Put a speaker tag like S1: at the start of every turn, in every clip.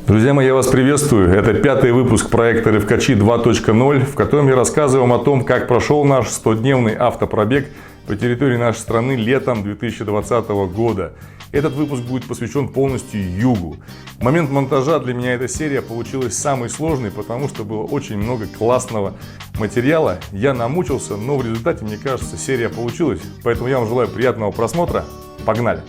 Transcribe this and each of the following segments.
S1: Друзья мои, я вас приветствую. Это 5-й выпуск проекта Рывкачи 2.0, в котором я рассказываю вам о том, как прошел наш 100-дневный автопробег по территории нашей страны летом 2020 года. Этот выпуск будет посвящен полностью югу. В момент монтажа для меня эта серия получилась самой сложной, потому что было очень много классного материала. Я намучился, но в результате, мне кажется, серия получилась. Поэтому я вам желаю приятного просмотра. Погнали!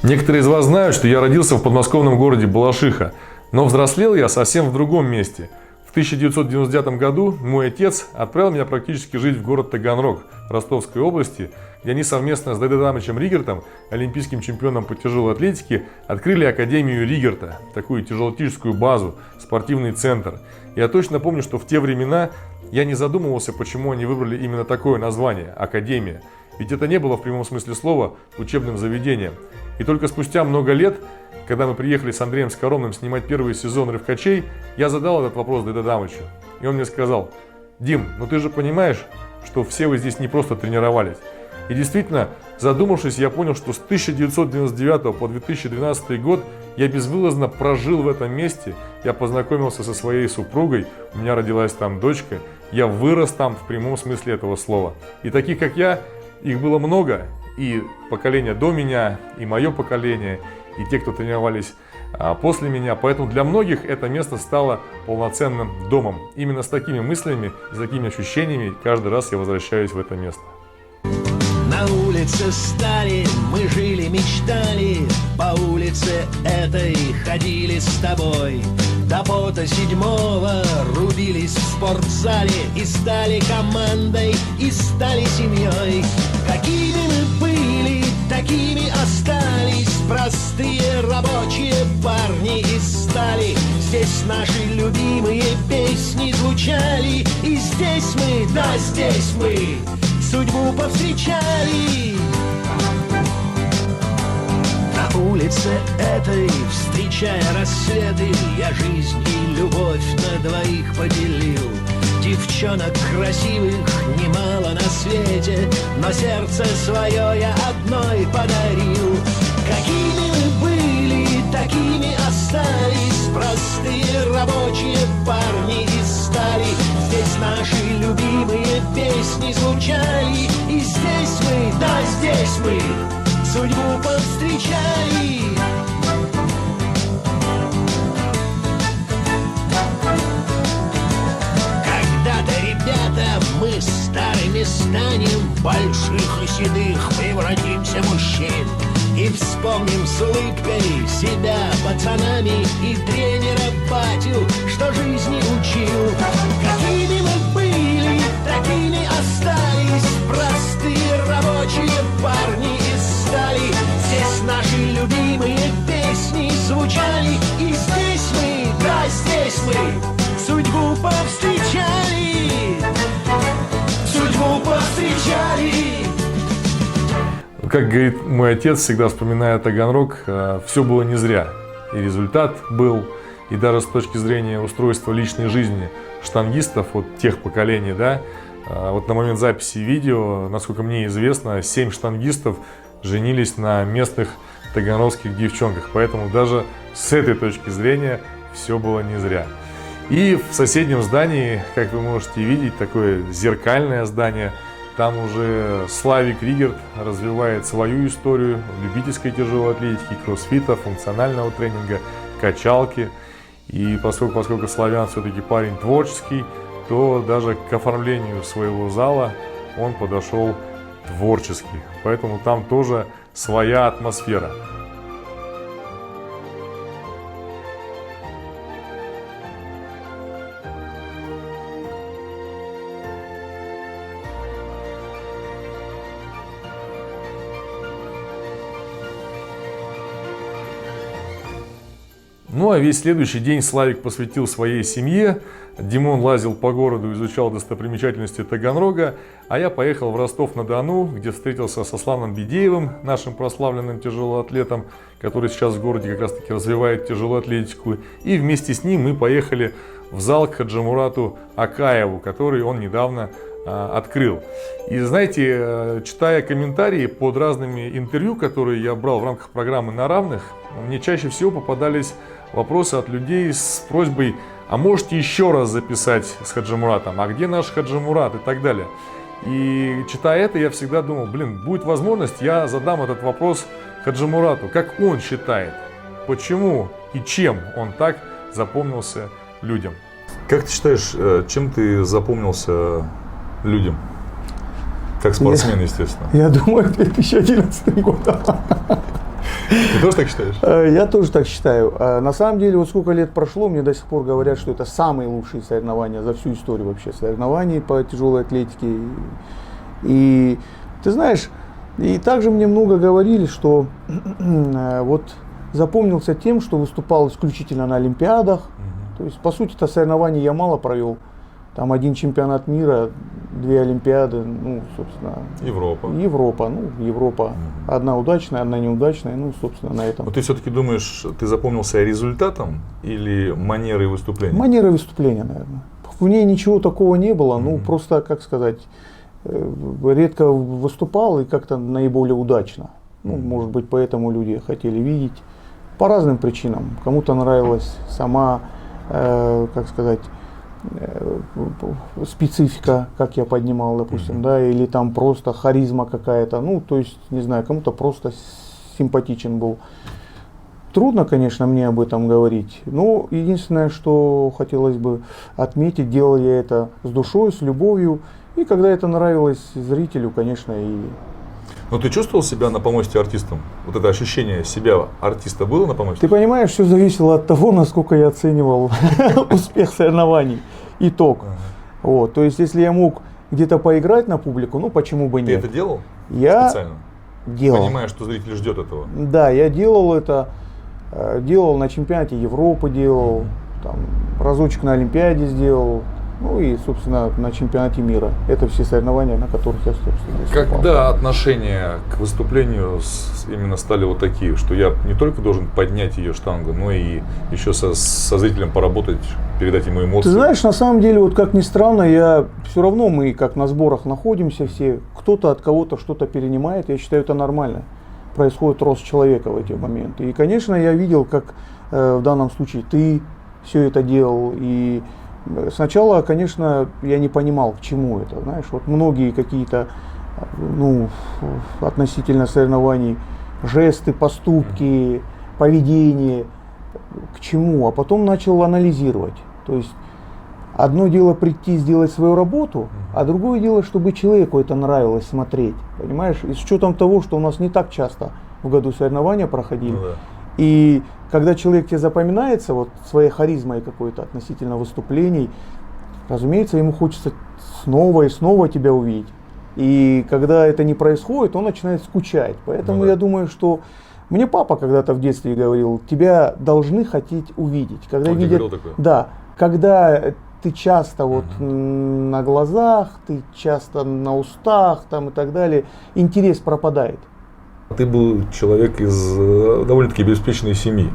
S1: Некоторые из вас знают, что я родился в подмосковном городе Балашиха, но взрослел я совсем в другом месте. В 1999 году мой отец отправил меня практически жить в город Таганрог Ростовской области, где они совместно с Д.Д. Адамовичем Риггертом, олимпийским чемпионом по тяжелой атлетике, открыли Академию Риггерта, такую тяжелоатлетическую базу, спортивный центр. Я точно помню, что в те времена я не задумывался, почему они выбрали именно такое название – Академия. Ведь это не было в прямом смысле слова учебным заведением. И только спустя много лет, когда мы приехали с Андреем Скоромным снимать первый сезон «Рывкачей», я задал этот вопрос Д.Д. Адамовичу. И он мне сказал: «Дим, ну ты же понимаешь, что все вы здесь не просто тренировались». И действительно, задумавшись, я понял, что с 1999 по 2012 год я безвылазно прожил в этом месте. Я познакомился со своей супругой, у меня родилась там дочка, я вырос там в прямом смысле этого слова. И таких, как я, их было много, и поколение до меня, и мое поколение, и те, кто тренировались после меня. Поэтому для многих это место стало полноценным домом. Именно с такими мыслями и с такими ощущениями каждый раз я возвращаюсь в это место.
S2: На улице стали, мы жили, мечтали, по улице этой ходили с тобой. До пота седьмого рубились в спортзале и стали командой, и стали семьей. Какими мы были, такими остались, простые рабочие парни из стали. Здесь наши любимые песни звучали, и здесь мы, да здесь мы судьбу повстречали. На улице этой, встречая рассветы, я жизнь и любовь на двоих поделил. Девчонок красивых немало на свете, но сердце свое я одной подарил. Какими мы были, такими остались, простые рабочие парни из стали. Здесь наши любимые песни звучали, и здесь мы, да здесь мы судьбу повстречали. Когда-то, ребята, мы старыми станем, больших и седых превратимся в мужчин. И вспомним с улыбкой себя пацанами и тренера батю, что жизни учил. Какими мы были, такими остались, простые рабочие парни из стали. Здесь наши любимые песни звучали, и здесь мы, да здесь мы судьбу повстречали. Судьбу повстречали.
S1: Как говорит мой отец, всегда вспоминая Таганрог, все было не зря. И результат был, и даже с точки зрения устройства личной жизни штангистов от тех поколений, да, вот на момент записи видео, насколько мне известно, 7 штангистов женились на местных таганрогских девчонках. Поэтому даже с этой точки зрения все было не зря. И в соседнем здании, как вы можете видеть, такое зеркальное здание, Там уже Славик Ригерт развивает свою историю любительской тяжелой атлетики, кроссфита, функционального тренинга, качалки. И поскольку Славян все-таки парень творческий, то даже к оформлению своего зала он подошел творчески. Поэтому там тоже своя атмосфера. Ну а весь следующий день Славик посвятил своей семье. Димон лазил по городу, изучал достопримечательности Таганрога, а я поехал в Ростов-на-Дону, где встретился со Славом Бедеевым, нашим прославленным тяжелоатлетом, который сейчас в городе как раз таки развивает тяжелую атлетику. И вместе с ним мы поехали в зал к Хаджимурату Акаеву, который он недавно открыл. И знаете, читая комментарии под разными интервью, которые я брал в рамках программы «На равных», мне чаще всего попадались вопросы от людей с просьбой: а можете еще раз записать с Хаджимуратом, а где наш Хаджимурат и так далее. И читая это, я всегда думал, будет возможность, я задам этот вопрос Хаджимурату, как он считает, почему и чем он так запомнился людям.
S3: Как ты считаешь, чем ты запомнился людям? Как спортсмен, естественно.
S4: Я думаю, 2011 годом.
S3: Ты тоже так считаешь?
S4: Я тоже так считаю. На самом деле, вот сколько лет прошло, мне до сих пор говорят, что это самые лучшие соревнования за всю историю вообще соревнований по тяжелой атлетике. И ты знаешь, и также мне много говорили, что вот запомнился тем, что выступал исключительно на Олимпиадах. То есть, по сути, это соревнования я мало провел. Там один чемпионат мира, 2 Олимпиады, ну, собственно. Европа. Одна удачная, одна неудачная, ну, собственно, на этом.
S3: Но ты все-таки думаешь, ты запомнился результатом или манерой выступления?
S4: Манерой выступления, наверное. В ней ничего такого не было, ну, просто, как сказать, редко выступал и как-то наиболее удачно. Ну, может быть, поэтому люди хотели видеть. По разным причинам. Кому-то нравилась сама, как сказать, специфика, как я поднимал, допустим, да, или там просто харизма какая-то, ну, то есть, не знаю, кому-то просто симпатичен был. Трудно, конечно, мне об этом говорить, но единственное, что хотелось бы отметить, делал я это с душой, с любовью, и когда это нравилось зрителю, конечно, и...
S3: Но ты чувствовал себя на помосте артистом? Вот это ощущение себя артиста было на помосте?
S4: Ты понимаешь, все зависело от того, насколько я оценивал успех соревнований, итог. Вот, то есть, если я мог где-то поиграть на публику, ну почему бы нет?
S3: Ты это делал?
S4: Я
S3: специально?
S4: Делал.
S3: Понимая, что зритель ждет этого?
S4: Да, я делал это, делал на чемпионате Европы, делал, там, разочек на Олимпиаде сделал. Ну и, собственно, на чемпионате мира. Это все соревнования, на которых я, собственно, выступал.
S3: Когда отношения к выступлению именно стали вот такие, что я не только должен поднять ее штангу, но и еще со зрителем поработать, передать ему эмоции?
S4: Ты знаешь, на самом деле, вот как ни странно, все равно мы как на сборах находимся все, кто-то от кого-то что-то перенимает, я считаю, это нормально. Происходит рост человека в эти моменты. И, конечно, я видел, как в данном случае ты все это делал, и сначала, конечно, я не понимал, к чему это, знаешь, вот многие какие-то, ну, относительно соревнований, жесты, поступки, поведение, к чему, а потом начал анализировать, то есть одно дело прийти сделать свою работу, а другое дело, чтобы человеку это нравилось смотреть, понимаешь, и с учетом того, что у нас не так часто в году соревнования проходили,
S3: ну, да.
S4: И когда человек тебе запоминается вот своей харизмой какой-то относительно выступлений, разумеется, ему хочется снова и снова тебя увидеть. И когда это не происходит, он начинает скучать. Поэтому я думаю, что мне папа когда-то в детстве говорил, тебя должны хотеть увидеть. Когда
S3: он
S4: видят,
S3: говорил такое?
S4: Да, когда ты часто вот на глазах, ты часто на устах там и так далее, интерес пропадает.
S3: Ты был человек из довольно-таки обеспеченной семьи.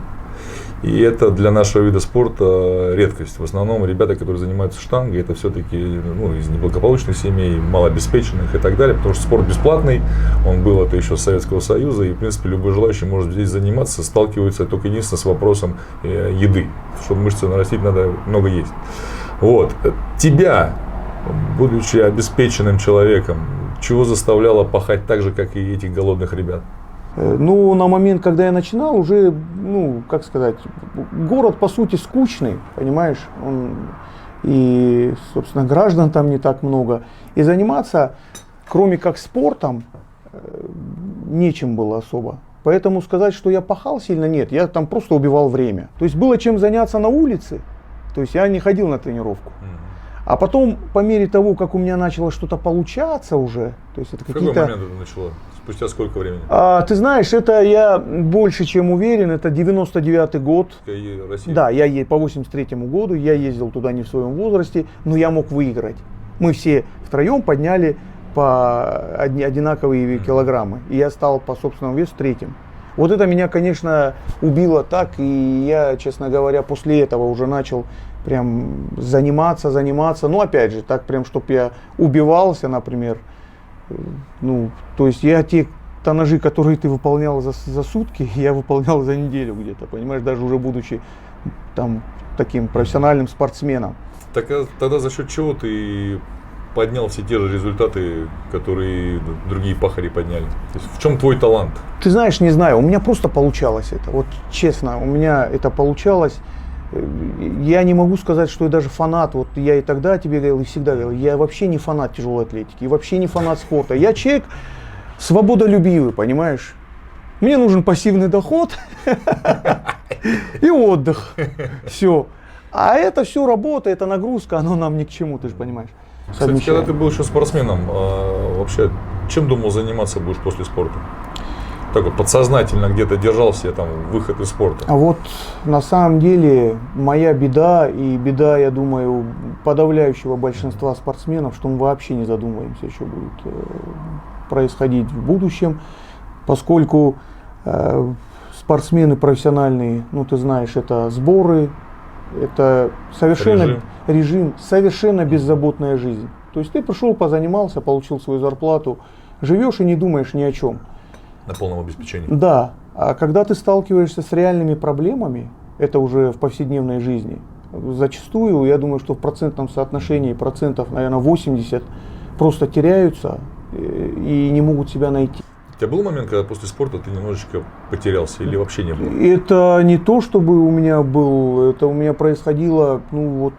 S3: И это для нашего вида спорта редкость. В основном ребята, которые занимаются штангой, это все-таки из неблагополучных семей, малообеспеченных и так далее. Потому что спорт бесплатный, он был это еще с Советского Союза. И, в принципе, любой желающий может здесь заниматься, сталкивается только единственно с вопросом еды. Чтобы мышцы нарастить, надо много есть. Вот. Тебя, будучи обеспеченным человеком, Чего заставляло пахать так же, как и этих голодных ребят?
S4: Ну, на момент, когда я начинал, уже, ну, как сказать, город, по сути, скучный, понимаешь? И, собственно, граждан там не так много. И заниматься, кроме как спортом, нечем было особо. Поэтому сказать, что я пахал сильно, нет. Я там просто убивал время. То есть было чем заняться на улице. То есть я не ходил на тренировку. А потом, по мере того, как у меня начало что-то получаться уже, то есть это
S3: В какой момент это начало? Спустя сколько времени?
S4: Ты знаешь, это я больше чем уверен, это 99-й год.
S3: Россия?
S4: Да, я по 83-му году, я ездил туда не в своем возрасте, но я мог выиграть. Мы все втроем подняли по одинаковые килограммы, и я стал по собственному весу третьим. Вот это меня, конечно, убило так, и я, честно говоря, после этого уже начал прям заниматься. Ну, опять же, так прям, чтобы я убивался, например. Ну, то есть я те тоннажи, которые ты выполнял за сутки, я выполнял за неделю где-то, понимаешь, даже уже будучи там таким профессиональным спортсменом.
S3: Так, тогда за счет чего ты поднял все те же результаты, которые другие пахари подняли? То есть в чем твой талант?
S4: Ты знаешь, не знаю, у меня просто получалось это. Вот честно, у меня это получалось. Я не могу сказать, что я даже фанат. Вот я и тогда тебе говорил, и всегда говорил, я вообще не фанат тяжелой атлетики, и вообще не фанат спорта. Я человек свободолюбивый, понимаешь? Мне нужен пассивный доход и отдых. Все. А это все работа, это нагрузка, оно нам ни к чему, ты же понимаешь.
S3: Кстати, когда ты был еще спортсменом, вообще чем думал заниматься будешь после спорта? Так вот, подсознательно где-то держал себе там выход из спорта?
S4: А вот на самом деле моя беда и беда, я думаю, подавляющего большинства спортсменов, что мы вообще не задумываемся, что будет происходить в будущем, поскольку спортсмены профессиональные, ну ты знаешь, это сборы, это совершенно режим, совершенно беззаботная жизнь. То есть ты пришел, позанимался, получил свою зарплату, живешь и не думаешь ни о чем.
S3: На полном обеспечении.
S4: Да, а когда ты сталкиваешься с реальными проблемами, это уже в повседневной жизни, зачастую, я думаю, что в процентном соотношении процентов, наверное, 80 просто теряются и не могут себя найти.
S3: У тебя был момент, когда после спорта ты немножечко потерялся или вообще не было?
S4: Это не то, чтобы у меня был, это у меня происходило, ну вот,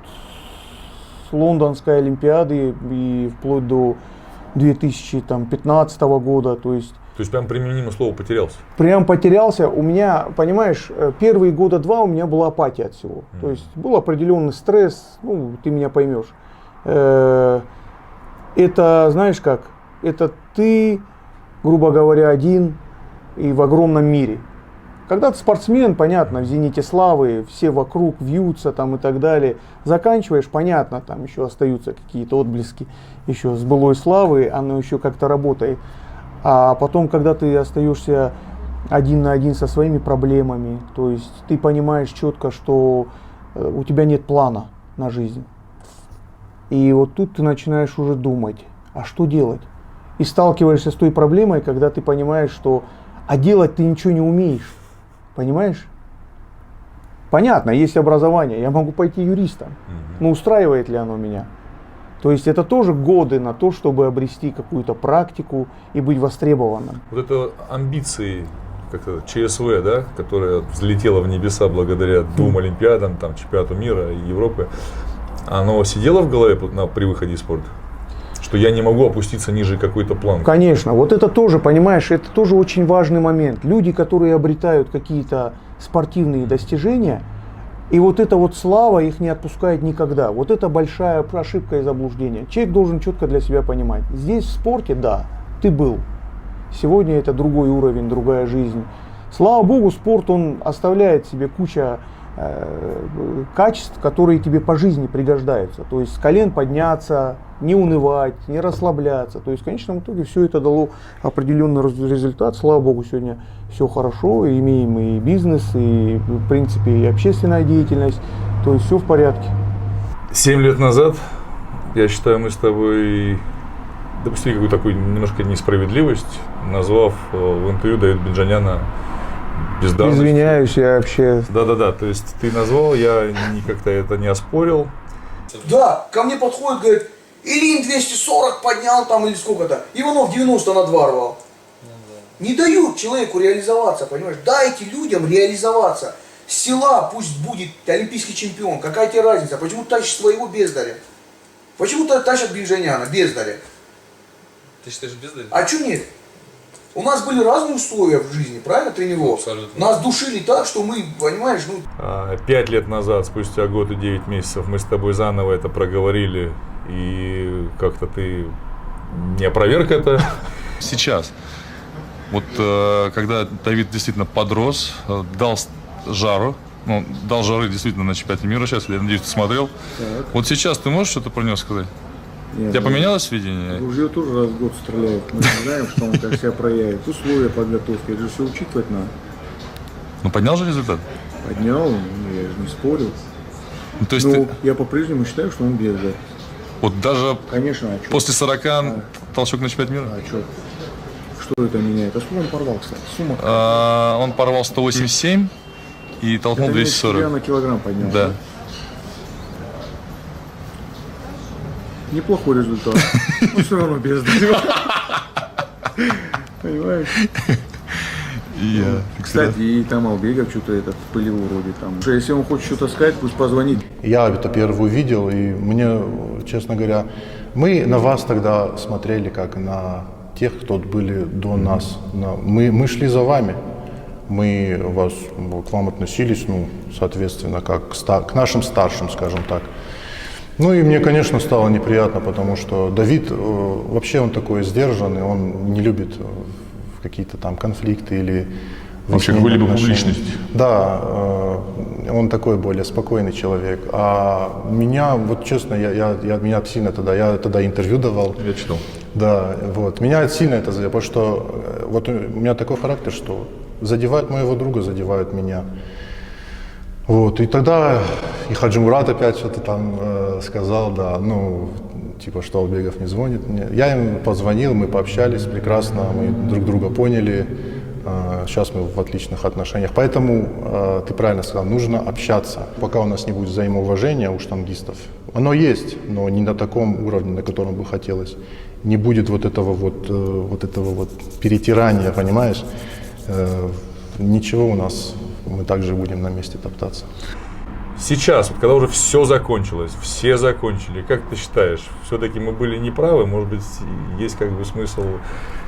S4: с Лондонской Олимпиады и вплоть до 2015 года, то есть
S3: прям применимо слово потерялся?
S4: Прям потерялся. У меня, понимаешь, первые года два у меня была апатия от всего. То есть был определенный стресс, ну, ты меня поймешь. Это, знаешь как, это ты, грубо говоря, один и в огромном мире. Когда ты спортсмен, понятно, в зените славы, все вокруг вьются там и так далее. Заканчиваешь, понятно, там еще остаются какие-то отблески еще с былой славы, оно еще как-то работает. А потом, когда ты остаешься один на один со своими проблемами, то есть ты понимаешь четко, что у тебя нет плана на жизнь. И вот тут ты начинаешь уже думать, а что делать? И сталкиваешься с той проблемой, когда ты понимаешь, что делать ты ничего не умеешь. Понимаешь? Понятно, есть образование, я могу пойти юристом, но устраивает ли оно меня? То есть это тоже годы на то, чтобы обрести какую-то практику и быть востребованным.
S3: Вот это амбиции, как-то ЧСВ, да, которая взлетела в небеса благодаря двум Олимпиадам, там, чемпионату мира и Европы, оно сидело в голове при выходе из спорта? Что я не могу опуститься ниже какой-то планки?
S4: Конечно, вот это тоже, понимаешь, это тоже очень важный момент. Люди, которые обретают какие-то спортивные достижения, и вот эта вот слава их не отпускает никогда. Вот это большая ошибка и заблуждение. Человек должен четко для себя понимать. Здесь в спорте, да, ты был. Сегодня это другой уровень, другая жизнь. Слава богу, спорт, он оставляет себе кучу качеств, которые тебе по жизни пригождаются. То есть с колен подняться, не унывать, не расслабляться. То есть в конечном итоге все это дало определенный результат. Слава богу, сегодня все хорошо, имеем и бизнес, и в принципе и общественная деятельность. То есть все в порядке.
S3: 7 лет назад, я считаю, мы с тобой допустили какую-то такую немножко несправедливость, назвав в интервью Давида Бенджаняна бездарностью.
S4: Извиняюсь, я вообще...
S3: Да-да-да, то есть ты назвал, я как-то это не оспорил.
S5: Да, ко мне подходит, говорит,
S4: Ильин 240 поднял там или сколько-то. Иванов 90 на 2 рвал. Не дают человеку реализоваться, понимаешь? Дайте людям реализоваться. С села пусть будет олимпийский чемпион. Какая тебе разница? Почему тащишь своего бездаря? Почему тащат Бенжаняна, бездаря?
S5: Ты считаешь бездарь?
S4: А что нет? У нас были разные условия в жизни, правильно, тренеров?
S5: Абсолютно.
S4: Нас душили так, что мы, понимаешь, ну...
S3: 5 лет назад, спустя год и 9 месяцев, мы с тобой заново это проговорили, и как-то ты не опроверг это.
S6: Сейчас, вот когда Давид действительно подрос, дал жару, ну, дал жары действительно на чемпионате мира сейчас, я надеюсь, ты смотрел.
S4: Так.
S6: Вот сейчас ты можешь что-то про него сказать?
S4: Нет,
S6: У тебя поменялось видение?
S4: Ружье тоже раз в год стреляет. Мы не знаем, что он как себя проявит. Условия подготовки, это же все учитывать надо.
S6: Ну, поднял же результат?
S4: Поднял, я же не спорю.
S6: Ну, то есть
S4: Но
S6: ты,
S4: я по-прежнему считаю, что он бездарь.
S6: вот даже
S4: Конечно, а что?
S6: после 40 толчок на чемпионат мира?
S4: А что это меняет? А сколько он порвал, кстати? Сумма.
S6: Он порвал 187 и толкнул
S4: Это меньше тебя
S6: 240.
S4: на килограмм поднял.
S6: Да.
S4: Неплохой результат. Но все равно бездарь. Понимаешь? Кстати, и там Албегов что-то этот пылил вроде там. Если он хочет что-то сказать, пусть позвонит.
S7: Я это первый увидел, и мне, честно говоря, мы на вас тогда смотрели как на тех, кто были до нас. Мы шли за вами, мы к вам относились, ну, соответственно, как к нашим старшим, скажем так. Ну и мне, конечно, стало неприятно, потому что Давид, вообще он такой сдержанный, он не любит какие-то там конфликты или
S3: Вообще какую-либо публичность.
S7: Да, он такой более спокойный человек. А меня, вот честно, меня сильно я тогда интервью давал.
S3: Я читал.
S7: Да, вот. Меня сильно это задевает, потому что вот у меня такой характер, что задевают моего друга, задевают меня. Вот, и тогда и Хаджи Мурат опять что-то там сказал, да, ну, типа, что Албегов не звонит мне. Я им позвонил, мы пообщались прекрасно, мы друг друга поняли, сейчас мы в отличных отношениях. Поэтому, ты правильно сказал, нужно общаться. Пока у нас не будет взаимоуважения у штангистов, оно есть, но не на таком уровне, на котором бы хотелось. Не будет вот этого перетирания, понимаешь? Ничего у нас, мы также будем на месте топтаться.
S3: Сейчас, вот, когда уже все закончилось, все закончили, как ты считаешь, все-таки мы были неправы, может быть, есть как бы смысл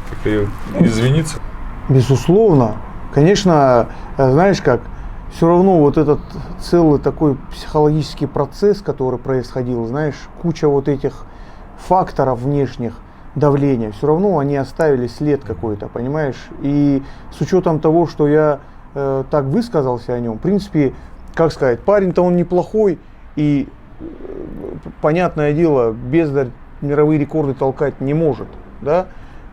S3: как-то извиниться?
S4: Безусловно. Конечно, знаешь как, все равно вот этот целый такой психологический процесс, который происходил, знаешь, куча вот этих факторов внешних давления, все равно они оставили след какой-то, понимаешь? И с учетом того, что я так высказался о нем, в принципе, как сказать, парень-то он неплохой, и, понятное дело, бездарь мировые рекорды толкать не может, да?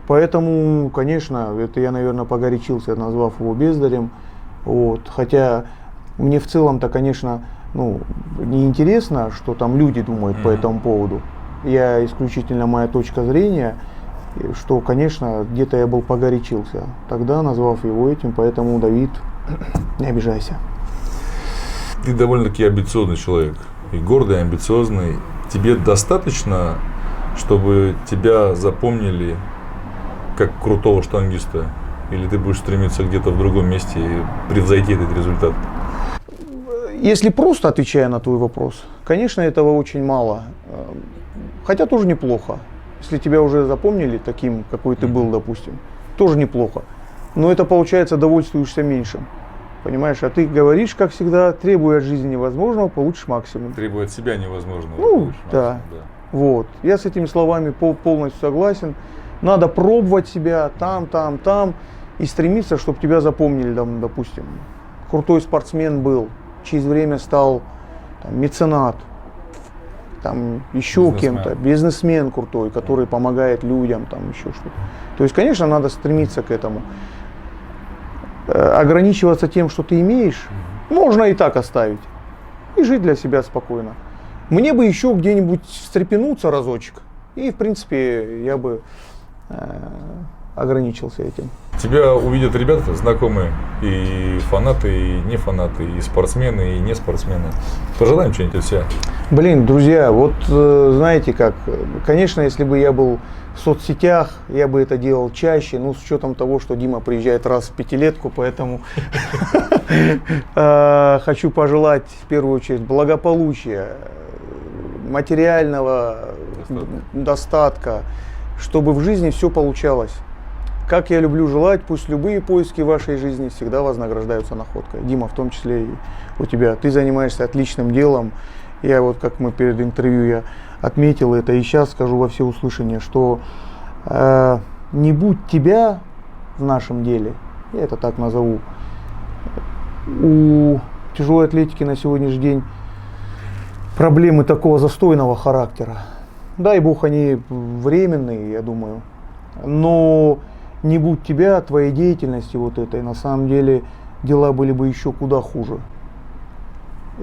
S4: Поэтому, конечно, это я, наверное, погорячился, назвав его бездарем. Вот. Хотя мне в целом-то, конечно, ну, неинтересно, что там люди думают по этому поводу. Я исключительно моя точка зрения, что, конечно, где-то я был погорячился, тогда назвав его этим, поэтому, Давид, не обижайся.
S3: Ты довольно-таки амбициозный человек, и гордый, и амбициозный. Тебе достаточно, чтобы тебя запомнили как крутого штангиста? Или ты будешь стремиться где-то в другом месте и превзойти этот результат?
S4: Если просто отвечая на твой вопрос, конечно, этого очень мало. Хотя тоже неплохо. Если тебя уже запомнили таким, какой ты был, допустим, тоже неплохо. Но это, получается, довольствуешься меньшим. Понимаешь, а ты говоришь, как всегда, требуя от жизни невозможного, получишь максимум.
S3: Требует от себя невозможного.
S4: Ну, да. Вот. Я с этими словами полностью согласен. Надо пробовать себя там, и стремиться, чтобы тебя запомнили, там, допустим. Крутой спортсмен был, через время стал там, меценат, там, еще кем-то, бизнесмен крутой, который помогает людям, там, еще что-то. То есть, конечно, надо стремиться к этому. Ограничиваться тем, что ты имеешь, можно и так оставить. И жить для себя спокойно. Мне бы еще где-нибудь встрепенуться разочек. И, в принципе, я бы ограничился этим.
S3: Тебя увидят ребята, знакомые, и фанаты, и не фанаты, и спортсмены, и не спортсмены. Пожелаем что-нибудь от себя.
S4: Блин, друзья, вот знаете как, конечно, если бы я был в соцсетях, я бы это делал чаще, ну, с учетом того, что Дима приезжает раз в пятилетку, поэтому хочу пожелать, в первую очередь, благополучия, материального достатка, чтобы в жизни все получалось. Как я люблю желать, пусть любые поиски в вашей жизни всегда вознаграждаются находкой. Дима, в том числе и у тебя. Ты занимаешься отличным делом. Я вот, как мы перед интервью, я отметил это, и сейчас скажу во всеуслышание, что не будь тебя в нашем деле, я это так назову, у тяжелой атлетики на сегодняшний день проблемы такого застойного характера. Дай бог, они временные, я думаю, но не будь тебя, твоей деятельности вот этой, на самом деле дела были бы еще куда хуже.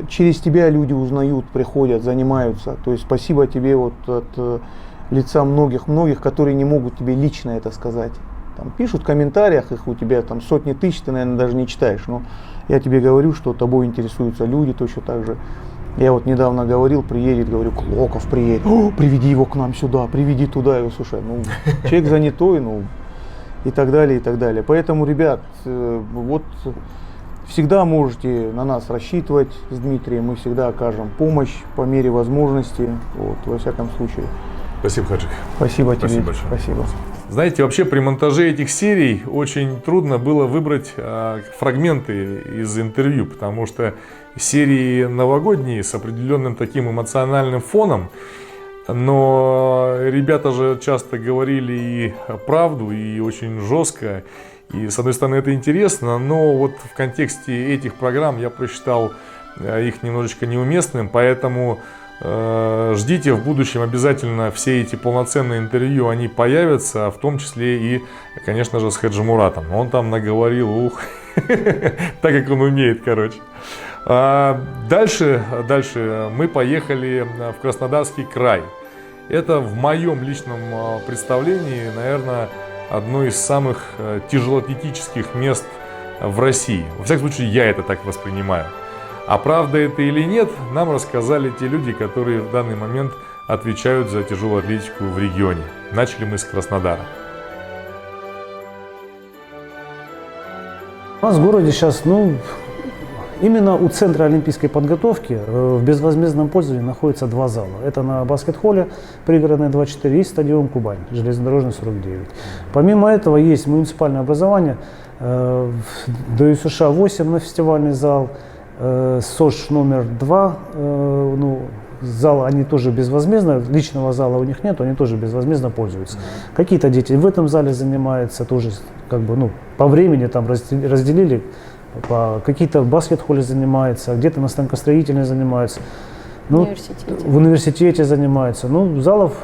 S4: Через тебя люди узнают, приходят, занимаются. То есть спасибо тебе вот от лица многих, которые не могут тебе лично это сказать. Там пишут в комментариях, их у тебя там сотни тысяч, ты, наверное, даже не читаешь. Но я тебе говорю, что тобой интересуются люди точно так же. Я вот недавно говорил, приедет, говорю, Клоков приедет, приведи его к нам сюда, приведи туда. Я говорю, слушай, ну человек занятой, ну и так далее, и так далее. Поэтому, ребят, вот всегда можете на нас рассчитывать с Дмитрием, мы всегда окажем помощь по мере возможности, вот, во всяком случае.
S3: Спасибо, Хаджик.
S4: Спасибо тебе.
S3: Спасибо большое.
S4: Спасибо.
S1: Знаете, вообще при монтаже этих серий очень трудно было выбрать фрагменты из интервью, потому что серии новогодние с определенным таким эмоциональным фоном, но ребята же часто говорили и правду, и очень жестко, и с одной стороны это интересно, но вот в контексте этих программ я посчитал их немножечко неуместным, поэтому ждите в будущем обязательно все эти полноценные интервью, они появятся, в том числе и, конечно же, с Хаджимуратом. Он там наговорил, так как он умеет, короче. Дальше мы поехали в Краснодарский край. Это в моем личном представлении, наверное, одно из самых тяжелоатлетических мест в России. Во всяком случае, я это так воспринимаю. А правда это или нет, нам рассказали те люди, которые в данный момент отвечают за тяжелую атлетику в регионе. Начали мы с Краснодара.
S8: У нас в городе сейчас, именно у Центра олимпийской подготовки в безвозмездном пользовании находится два зала. Это на баскет-холле пригородный 24 и стадион Кубань, железнодорожный 49. Помимо этого есть муниципальное образование, ДЮСШ 8 на фестивальный зал, СОЖ номер 2, зал они тоже безвозмездно, личного зала у них нет, они тоже безвозмездно пользуются. Какие-то дети в этом зале занимаются, тоже по времени там разделили, какие-то в баскет-холле занимаются, где-то на станкостроительной занимаются, в университете занимаются. Залов,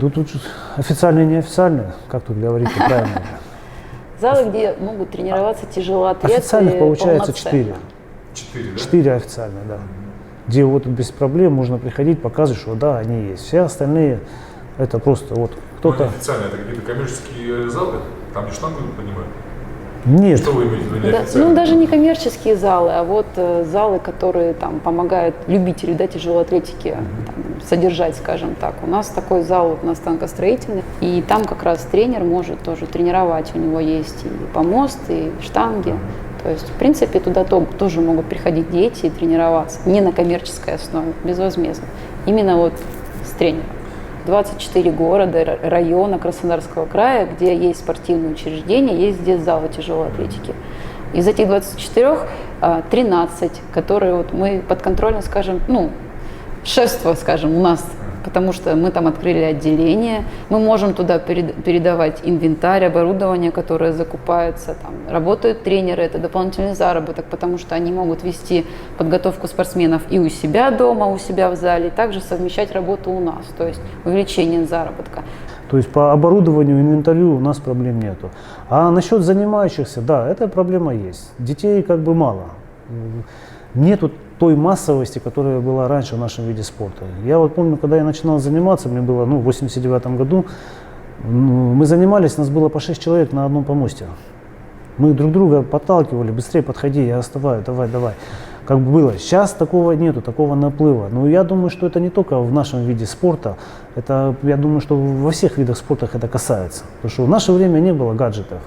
S8: тут официальные и неофициальные, как тут говорить правильно.
S9: Залы, где могут тренироваться тяжелоатлеты.
S8: Официальных получается 4.
S3: 4, да?
S8: 4 официальных, да. Где вот без проблем можно приходить, показывать, что да, они есть. Все остальные это просто вот кто-то.
S3: Официально это какие-то коммерческие залы, там не штангу поднимают?
S8: Нет.
S3: Что вы имеете в виду?
S9: Да, даже не коммерческие залы, а вот залы, которые там помогают любителю тяжелой атлетики содержать, скажем так. У нас такой зал на станкостроительный, и там как раз тренер может тоже тренировать. У него есть и помост, и штанги. То есть, в принципе, туда тоже могут приходить дети и тренироваться. Не на коммерческой основе, безвозмездно. Именно вот с тренером. 24 города, района Краснодарского края, где есть спортивные учреждения, есть здесь залы тяжелой атлетики. Из этих 24 13, которые вот мы подконтрольно, скажем, шефство, скажем, у нас, потому что мы там открыли отделение, мы можем туда передавать инвентарь, оборудование, которое закупается, там работают тренеры, это дополнительный заработок, потому что они могут вести подготовку спортсменов и у себя дома, у себя в зале, и также совмещать работу у нас, то есть увеличение заработка.
S8: То есть по оборудованию, инвентарю у нас проблем нету. А насчет занимающихся, да, эта проблема есть. Детей мало. Нету той массовости, которая была раньше в нашем виде спорта. Я вот помню, когда я начинал заниматься, мне было в 89 году, Ну, мы занимались, нас было по 6 человек на одном помосте. Мы друг друга подталкивали, быстрее подходи, я оставаю, давай. Как бы было. Сейчас такого нету, такого наплыва. Но я думаю, что это не только в нашем виде спорта, это, я думаю, что во всех видах спорта это касается. Потому что в наше время не было гаджетов.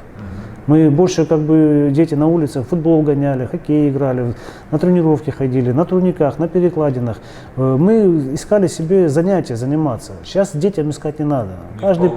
S8: Мы больше, как бы, дети на улице в футбол гоняли, хоккей играли, на тренировки ходили, на турниках, на перекладинах. Мы искали себе занятия заниматься. Сейчас детям искать не надо. Каждый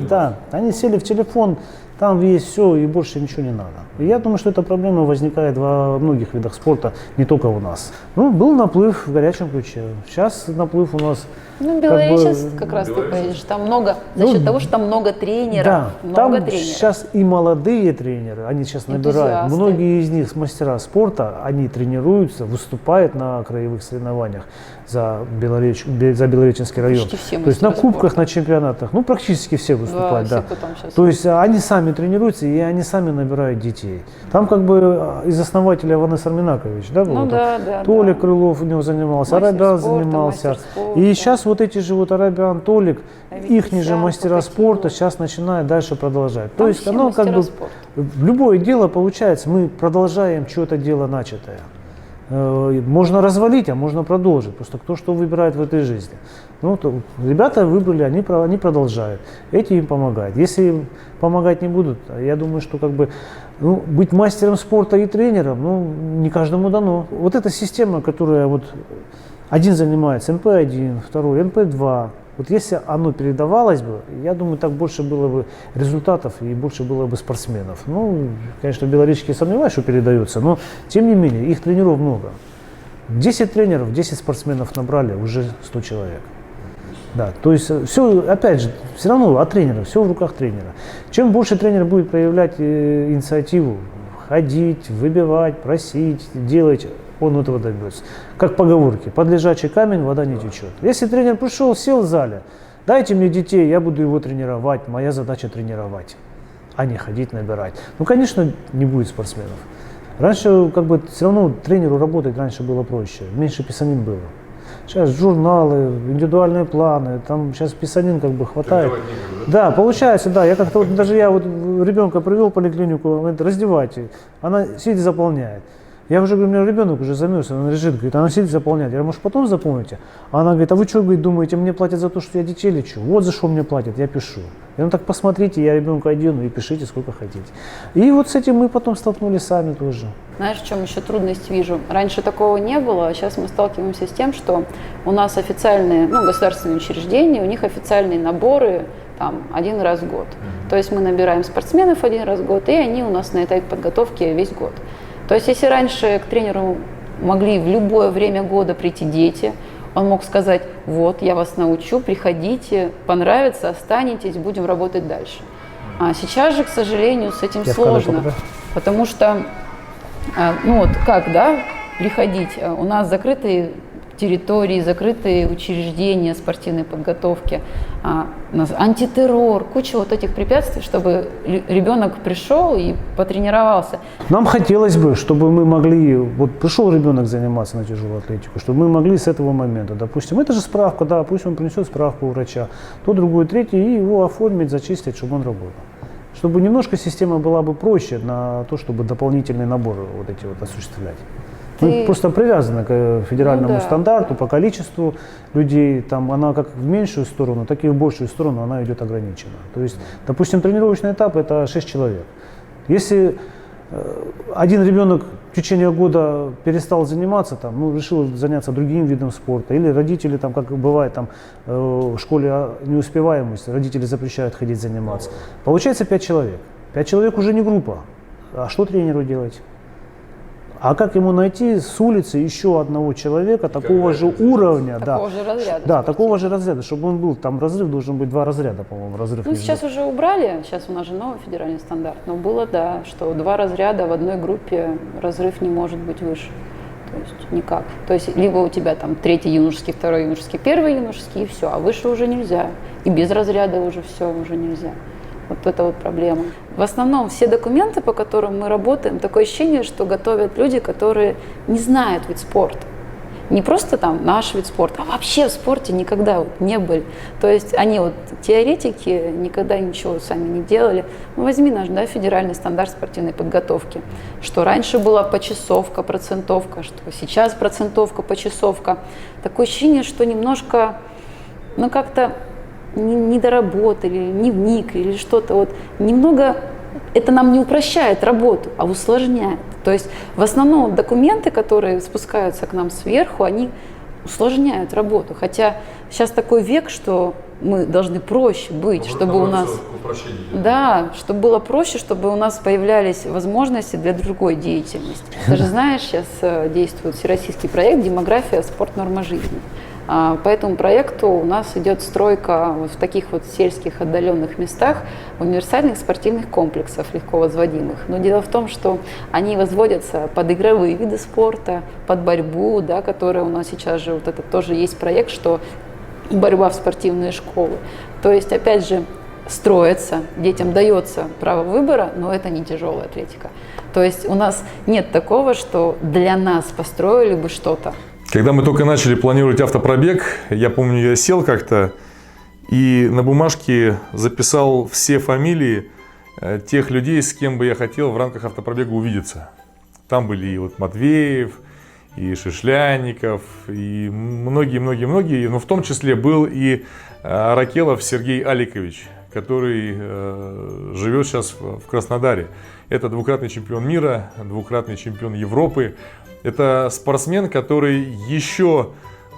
S8: да, они сели в телефон, там есть все и больше ничего не надо. И я думаю, что эта проблема возникает во многих видах спорта, не только у нас. Ну, был наплыв в горячем ключе. Сейчас наплыв у нас.
S9: Ну, Беларусь сейчас как раз ты поедешь, там много, за счет того, что там много тренеров,
S8: да,
S9: много
S8: там
S9: тренеров.
S8: сейчас и молодые тренеры, они сейчас набирают.
S9: Энтузиасты.
S8: Многие из них мастера спорта, они тренируются, выступают на краевых соревнованиях за Белореченский район.
S9: Почти все
S8: То есть на
S9: мастера
S8: кубках,
S9: спорта.
S8: на чемпионатах, ну практически все выступают.
S9: Да,
S8: Да.
S9: все, кто там сейчас
S8: То есть они сами тренируются и они сами набирают детей. Там как бы из основателя Ванес Арминакович, да, был?
S9: Ну
S8: там
S9: да.
S8: Толик Крылов у него занимался,
S9: Мастер
S8: Арабян
S9: спорта,
S8: занимался.
S9: мастер спорта.
S8: И сейчас вот эти же вот Арабян, Толик, их же
S9: Аветисян,
S8: мастера
S9: Покатилов.
S8: спорта сейчас начинают дальше продолжать.
S9: Там
S8: То есть
S9: все
S8: оно как
S9: мастера
S8: бы
S9: спорта.
S8: любое дело получается, мы продолжаем что-то дело начатое. Можно развалить, а можно продолжить. Просто кто что выбирает в этой жизни. Ну, то ребята выбрали, они продолжают. Эти им помогают. Если им помогать не будут, я думаю, что как бы быть мастером спорта и тренером, не каждому дано. Вот эта система, которая вот один занимается НП-1, второй НП-2. Вот если оно передавалось бы, я думаю, так больше было бы результатов и больше было бы спортсменов. Ну, конечно, белоречки сомневаюсь, что передается, но тем не менее, их тренеров много. 10 тренеров, 10 спортсменов набрали, уже 100 человек. Да, то есть все, опять же, все равно от тренера, все в руках тренера. Чем больше тренер будет проявлять инициативу, ходить, выбивать, просить, делать, он этого добьется. Как поговорки, под лежачий камень вода не течет. Если тренер пришел, сел в зале, дайте мне детей, я буду его тренировать, моя задача тренировать, а не ходить набирать. Ну, конечно, не будет спортсменов. Раньше, как бы, все равно тренеру работать раньше было проще, меньше писанин было. Сейчас журналы, индивидуальные планы, там сейчас писанин как бы хватает. Да, получается, да. Я как-то вот, даже я вот ребенка привел в поликлинику, он говорит, раздевайте, она сидит заполняет. Я уже говорю, у меня ребенок уже замерз, он лежит, говорит, она сидит заполняет. Я говорю, может потом заполните? А она говорит, а вы что, говорит, думаете, мне платят за то, что я детей лечу? Вот за что мне платят, я пишу. Я говорю, так посмотрите, я ребенка одену и пишите сколько хотите. И вот с этим мы потом столкнулись сами тоже.
S9: Знаешь, в чем еще трудность вижу? Раньше такого не было, а сейчас мы сталкиваемся с тем, что у нас официальные, государственные учреждения, у них официальные наборы там один раз в год. То есть мы набираем спортсменов один раз в год, и они у нас на этапе подготовки весь год. То есть если раньше к тренеру могли в любое время года прийти дети, он мог сказать, вот, я вас научу, приходите, понравится, останетесь, будем работать дальше. А сейчас же, к сожалению, с этим сложно, потому что, приходить, у нас закрытые территории, закрытые учреждения спортивной подготовки, антитеррор, куча вот этих препятствий, чтобы ребенок пришел и потренировался.
S8: Нам хотелось бы, чтобы мы могли, вот пришел ребенок заниматься на тяжелую атлетику, чтобы мы могли с этого момента, допустим, это же справка, да, пусть он принесет справку у врача, то, другое, третье, и его оформить, зачислить, чтобы он работал. Чтобы немножко система была бы проще на то, чтобы дополнительные наборы вот эти вот осуществлять. Мы просто привязаны к федеральному стандарту по количеству людей. Там она как в меньшую сторону, так и в большую сторону она идет ограничена. То есть, допустим, тренировочный этап – это 6 человек. Если один ребенок в течение года перестал заниматься, решил заняться другим видом спорта, или родители, как бывает в школе неуспеваемость, родители запрещают ходить заниматься, получается 5 человек. 5 человек уже не группа. А что тренеру делать? А как ему найти с улицы еще одного человека такого же уровня,
S9: такого же разряда?
S8: Да, такого же разряда, чтобы он был, там разрыв должен быть 2 разряда, по-моему, разрыв.
S9: Сейчас уже убрали, сейчас у нас же новый федеральный стандарт, но было, да, что 2 разряда в одной группе, разрыв не может быть выше. То есть никак. То есть либо у тебя там 3-й юношеский, 2-й юношеский, 1-й юношеский и все, а выше уже нельзя. И без разряда уже все, уже нельзя. Вот это вот проблема. В основном все документы, по которым мы работаем, такое ощущение, что готовят люди, которые не знают вид спорта. не просто там наш вид спорта, а вообще в спорте никогда вот не были. То есть они вот теоретики никогда ничего сами не делали. Ну, возьми наш, да, федеральный стандарт спортивной подготовки, что раньше была почасовка, процентовка, что сейчас процентовка, почасовка. Такое ощущение, что немножко, ну, как-то не доработали, не вникли или что-то. Вот немного это нам не упрощает работу, а усложняет. То есть в основном документы, которые спускаются к нам сверху, они усложняют работу. Хотя сейчас такой век, что мы должны проще быть, чтобы у нас... Да, чтобы было проще, чтобы у нас появлялись возможности для другой деятельности. Ты же знаешь, сейчас действует всероссийский проект «Демография, спорт, норма жизни». По этому проекту у нас идет стройка вот в таких вот сельских отдаленных местах универсальных спортивных комплексов, легко возводимых. Но дело в том, что они возводятся под игровые виды спорта, под борьбу, да, которая у нас сейчас же, вот это тоже есть проект, что борьба в спортивные школы. То есть, опять же, строится, детям дается право выбора, но это не тяжелая атлетика. То есть у нас нет такого, что для нас построили бы что-то.
S1: Когда мы только начали планировать автопробег, я помню, я сел как-то и на бумажке записал все фамилии тех людей, с кем бы я хотел в рамках автопробега увидеться. Там были и вот Матвеев, и Шишлянников, и многие-многие-многие, но в том числе был и Ракелов Сергей Аликович, который живет сейчас в Краснодаре. Это двукратный чемпион мира, двукратный чемпион Европы. Это спортсмен, который еще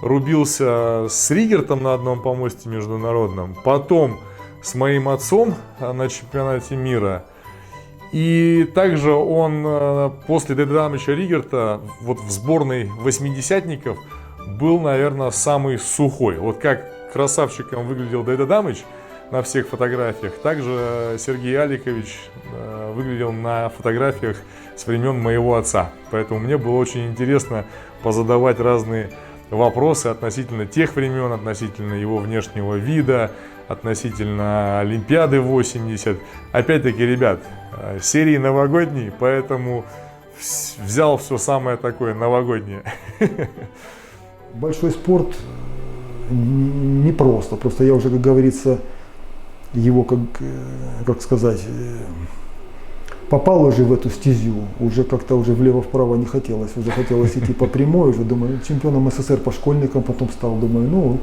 S1: рубился с Ригертом на одном помосте международном, потом с моим отцом на чемпионате мира. И также он после Дейда Адамовича Ригерта вот в сборной восьмидесятников был, наверное, самый сухой. Вот как красавчиком выглядел Дейда Адамович на всех фотографиях, также Сергей Аликович выглядел на фотографиях с времен моего отца. Поэтому мне было очень интересно позадавать разные вопросы относительно тех времен, относительно его внешнего вида, относительно Олимпиады 80. Опять-таки, ребят, серии новогодние, поэтому взял все самое такое новогоднее.
S10: Большой спорт непросто. Просто я уже, как говорится, его, как сказать, попал уже в эту стезю, уже как-то уже влево-вправо не хотелось, уже хотелось идти по прямой, уже думаю, чемпионом СССР по школьникам потом стал, думаю, ну вот,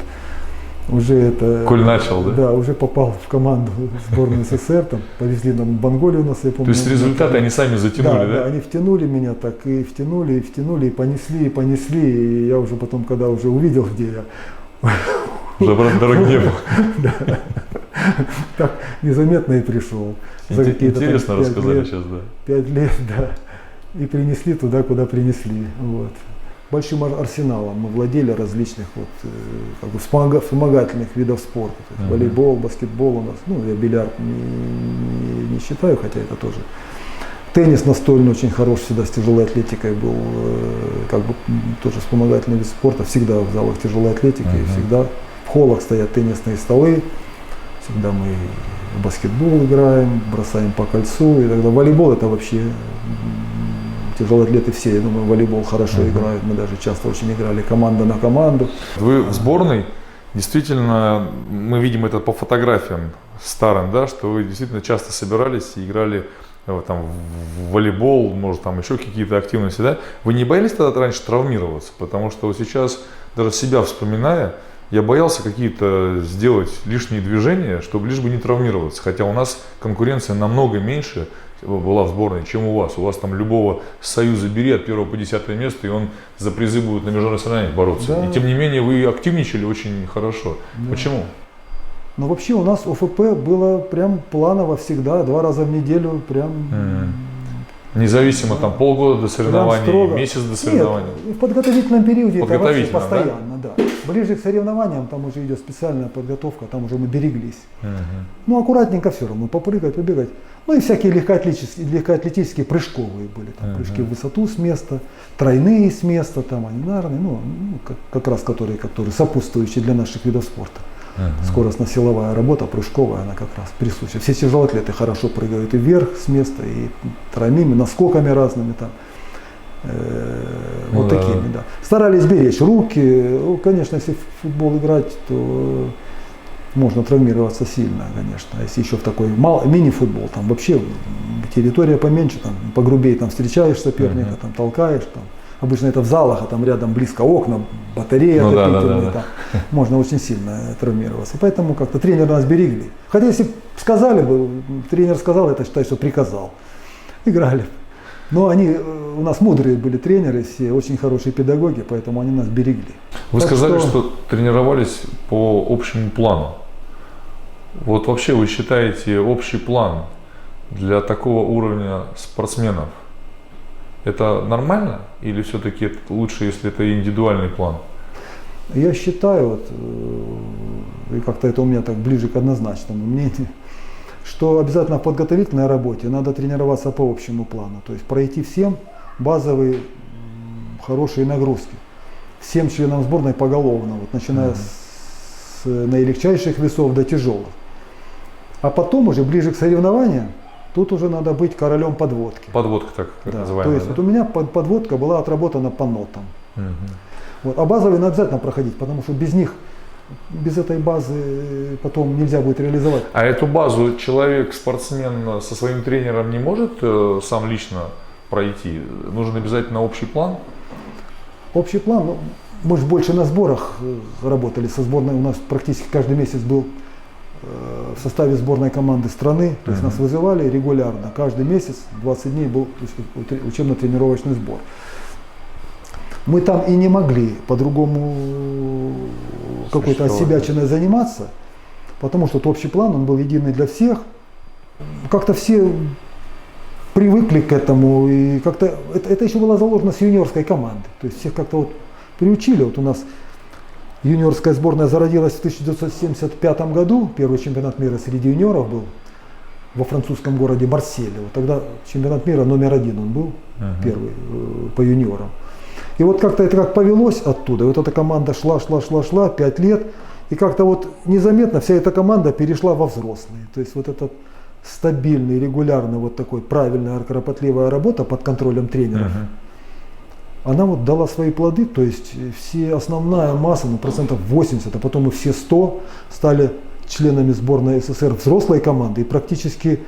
S10: уже это...
S1: Коль начал, да?
S10: Да, уже попал в команду сборной СССР, там повезли нам в Монголию нас, я помню.
S1: То есть результаты они сами затянули, да?
S10: Да, они втянули меня так, и втянули, и понесли, и я уже потом, когда уже увидел, где я...
S1: Уже обратно дороги не было.
S10: Да. Так незаметно и пришел.
S1: Интересно рассказали сейчас, да.
S10: 5 лет, да. И принесли туда, куда принесли. Вот. Большим арсеналом мы владели различных вот, как бы вспомогательных видов спорта. То есть волейбол, баскетбол у нас. Ну, я бильярд не считаю, хотя это тоже. Теннис настольный очень хороший, всегда с тяжелой атлетикой был, как бы тоже вспомогательный вид спорта. Всегда в залах тяжелой атлетики, всегда в холлах стоят теннисные столы. Всегда мы в баскетбол играем, бросаем по кольцу. И тогда волейбол это вообще тяжелые атлеты все, я думаю, волейбол хорошо играют. Мы даже часто очень играли команда на команду.
S1: Вы в сборной, действительно, мы видим это по фотографиям старым, да, что вы действительно часто собирались и играли там, в волейбол, может там еще какие-то активности, да? Вы не боялись тогда раньше травмироваться? Потому что вот сейчас, даже себя вспоминая, я боялся какие-то сделать лишние движения, чтобы лишь бы не травмироваться. Хотя у нас конкуренция намного меньше была в сборной, чем у вас. У вас там любого союза бери от 1 по 10 место, и он за призы будет на международных соревнованиях бороться. Да. И тем не менее вы активничали очень хорошо. Да. Почему?
S10: Ну вообще у нас ОФП было прям планово всегда, 2 раза в неделю прям...
S1: Независимо, там полгода до соревнований, месяц до соревнований?
S10: Нет, в подготовительном периоде это вообще постоянно, да? Ближе к соревнованиям там уже идет специальная подготовка, там уже мы береглись. Ну аккуратненько все равно, попрыгать, побегать. Ну и всякие легкоатлетические прыжковые были, там прыжки в высоту с места, тройные с места, там одинарные, ну как раз которые сопутствующие для наших видов спорта. Скоростно-силовая работа, прыжковая, она как раз присуща. Все тяжелоатлеты хорошо прыгают и вверх с места, и тройными, наскоками разными там.
S1: Ну
S10: вот
S1: да.
S10: такими, да. Старались беречь руки. Ну, конечно, если в футбол играть, то можно травмироваться сильно, конечно. Если еще в такой мини-футбол, там вообще территория поменьше, там погрубее, там встречаешь соперника, там толкаешь, там. Обычно это в залах, а там рядом близко окна, батарея отопительные, там можно очень сильно травмироваться. Поэтому как-то тренеры нас берегли. Хотя если сказали бы, тренер сказал, это считай, что приказал. Играли. Но они у нас мудрые были тренеры, все очень хорошие педагоги, поэтому они нас берегли.
S1: Вы
S10: Так
S1: сказали, что тренировались по общему плану. Вот вообще вы считаете общий план для такого уровня спортсменов? Это нормально или все-таки лучше, если это индивидуальный план?
S10: Я считаю, вот, и как-то это у меня так ближе к однозначному мнению, что обязательно в подготовительной работе надо тренироваться по общему плану. То есть пройти всем базовые хорошие нагрузки. Всем членам сборной поголовно, вот, начиная с наилегчайших весов до тяжелых. А потом уже ближе к соревнованиям, тут уже надо быть королем подводки.
S1: Подводка так
S10: Да,
S1: называемая.
S10: то есть
S1: да?
S10: вот у меня подводка была отработана по нотам. Вот, а базовые надо обязательно проходить, потому что без них, без этой базы потом нельзя будет реализовать.
S1: А эту базу человек, спортсмен со своим тренером не может сам лично пройти? Нужен обязательно общий план?
S10: Общий план, ну, мы же больше на сборах работали со сборной, у нас практически каждый месяц был в составе сборной команды страны, то есть нас вызывали регулярно, каждый месяц, 20 дней был учебно-тренировочный сбор. Мы там и не могли по-другому какой-то отсебячиной заниматься, потому что общий план, он был единый для всех. Как-то все привыкли к этому, и как-то это еще было заложено с юниорской команды. То есть всех как-то вот приучили. Вот у нас юниорская сборная зародилась в 1975 году, первый чемпионат мира среди юниоров был во французском городе Марселе. Вот тогда чемпионат мира номер 1 он был, первый по юниорам. И вот как-то это как повелось оттуда. Вот эта команда шла 5 лет. И как-то вот незаметно вся эта команда перешла во взрослые. То есть вот этот стабильный, регулярный, вот такой правильная, кропотливая работа под контролем тренеров, она вот дала свои плоды. То есть все основная масса, ну процентов 80, а потом и все 100 стали членами сборной СССР взрослой команды. И практически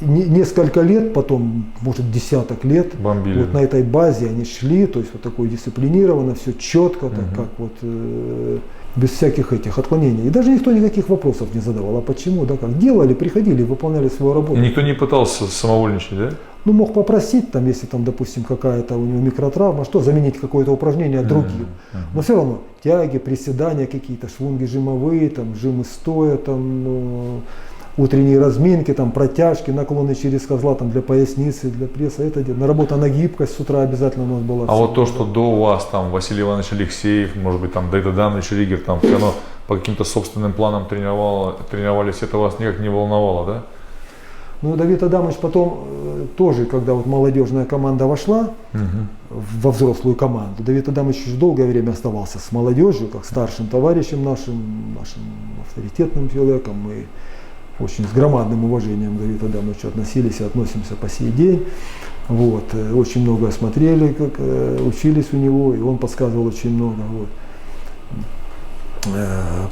S10: несколько лет, потом, может, десяток лет,
S1: бомбили.
S10: Вот на этой базе они шли, то есть вот такое дисциплинированно, все четко, так, как вот без всяких этих отклонений. И даже никто никаких вопросов не задавал. А почему, да, как делали, приходили, выполняли свою работу.
S1: И никто не пытался самовольничать, да?
S10: Ну, мог попросить, там, если там, допустим, какая-то у него микротравма, что заменить какое-то упражнение другим. Но все равно тяги, приседания какие-то, швунги жимовые, там, жимы стоя, там, ну, утренние разминки, там, протяжки, наклоны через козла там, для поясницы, для пресса. Это наработана гибкость с утра обязательно у нас была.
S1: А вот то, что до вас там Василий Иванович Алексеев, может быть, там Давид Адамович Ригер, там все равно по каким-то собственным планам тренировались, это вас никак не волновало, да?
S10: Ну, Давид Адамович потом тоже, когда вот молодежная команда вошла во взрослую команду, Давид Адамович еще долгое время оставался с молодежью, как старшим товарищем нашим авторитетным человеком. Мы очень с громадным уважением к Давиду Адамовичу относились и относимся по сей день. Вот. Очень много смотрели, как, учились у него, и он подсказывал очень много. Вот.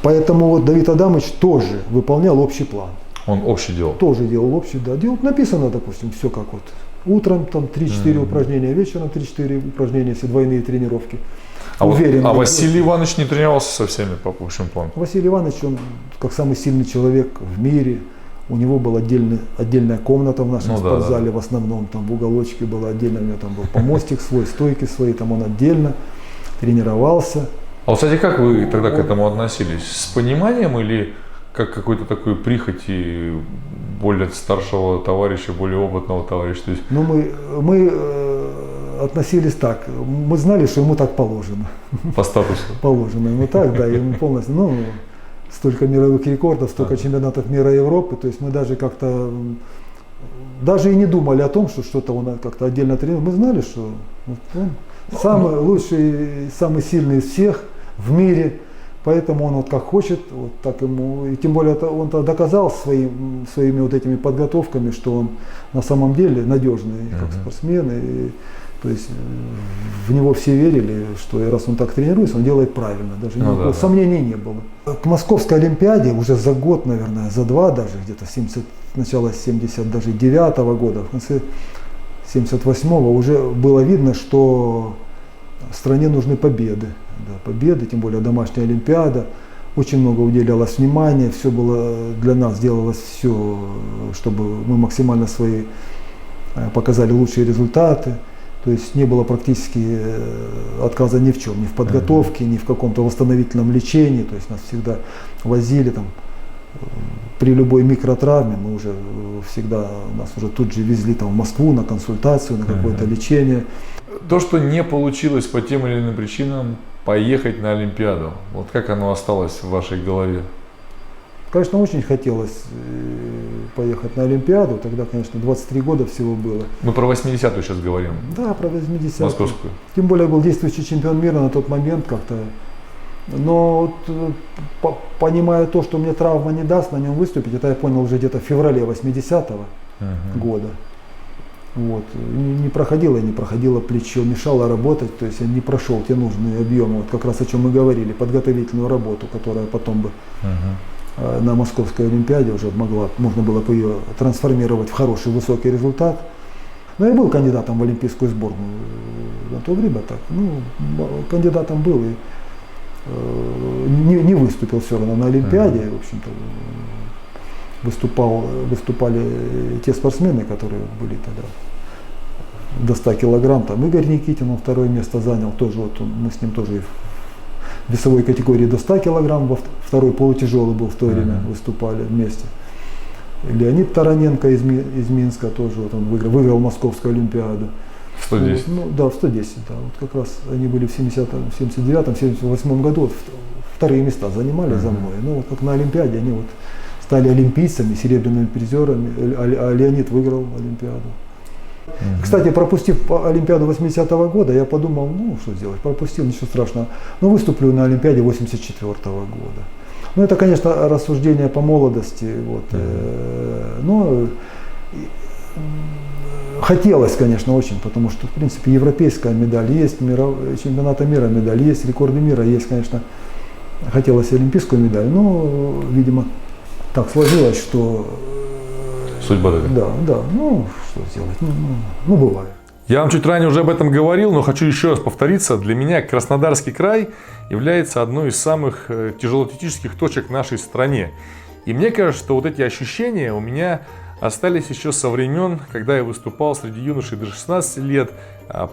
S10: Поэтому вот Давид Адамович тоже выполнял общий план.
S1: Он общий делал?
S10: Тоже делал общий, да. Написано, допустим, все как вот. Утром там 3-4 упражнения, вечером 3-4 упражнения, все двойные тренировки.
S1: А
S10: Уверен,
S1: Василий Иванович не тренировался со всеми по общему плану?
S10: Василий Иванович, он как самый сильный человек в мире. У него была отдельная комната в нашем спортзале, в основном там в уголочке была отдельно, у него там был помостик свой, стойки свои, там он отдельно тренировался.
S1: А вот, кстати, как вы тогда к этому относились? С пониманием или как какой-то такой прихоти более старшего товарища, более опытного товарища? То есть...
S10: Ну, мы относились так, мы знали, что ему так положено.
S1: По статусу? Положено
S10: ему так, да, ему полностью, ну, столько мировых рекордов, столько чемпионатов мира и Европы, то есть мы даже как-то, даже и не думали о том, что что-то он как-то отдельно тренирует. Мы знали, что он самый лучший, самый сильный из всех в мире, Поэтому он вот как хочет, вот так ему, и тем более он-то доказал своими вот этими подготовками, что он на самом деле надежный как спортсмен, и, то есть в него все верили, что раз он так тренируется, он делает правильно, даже никакого сомнений не было. К Московской Олимпиаде уже за год, наверное, за два даже, где-то начало 79-го года, в конце 78-го уже было видно, что стране нужны победы. Да, победы, тем более домашняя Олимпиада. Очень много уделялось внимания, все было для нас, делалось все, чтобы мы максимально свои показали лучшие результаты. То есть не было практически отказа ни в чем, ни в подготовке, ни в каком-то восстановительном лечении. То есть нас всегда возили там, при любой микротравме, мы уже всегда, нас уже тут же везли там, в Москву на консультацию, на какое-то лечение.
S1: То, что не получилось по тем или иным причинам поехать на Олимпиаду, вот как оно осталось в вашей голове?
S10: Конечно, очень хотелось поехать на Олимпиаду, тогда, конечно, 23 года всего было.
S1: Мы про 80-ю сейчас говорим.
S10: Да, про 80-ю.
S1: Московскую.
S10: Тем более был действующий чемпион мира на тот момент как-то. Но вот, понимая то, что мне травма не даст на нем выступить, это я понял уже где-то в феврале 80-го года. Вот. Не проходило плечо, мешало работать, то есть я не прошел те нужные объемы, вот как раз о чем мы говорили, подготовительную работу, которая потом бы на Московской Олимпиаде уже можно было бы ее трансформировать в хороший высокий результат. Но я был кандидатом в олимпийскую сборную на то время, так, кандидатом был и не выступил все равно на Олимпиаде, в общем-то. Выступали те спортсмены, которые были тогда до 100 килограмм. Там Игорь Никитин, он второе место занял, тоже вот мы с ним тоже в весовой категории до 100 килограмм, второй полутяжелый был в то время, выступали вместе. Леонид Тараненко из Минска тоже, вот он выиграл Московскую Олимпиаду.
S1: 110?
S10: Да, в 110, да. Вот как раз они были в 79-м, 78-м году, вот вторые места занимали за мной. Ну вот как на Олимпиаде они вот стали олимпийцами, серебряными призерами, а Леонид выиграл Олимпиаду. Кстати, пропустив Олимпиаду 80-го года, я подумал, ну что сделать, пропустил, ничего страшного, но выступлю на Олимпиаде 84-го года. Ну это, конечно, рассуждение по молодости, вот, но хотелось, конечно, очень, потому что, в принципе, европейская медаль есть, чемпионата мира медаль есть, рекорды мира есть, конечно, хотелось олимпийскую медаль, но, видимо, так сложилось, что...
S1: Судьба такая.
S10: Да, ну, что сделать, ну, бывает.
S1: Я вам чуть ранее уже об этом говорил, но хочу еще раз повториться. Для меня Краснодарский край является одной из самых тяжелоатлетических точек в нашей стране. И мне кажется, что вот эти ощущения у меня остались еще со времен, когда я выступал среди юношей до 16 лет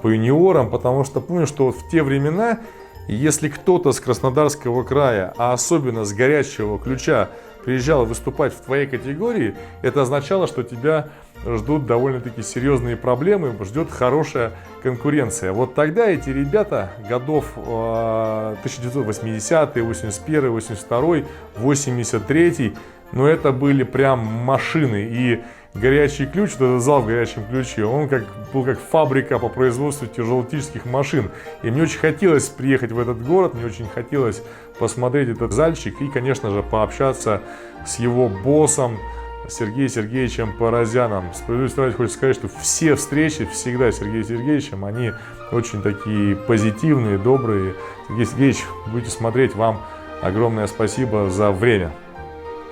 S1: по юниорам, потому что помню, что вот в те времена, если кто-то с Краснодарского края, а особенно с Горячего Ключа, приезжал выступать в твоей категории, это означало, что тебя ждут довольно-таки серьезные проблемы, ждет хорошая конкуренция. Вот тогда эти ребята годов 1980, 81, 82, 83, ну это были прям машины. И Горячий Ключ, вот этот зал в Горячем Ключе, он был как фабрика по производству тяжелоатлетических машин. И мне очень хотелось приехать в этот город, мне очень хотелось посмотреть этот зальчик и, конечно же, пообщаться с его боссом Сергеем Сергеевичем Порозяном. Справедливости ради хочется сказать, что все встречи всегда с Сергеем Сергеевичем, они очень такие позитивные, добрые. Сергей Сергеевич, будете смотреть, вам огромное спасибо за время.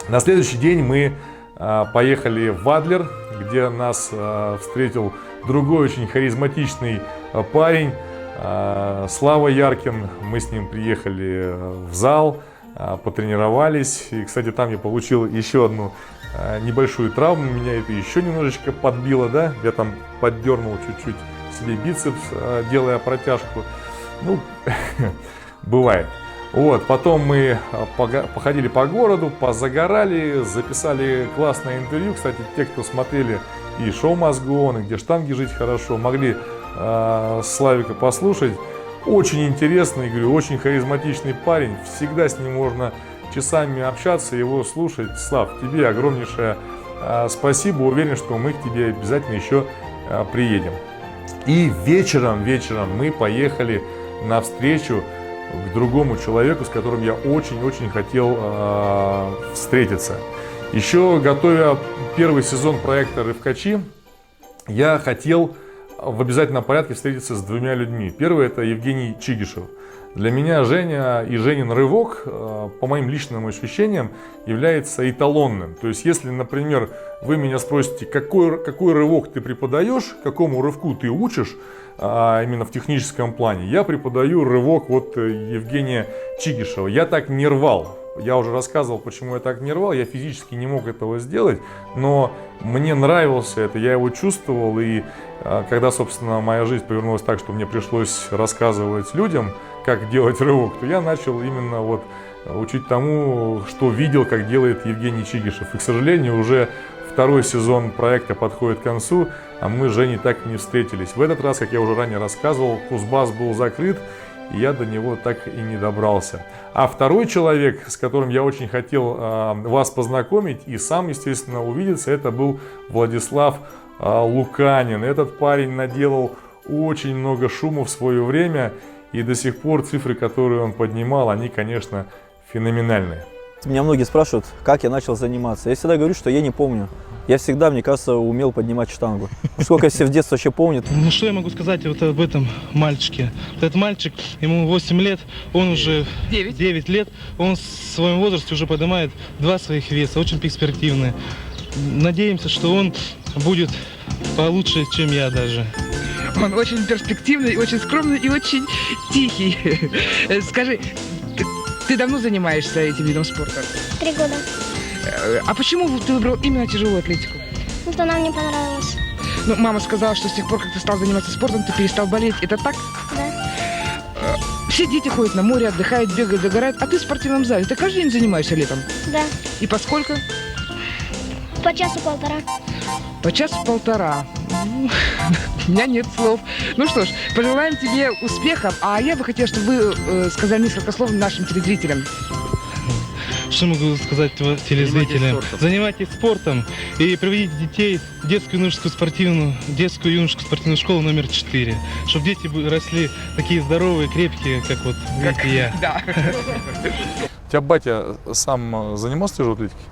S1: На следующий день мы поехали в Адлер, где нас встретил другой очень харизматичный парень, Слава Яркин. Мы с ним приехали в зал, потренировались. И, кстати, там я получил еще одну небольшую травму. Меня это еще немножечко подбило, да? Я там поддернул чуть-чуть себе бицепс, делая протяжку. Ну, бывает. Вот, потом мы походили по городу, позагорали, записали классное интервью. Кстати, те, кто смотрели и шоу «Мозгон», и «Где штанги жить хорошо», могли Славика послушать. Очень интересный, говорю, очень харизматичный парень. Всегда с ним можно часами общаться, его слушать. Слав, тебе огромнейшее спасибо. Уверен, что мы к тебе обязательно еще приедем. И вечером мы поехали на встречу к другому человеку, с которым я очень-очень хотел встретиться. Еще готовя первый сезон проекта «Рывкачи», я хотел в обязательном порядке встретиться с двумя людьми. Первый – это Евгений Чигишев. Для меня Женя и Женин рывок, по моим личным ощущениям, является эталонным. То есть, если, например, вы меня спросите, какой рывок ты преподаешь, какому рывку ты учишь, именно в техническом плане, я преподаю рывок вот Евгения Чигишева. Я так не рвал. Я уже рассказывал, почему я так не рвал, я физически не мог этого сделать, но мне нравился это, я его чувствовал, и когда, собственно, моя жизнь повернулась так, что мне пришлось рассказывать людям, как делать рывок, то я начал именно вот учить тому, что видел, как делает Евгений Чигишев. И, к сожалению, уже второй сезон проекта подходит к концу, а мы с Женей так и не встретились. В этот раз, как я уже ранее рассказывал, Кузбасс был закрыт, и я до него так и не добрался. А второй человек, с которым я очень хотел вас познакомить и сам, естественно, увидеться, это был Владислав Луканин. Этот парень наделал очень много шума в свое время, и до сих пор цифры, которые он поднимал, они, конечно, феноменальные.
S11: Меня многие спрашивают, как я начал заниматься. Я всегда говорю, что я не помню. Я всегда, мне кажется, умел поднимать штангу. Сколько все в детстве вообще помнят.
S12: Ну что я могу сказать вот об этом мальчике? Вот этот мальчик, ему 8 лет, он уже 9 лет, он в своем возрасте уже поднимает 2 своих веса, очень перспективные. Надеемся, что он будет получше, чем я даже.
S13: Он очень перспективный, очень скромный и очень тихий. Скажи, ты давно занимаешься этим видом спорта?
S14: 3 года.
S13: А почему ты выбрал именно тяжелую атлетику?
S14: Ну, то нам не понравилось.
S13: Ну, мама сказала, что с тех пор, как ты стал заниматься спортом, ты перестал болеть. Это так?
S14: Да.
S13: Все дети ходят на море, отдыхают, бегают, загорают, а ты в спортивном зале. Ты каждый день занимаешься летом?
S14: Да.
S13: И по сколько?
S14: По часу-полтора.
S13: По часу-полтора. У меня нет слов. Ну что ж, пожелаем тебе успехов. А я бы хотела, чтобы вы сказали несколько слов нашим телезрителям.
S12: Что могу сказать телезрителям? Занимайтесь спортом и приведите детей в детскую юношескую спортивную школу номер 4, чтобы дети росли такие здоровые, крепкие, как вот видите я.
S13: Да.
S6: У тебя батя сам занимался тяжелой атлетикой?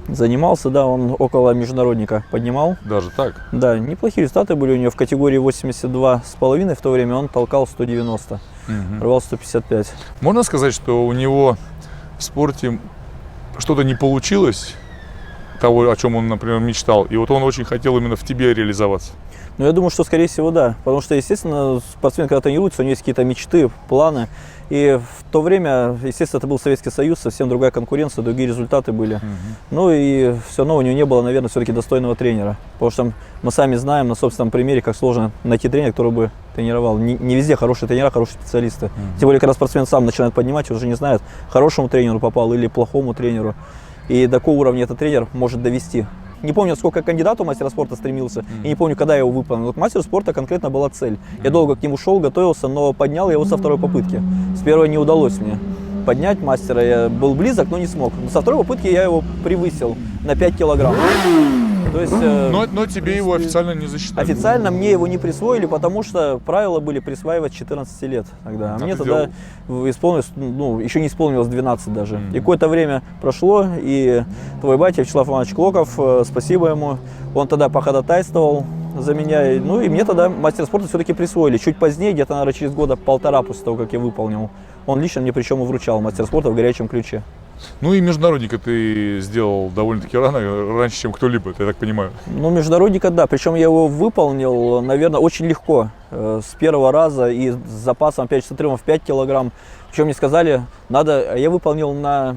S11: Занимался, да, он около международника поднимал.
S6: Даже так?
S11: Да, неплохие результаты были у него в категории 82,5, в то время он толкал 190, рвал 155.
S6: Можно сказать, что у него в спорте что-то не получилось, того, о чем он, например, мечтал, и вот он очень хотел именно в тебе реализоваться?
S11: Ну, я думаю, что, скорее всего, да. Потому что, естественно, спортсмен, когда тренируется, у него есть какие-то мечты, планы. И в то время, естественно, это был Советский Союз, совсем другая конкуренция, другие результаты были. Ну и все равно у него не было, наверное, все-таки достойного тренера. Потому что мы сами знаем на собственном примере, как сложно найти тренера, который бы тренировал. Не везде хорошие тренера, хорошие специалисты. Тем более, когда спортсмен сам начинает поднимать, он уже не знает, хорошему тренеру попал или плохому тренеру. И до какого уровня этот тренер может довести. Не помню, сколько кандидату мастера спорта стремился, и не помню, когда я его выполнил. Вот мастер спорта конкретно была цель. Я долго к нему шел, готовился, но поднял я его со второй попытки. С первой не удалось мне поднять мастера. Я был близок, но не смог. Но со второй попытки я его превысил на 5 килограмм. То есть,
S6: но тебе его официально не засчитали?
S11: Официально мне его не присвоили, потому что правила были присваивать с 14 лет тогда. А мне тогда исполнилось, ну, еще не исполнилось 12 даже. И какое-то время прошло, и твой батя Вячеслав Иванович Клоков, спасибо ему, он тогда походатайствовал за меня. Ну и мне тогда мастер спорта все-таки присвоили. Чуть позднее, где-то, наверное, через года полтора после того, как я выполнил. Он лично мне причем и вручал мастер спорта в горячем ключе.
S6: Ну и международника ты сделал довольно-таки рано, раньше, чем кто-либо, я так понимаю.
S11: Ну, международника, да, причем я его выполнил, наверное, очень легко, с первого раза и с запасом, опять же, с отрывом в 5 килограмм. Причем мне сказали, надо, я выполнил на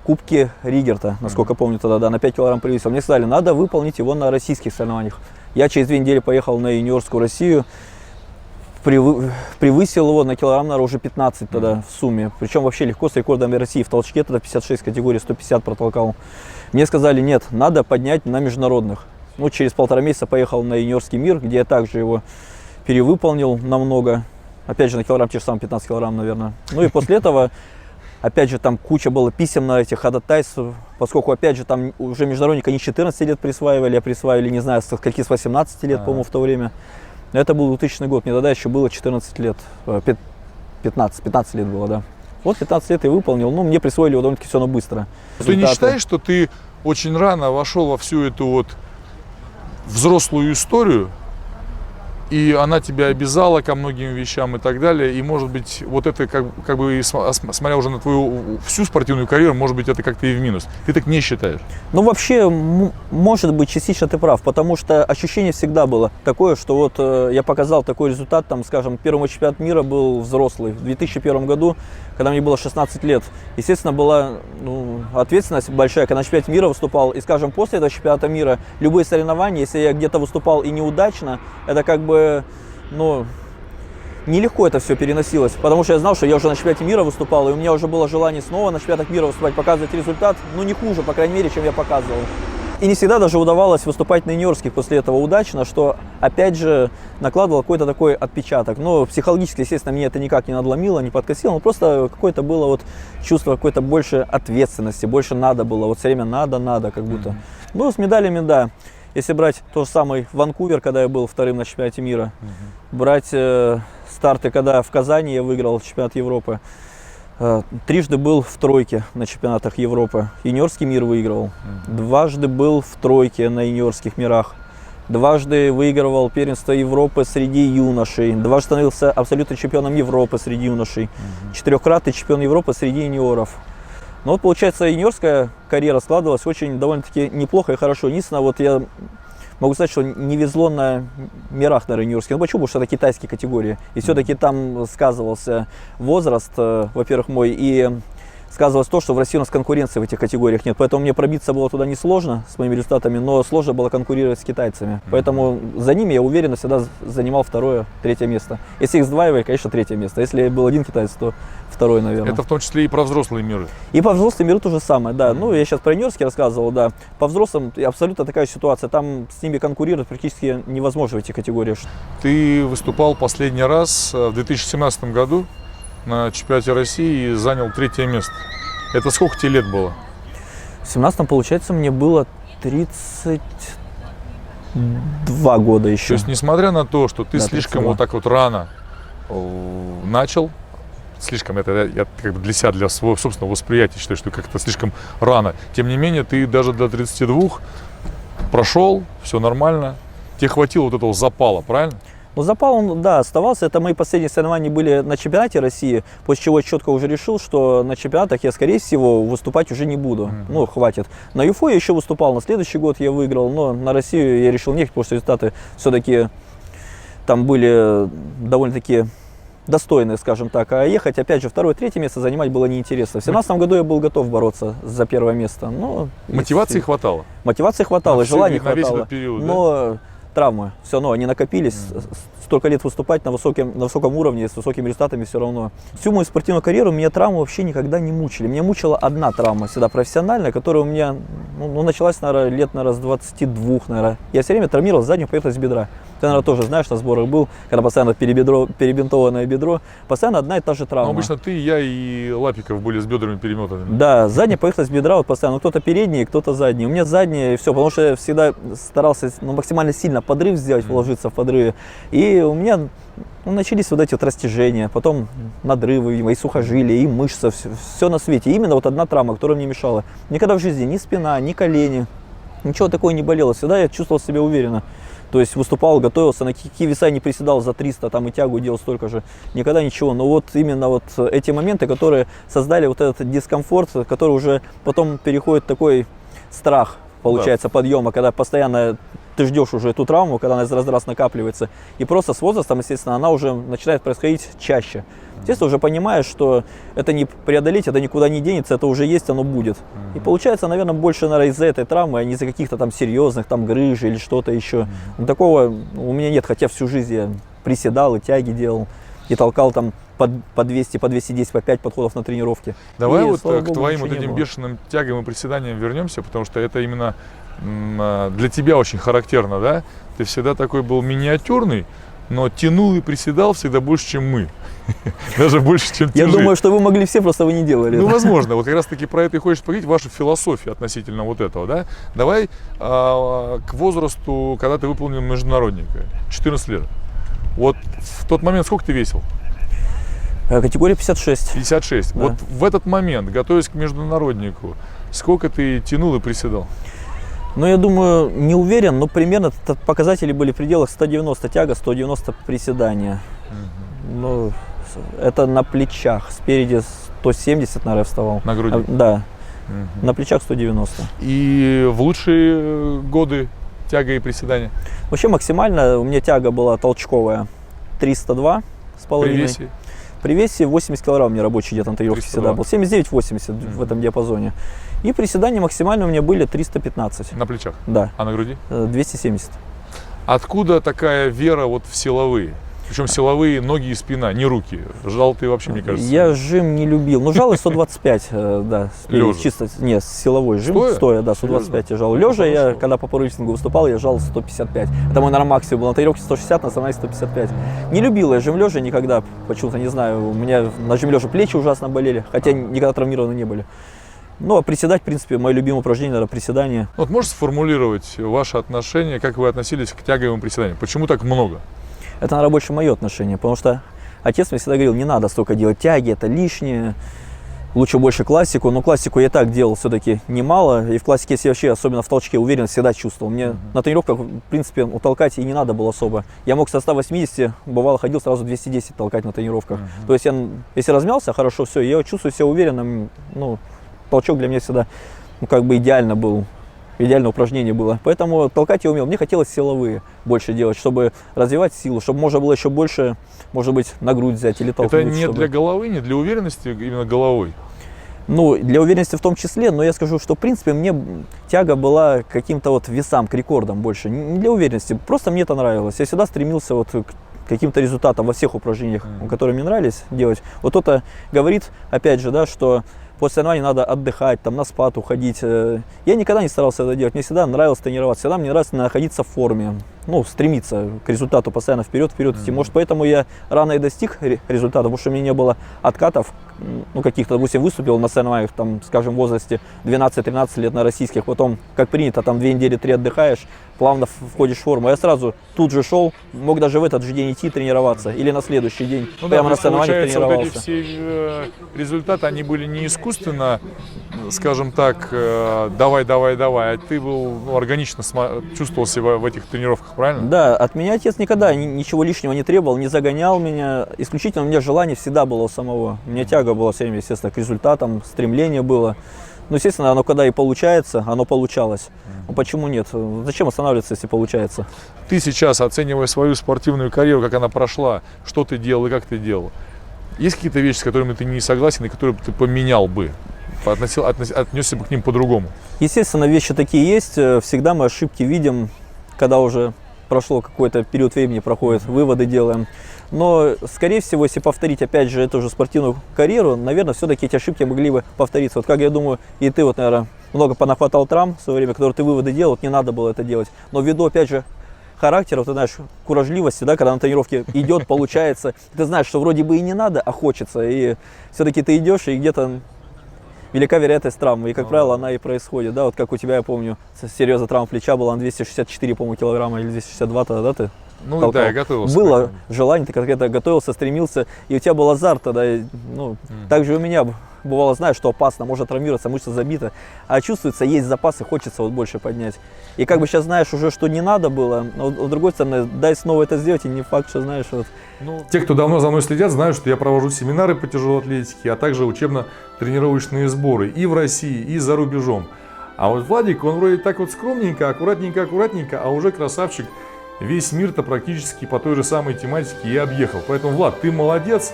S11: Кубке Ригерта, насколько помню тогда, да, на 5 килограмм превысил. Мне сказали, надо выполнить его на российских соревнованиях. Я через 2 недели поехал на юниорскую Россию. Превысил его на килограмм, наверное, уже 15 тогда в сумме. Причем вообще легко с рекордами России. В толчке тогда 56, категории 150 протолкал. Мне сказали, нет, надо поднять на международных. Ну, через 1,5 месяца поехал на юниорский мир, где я также его перевыполнил намного. Опять же, на килограмм, те же самые 15 килограмм, наверное. Ну и после этого, опять же, там куча было писем на этих ходатайств, поскольку, опять же, там уже международника не 14 лет присваивали, а присваивали, не знаю, с 18 лет, по-моему, в то время. Это был 2000 год, мне тогда еще было 14 лет, 15 лет было, да. Вот 15 лет я выполнил, ну, мне присвоили его довольно-таки все равно быстро.
S3: Ты не считаешь, что ты очень рано вошел во всю эту вот взрослую историю, и она тебя обязала ко многим вещам и так далее, и может быть вот это как бы смотря уже на твою всю спортивную карьеру, может быть это как-то и в минус. Ты так не считаешь?
S11: Ну вообще, может быть, частично ты прав, потому что ощущение всегда было такое, что вот я показал такой результат, там, скажем, первый мой чемпионат мира был взрослый в 2001 году, когда мне было 16 лет. Естественно, была ответственность большая, когда на чемпионате мира выступал, и, скажем, после этого чемпионата мира любые соревнования, если я где-то выступал и неудачно, это как бы нелегко это все переносилось, потому что я знал, что я уже на чемпионате мира выступал, и у меня уже было желание снова на чемпионатах мира выступать, показывать результат, не хуже, по крайней мере, чем я показывал. И не всегда даже удавалось выступать на юниорских после этого удачно, что, опять же, накладывало какой-то такой отпечаток. Но психологически, естественно, меня это никак не надломило, не подкосило, но просто какое-то было вот чувство какой-то больше ответственности, больше надо было, вот все время надо, как будто. Ну, с медалями, да. Если брать тот же самый Ванкувер, когда я был вторым на чемпионате мира, брать старты, когда в Казани я выиграл чемпионат Европы, трижды был в тройке на чемпионатах Европы, юниорский мир выигрывал, дважды был в тройке на юниорских мирах, дважды выигрывал первенство Европы среди юношей, дважды становился абсолютным чемпионом Европы среди юношей, четырехкратный чемпион Европы среди юниоров. Но вот, получается, юниорская карьера складывалась очень довольно-таки неплохо и хорошо. Единственное, вот я могу сказать, что не везло на мирах, наверное, юниорских. Ну почему? Потому что это китайские категории. И все-таки там сказывался возраст, во-первых, мой, и сказывалось то, что в России у нас конкуренции в этих категориях нет. Поэтому мне пробиться было туда несложно с моими результатами, но сложно было конкурировать с китайцами. Поэтому за ними я уверенно всегда занимал второе, третье место. Если их сдваивали, конечно, третье место. Если был один китаец, то второй, наверное.
S3: Это в том числе и про взрослые миры.
S11: И по взрослым миру то же самое, да. Ну, я сейчас про юниорские рассказывал, да. По взрослым абсолютно такая ситуация. Там с ними конкурировать практически невозможно в этих категориях.
S3: Ты выступал последний раз в 2017 году на чемпионате России и занял третье место. Это сколько тебе лет было?
S11: В 17-м, получается, мне было 32 года еще.
S3: То есть, несмотря на то, что ты слишком
S11: 32.
S3: вот так вот рано начал, слишком, это я как бы для себя, для своего собственного восприятия считаю, что как-то слишком рано. Тем не менее, ты даже до 32 прошел, все нормально. Тебе хватило вот этого запала, правильно?
S11: Ну, запал, он, да, оставался. Это мои последние соревнования были на чемпионате России, после чего я четко уже решил, что на чемпионатах я, скорее всего, выступать уже не буду. Ну, хватит. На ЮФО я еще выступал, на следующий год я выиграл, но на Россию я решил не ехать, потому что результаты все-таки там были довольно-таки достойные, скажем так. А ехать, опять же, второе, третье место занимать было неинтересно. В 2017 году я был готов бороться за первое место. Но
S3: мотивации хватало?
S11: Мотивации хватало, желания хватало.
S3: Период,
S11: но травмы, все равно они накопились. Столько лет выступать на высоком уровне, с высокими результатами все равно. Всю мою спортивную карьеру меня травмы вообще никогда не мучили. Меня мучила одна травма, всегда профессиональная, которая у меня началась, наверное, лет, с 22, наверное. Я все время травмировал заднюю поверхность бедра. Ты, наверное, тоже знаешь, на сборах был, когда постоянно перебинтованное бедро, постоянно одна и та же травма.
S3: Но обычно ты, я и Лапиков были с бедрами перемотанными.
S11: Да, задняя поверхность бедра вот постоянно, кто-то передний, кто-то задний. У меня задняя и все, потому что я всегда старался максимально сильно подрыв сделать, вложиться в подрыве. И у меня начались вот эти вот растяжения, потом надрывы, и сухожилия, и мышцы, все на свете. И именно вот одна травма, которая мне мешала. Никогда в жизни ни спина, ни колени, ничего такого не болело. Всегда я чувствовал себя уверенно. То есть выступал, готовился, на какие веса не приседал за 300, там и тягу делал столько же. Никогда ничего. Но вот именно вот эти моменты, которые создали вот этот дискомфорт, который уже потом переходит в такой страх, получается, подъема, когда постоянно ты ждешь уже эту травму, когда она из раз накапливается. И просто с возрастом, естественно, она уже начинает происходить чаще. Естественно, уже понимаешь, что это не преодолеть, это никуда не денется, это уже есть, оно будет. И получается, наверное, больше, наверное, из-за этой травмы, а не из-за каких-то там серьезных там грыж или что-то еще. Но такого у меня нет, хотя всю жизнь я приседал и тяги делал, и толкал там по 200, по 210, по 5 подходов на тренировке.
S3: Давай
S11: и,
S3: вот
S11: слава
S3: к
S11: богу,
S3: твоим
S11: ничего
S3: вот
S11: не
S3: этим
S11: было.
S3: бешеным тягам и приседаниям вернемся, потому что это именно для тебя очень характерно, да? Ты всегда такой был миниатюрный, но тянул и приседал всегда больше, чем мы. Даже больше, чем ты.
S11: Я думаю, что вы могли все, просто вы не делали.
S3: Ну, возможно. Вот как раз таки про это и хочешь поговорить, вашу философию относительно вот этого, да? Давай к возрасту, когда ты выполнил международника, 14 лет. Вот в тот момент сколько ты весил?
S11: Категория 56.
S1: 56.
S11: Да.
S1: Вот в этот момент, готовясь к международнику, сколько ты тянул и приседал?
S11: Ну, я думаю, не уверен, но примерно показатели были в пределах 190 тяга, 190 приседания. Ну, это на плечах. Спереди 170, наверное, вставал.
S1: На груди?
S11: Да. На плечах 190.
S1: И в лучшие годы тяга и приседания?
S11: Вообще максимально у меня тяга была толчковая 302 с половиной.
S1: При весе?
S11: При весе 80 килограмм у меня рабочий где-то на тренировке всегда был. 79-80 в этом диапазоне. И приседания максимально у меня были 315.
S1: На плечах?
S11: Да.
S1: А на груди?
S11: 270.
S1: Откуда такая вера вот в силовые? Причем силовые ноги и спина, не руки. Жал ты вообще, мне кажется.
S11: Я жим не любил. Ну, жал 125, да.
S1: Лежа?
S11: Чисто, нет, силовой жим.
S1: Стоя?
S11: Да, 125 я жал. Лежа я, когда по пауэрлифтингу выступал, я жал 155. Это мой, наверное, максимум был. На тренировке 160, на основной 155. Не любил я жим лежа никогда. Почему-то, не знаю, у меня на жим лежа плечи ужасно болели, хотя никогда травмированы не были. Ну, а приседать, в принципе, мое любимое упражнение, наверное, приседание.
S1: Вот можешь сформулировать ваше отношение, как вы относились к тяговым приседаниям? Почему так много?
S11: Это, наверное, больше мое отношение, потому что отец мне всегда говорил, не надо столько делать тяги, это лишнее, лучше больше классику. Но классику я и так делал все-таки немало, и в классике я вообще, особенно в толчке, уверенность всегда чувствовал. Мне на тренировках, в принципе, утолкать и не надо было особо. Я мог со 180, бывало, ходил сразу 210 толкать на тренировках. То есть, если размялся, хорошо, все, я чувствую себя уверенным, ну, толчок для меня всегда, ну, как бы идеально был. Идеальное упражнение было. Поэтому толкать я умел. Мне хотелось силовые больше делать, чтобы развивать силу, чтобы можно было еще больше, может быть, на грудь взять или толкнуть.
S1: Это не для головы, не для уверенности, именно головой?
S11: Ну, для уверенности в том числе, но я скажу, что, в принципе, мне тяга была к каким-то вот весам, к рекордам больше. Не для уверенности, просто мне это нравилось. Я всегда стремился вот к каким-то результатам во всех упражнениях, которые мне нравились делать. Вот кто-то говорит, опять же, да, что после соревнований надо отдыхать, там, на спад уходить. Я никогда не старался это делать. Мне всегда нравилось тренироваться, всегда мне нравилось находиться в форме. Ну, стремиться к результату постоянно вперед идти. Может, поэтому я рано и достиг результата, потому что у меня не было откатов, ну, каких-то, допустим, выступил на соревнованиях, там, скажем, в возрасте 12-13 лет на российских, потом, как принято, там, 2 недели, 3 отдыхаешь, плавно входишь в форму. Я сразу тут же шел, мог даже в этот же день идти тренироваться, или на следующий день,
S1: Ну
S11: прямо
S1: да,
S11: на соревнованиях тренировался.
S1: Вот эти все результаты, они были не искусственно, скажем так, давай, а ты был, ну, органично чувствовал себя в этих тренировках, правильно?
S11: Да, от меня отец никогда ничего лишнего не требовал, не загонял меня. Исключительно у меня желание всегда было у самого. У меня тяга была все время, естественно, к результатам, стремление было. Ну, естественно, оно когда и получается, оно получалось. Ну, почему нет? Зачем останавливаться, если получается?
S1: Ты сейчас, оценивая свою спортивную карьеру, как она прошла, что ты делал и как ты делал, есть какие-то вещи, с которыми ты не согласен и которые ты поменял бы? Отнесся бы к ним по-другому?
S11: Естественно, вещи такие есть. Всегда мы ошибки видим, когда уже прошло какой-то период времени, проходит, выводы делаем. Но, скорее всего, если повторить, опять же, эту же спортивную карьеру, наверное, все-таки эти ошибки могли бы повториться. Вот как я думаю, и ты, вот, наверное, много понахватал травм в свое время, которые ты выводы делал, вот не надо было это делать. Но ввиду, опять же, характера, ты знаешь, куражливости, да, когда на тренировке идет, получается, ты знаешь, что вроде бы и не надо, а хочется. И все-таки ты идешь, и где-то велика вероятность травмы, и, как правило, она и происходит, да, вот как у тебя, я помню, серьезная травма плеча была на 264, по-моему, килограмма, или 262 тогда, да, ты
S1: Ну
S11: толкал?
S1: да, я готовился.
S11: Было желание, ты когда готовился, стремился, и у тебя был азарт тогда, ну, так же у меня бывало, знаешь, что опасно, может травмироваться, мышца забита, а чувствуется, есть запасы, хочется вот больше поднять. И как бы сейчас знаешь уже, что не надо было, но с другой стороны, дай снова это сделать, и не факт, что знаешь, вот.
S1: Ну, те, кто давно за мной следят, знают, что я провожу семинары по тяжелой атлетике, а также учебно-тренировочные сборы и в России, и за рубежом. А вот Владик, он вроде так вот скромненько, аккуратненько, а уже красавчик. Весь мир-то практически по той же самой тематике и объехал. Поэтому, Влад, ты молодец,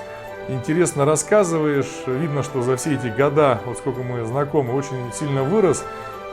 S1: интересно рассказываешь. Видно, что за все эти года, вот сколько мы знакомы, очень сильно вырос.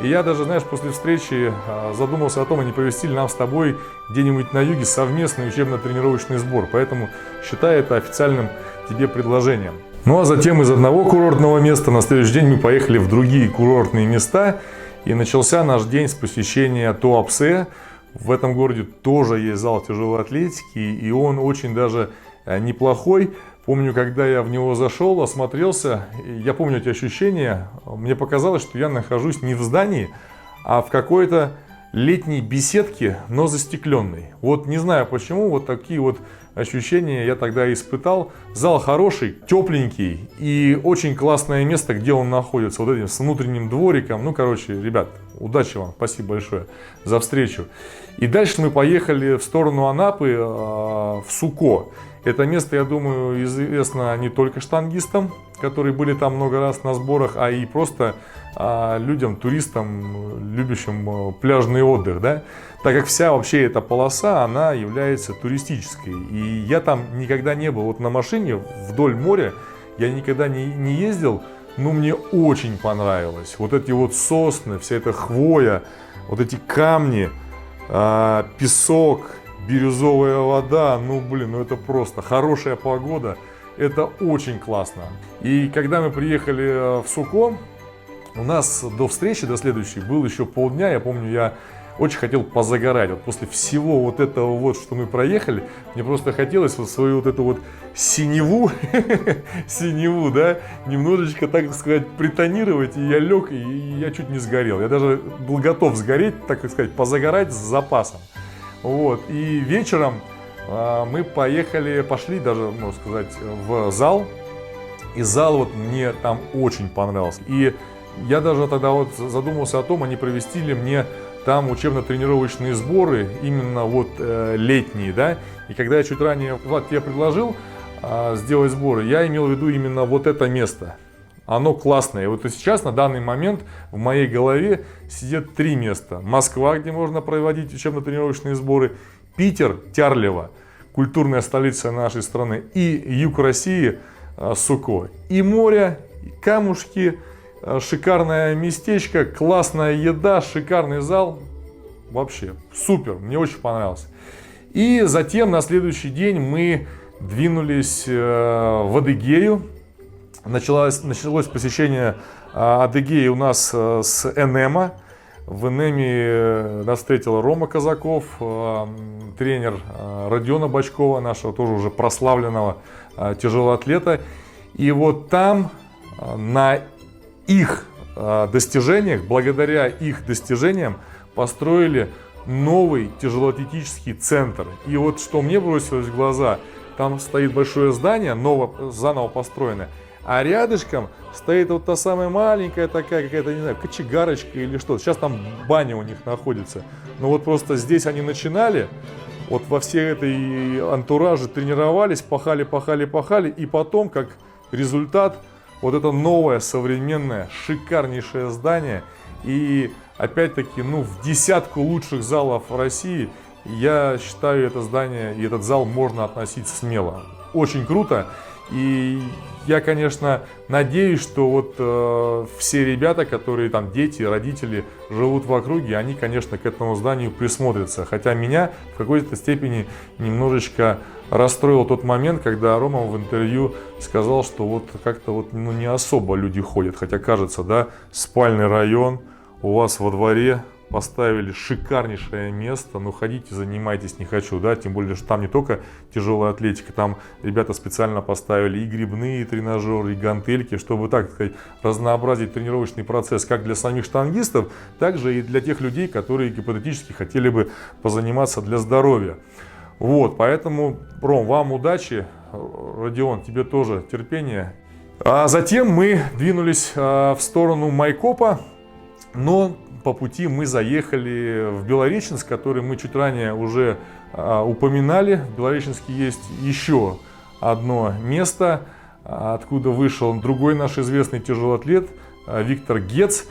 S1: И я даже, знаешь, после встречи задумался о том, а не повести ли нам с тобой где-нибудь на юге совместный учебно-тренировочный сбор. Поэтому считай это официальным тебе предложением. Ну а затем из одного курортного места на следующий день мы поехали в другие курортные места. И начался наш день с посещения Туапсе. В этом городе тоже есть зал тяжелой атлетики, и он очень даже неплохой. Помню, когда я в него зашел, осмотрелся, я помню эти ощущения, мне показалось, что я нахожусь не в здании, а в какой-то летней беседке, но застекленной. Вот не знаю почему, вот такие вот ощущения я тогда испытал. Зал хороший, тепленький и очень классное место, где он находится, вот этим с внутренним двориком. Ну, короче, ребят, удачи вам, спасибо большое за встречу. И дальше мы поехали в сторону Анапы, в Суко. Это место, я думаю, известно не только штангистам, которые были там много раз на сборах, а и просто людям, туристам, любящим пляжный отдых, да? Так как вся вообще эта полоса, она является туристической. И я там никогда не был. Вот на машине вдоль моря я никогда не ездил, но мне очень понравилось. Вот эти вот сосны, вся эта хвоя, вот эти камни, песок, бирюзовая вода, ну блин, ну это просто хорошая погода, это очень классно. И когда мы приехали в Суко, у нас до встречи, до следующей, было еще полдня. Я помню, я очень хотел позагорать. Вот после всего вот этого вот, что мы проехали, мне просто хотелось вот свою вот эту вот синеву, да, немножечко, так сказать, притонировать. И я лег, и я чуть не сгорел. Я даже был готов сгореть, так сказать, позагорать с запасом. Вот. И вечером мы пошли даже, можно сказать, в зал. И зал вот мне там очень понравился. И я даже тогда вот задумался о том, а не провести ли мне там учебно-тренировочные сборы, именно вот летние, да. И когда я чуть ранее, Влад, тебе предложил сделать сборы, я имел в виду именно вот это место. Оно классное. И вот сейчас, на данный момент, в моей голове сидят 3 места. Москва, где можно проводить учебно-тренировочные сборы, Питер, Тярлево, культурная столица нашей страны, и юг России, Суко. И море, и камушки, шикарное местечко, классная еда, шикарный зал. Вообще супер, мне очень понравился. И затем на следующий день мы двинулись в Адыгею. Началось посещение Адыгеи у нас с Энема. В Энеме нас встретил Рома Казаков, тренер Родиона Бочкова, нашего тоже уже прославленного тяжелоатлета. И вот там на их достижениях, благодаря их достижениям, построили новый тяжелоатлетический центр. И вот что мне бросилось в глаза, там стоит большое здание, заново построенное, а рядышком стоит вот та самая маленькая такая какая-то, не знаю, кочегарочка или что. Сейчас там баня у них находится. Но вот просто здесь они начинали, вот во всей этой антураже тренировались, пахали, и потом, как результат, вот это новое, современное, шикарнейшее здание. И опять-таки, ну, в десятку лучших залов России, я считаю, это здание и этот зал можно относить смело. Очень круто. И я, конечно, надеюсь, что вот все ребята, которые там дети, родители живут в округе, они, конечно, к этому зданию присмотрятся. Хотя меня в какой-то степени немножечко расстроил тот момент, когда Рома в интервью сказал, что вот как-то вот, ну, не особо люди ходят. Хотя кажется, да, спальный район, у вас во дворе поставили шикарнейшее место, ну ходите, занимайтесь, не хочу, да, тем более, что там не только тяжелая атлетика, там ребята специально поставили и грибные тренажеры, и гантельки, чтобы, так сказать, разнообразить тренировочный процесс как для самих штангистов, так же и для тех людей, которые гипотетически хотели бы позаниматься для здоровья. Вот, поэтому, Ром, вам удачи, Родион, тебе тоже терпения. А затем мы двинулись в сторону Майкопа, но по пути мы заехали в Белореченск, который мы чуть ранее уже упоминали. В Белореченске есть еще одно место, откуда вышел другой наш известный тяжелоатлет Виктор Гец.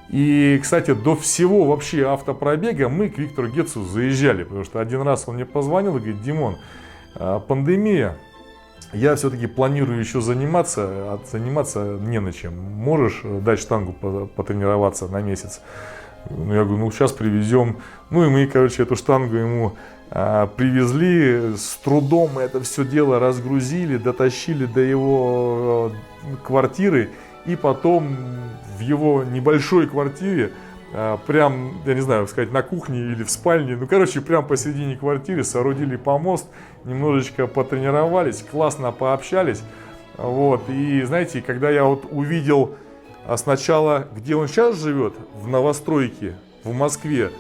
S1: И, кстати, до всего вообще автопробега мы к Виктору Гецу заезжали, потому что один раз он мне позвонил и говорит: Димон, пандемия, я все-таки планирую еще заниматься, а заниматься не на чем. Можешь дать штангу потренироваться на месяц? Ну, я говорю, ну сейчас привезем. Ну и мы, короче, эту штангу ему привезли, с трудом мы это все дело разгрузили, дотащили до его квартиры. И потом в его небольшой квартире, прям, я не знаю, сказать, на кухне или в спальне, ну, короче, прям посередине квартиры соорудили помост, немножечко потренировались, классно пообщались. Вот, и знаете, когда я вот увидел сначала, где он сейчас живет, в новостройке, в Москве,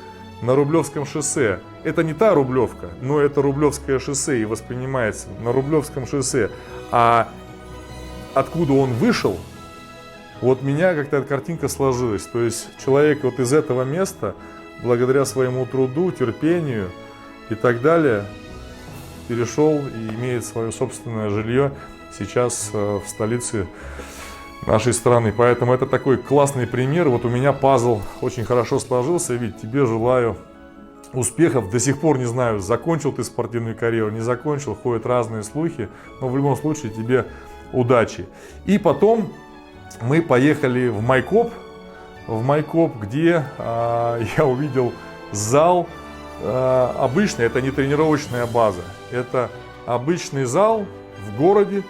S1: на Рублевском шоссе. Это не та Рублевка, но это Рублевское шоссе и воспринимается на Рублевском шоссе. А откуда он вышел, вот у меня как-то эта картинка сложилась. То есть человек вот из этого места, благодаря своему труду, терпению и так далее, перешел и имеет свое собственное жилье сейчас в столице нашей страны. Поэтому это такой классный пример. Вот у меня пазл очень хорошо сложился. Ведь тебе желаю успехов. До сих пор не знаю, закончил ты спортивную карьеру, не закончил. Ходят разные слухи. Но в любом случае тебе удачи. И потом мы поехали в Майкоп. В Майкоп, где я увидел зал. Обычный, это не тренировочная база. Это обычный зал в городе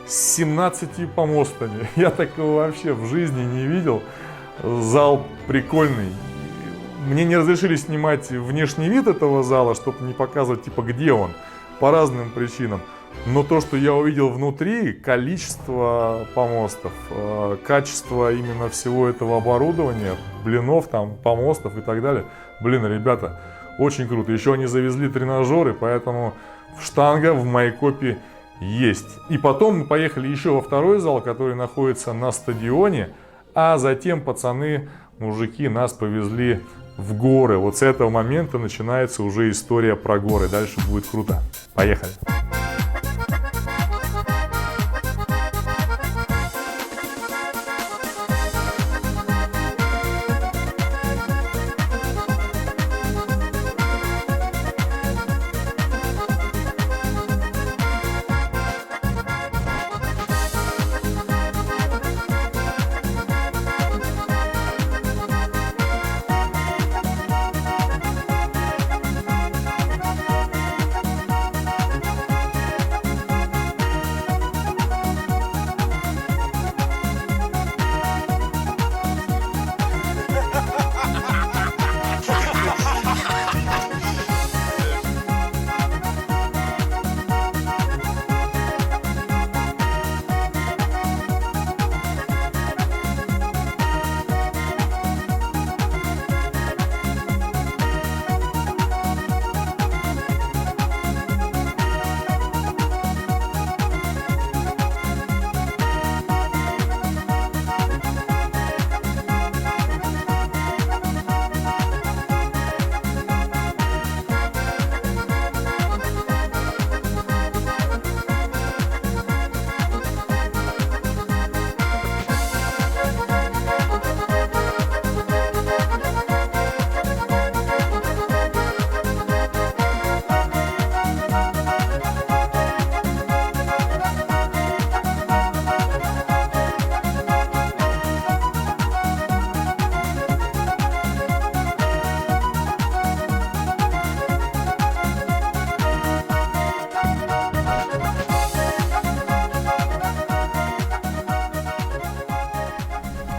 S1: с 17 помостами. Я такого вообще в жизни не видел. Зал прикольный. Мне не разрешили снимать внешний вид этого зала, чтобы не показывать, типа, где он, по разным причинам. Но то, что я увидел внутри, количество помостов, качество именно всего этого оборудования, блинов, там, помостов и так далее. Блин, ребята, очень круто. Еще они завезли тренажеры, поэтому штанга в Майкопе есть. И потом мы поехали еще во второй зал, который находится на стадионе, а затем пацаны, мужики, нас повезли в горы. Вот с этого момента начинается уже история про горы. Дальше будет круто. Поехали!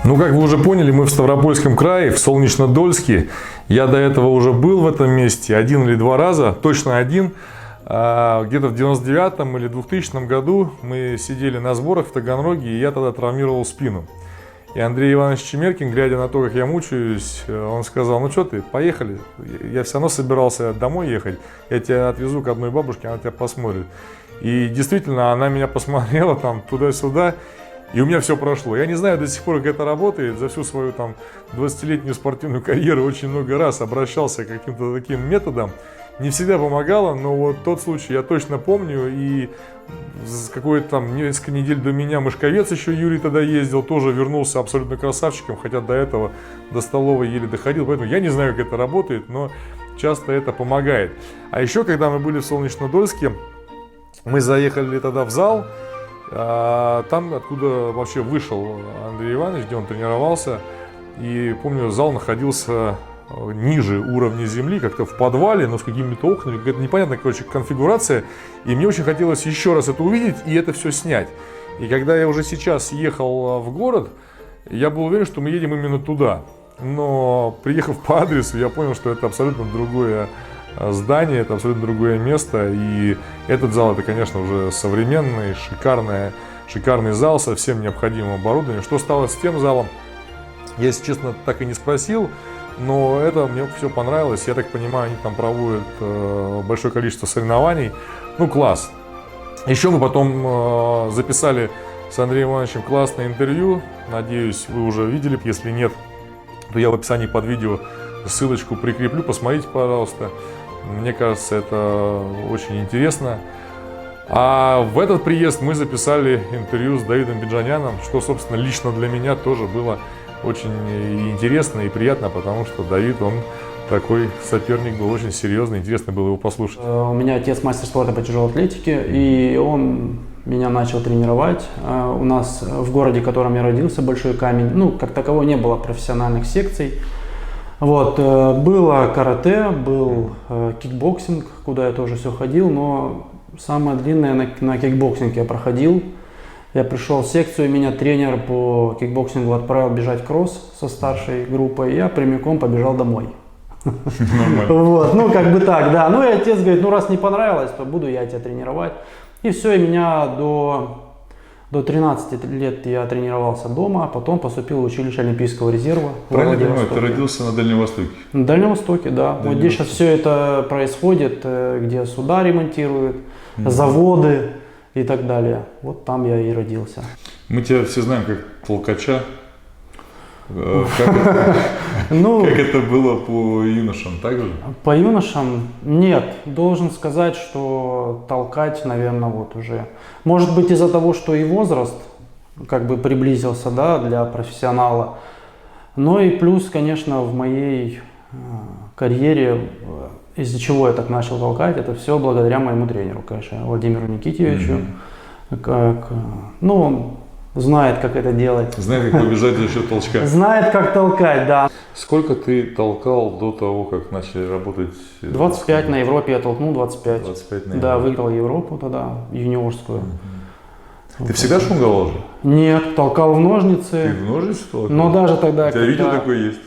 S1: Ну, как вы уже поняли, мы в Ставропольском крае, в Солнечнодольске. Я до этого уже был в этом месте 1 или 2 раза, точно 1. Где-то в 99 или 2000 году мы сидели на сборах в Таганроге, и я тогда травмировал спину. И Андрей Иванович Чемеркин, глядя на то, как я мучаюсь, он сказал: ну что ты, поехали. Я все равно собирался домой ехать, я тебя отвезу к одной бабушке, она тебя посмотрит. И действительно, она меня посмотрела там туда-сюда, и у меня все прошло. Я не знаю до сих пор, как это работает. За всю свою там 20-летнюю спортивную карьеру очень много раз обращался к каким-то таким методам. Не всегда помогало, но вот тот случай я точно помню. И какое-то там несколько недель до меня Мышковец еще Юрий тогда ездил, тоже вернулся абсолютно красавчиком, хотя до этого до столовой еле доходил. Поэтому я не знаю, как это работает, но часто это помогает. А еще, когда мы были в Солнечнодольске, мы заехали тогда в зал, там, откуда вообще вышел Андрей Иванович, где он тренировался. И помню, зал находился ниже уровня земли, как-то в подвале, но с какими-то окнами, какая-то непонятная, короче, конфигурация. И мне очень хотелось еще раз это увидеть и это все снять. И когда я уже сейчас ехал в город, я был уверен, что мы едем именно туда. Но приехав по адресу, я понял, что это абсолютно другое здание, это абсолютно другое место. И этот зал, это, конечно, уже современный, шикарный зал со всем необходимым оборудованием. Что стало с тем залом, я, если честно, так и не спросил. но это мне все понравилось. Я так понимаю, они там проводят большое количество соревнований. Ну, класс. Еще мы потом записали с Андреем Ивановичем классное интервью. Надеюсь, вы уже видели. Если нет, то я в описании под видео ссылочку прикреплю. Посмотрите, пожалуйста. Мне кажется, это очень интересно. А в этот приезд мы записали интервью с Давидом Биджаняном, что, собственно, лично для меня тоже было очень интересно и приятно, потому что Давид, он такой соперник был очень серьезный, интересно было его послушать.
S15: У меня отец мастер спорта по тяжелой атлетике, и он меня начал тренировать. У нас в городе, в котором я родился, Большой Камень, ну, как такового не было профессиональных секций. Вот, было карате, был кикбоксинг, куда я тоже все ходил, но самое длинное на кикбоксинг я проходил. Я пришел в секцию, меня тренер по кикбоксингу отправил бежать кросс со старшей группой, и я прямиком побежал домой. Вот, ну как бы так, да. Ну и отец говорит, ну раз не понравилось, то буду я тебя тренировать. И все, и меня до 13 лет я тренировался дома, а потом поступил в училище Олимпийского резерва.
S3: Правильно я понимаю, ты родился на Дальнем Востоке? На
S15: Дальнем Востоке, да. Вот где сейчас все это происходит, где суда ремонтируют, заводы и так далее. Вот там я и родился.
S3: Мы тебя все знаем как толкача. Как это было по юношам, так же?
S15: По юношам нет. Должен сказать, что толкать, наверное, вот уже. Может быть, из-за того, что и возраст как бы приблизился, да, для профессионала. Но и плюс, конечно, в моей карьере, из-за чего я так начал толкать, это все благодаря моему тренеру, конечно, Владимиру Никитьевичу. Ну, он знает, как это делать.
S3: Знает, как побежать за счет толчка.
S15: Знает, как толкать, да.
S3: Сколько ты толкал до того, как начали работать?
S15: 25 на Европе я толкнул, 25.
S3: 25 на Европе.
S15: Да, выиграл Европу тогда, юниорскую.
S3: Ты всегда шунговал же?
S15: Нет, толкал в ножницы.
S3: Ты в ножницы толкал?
S15: Но даже тогда...
S3: У тебя видео такое есть?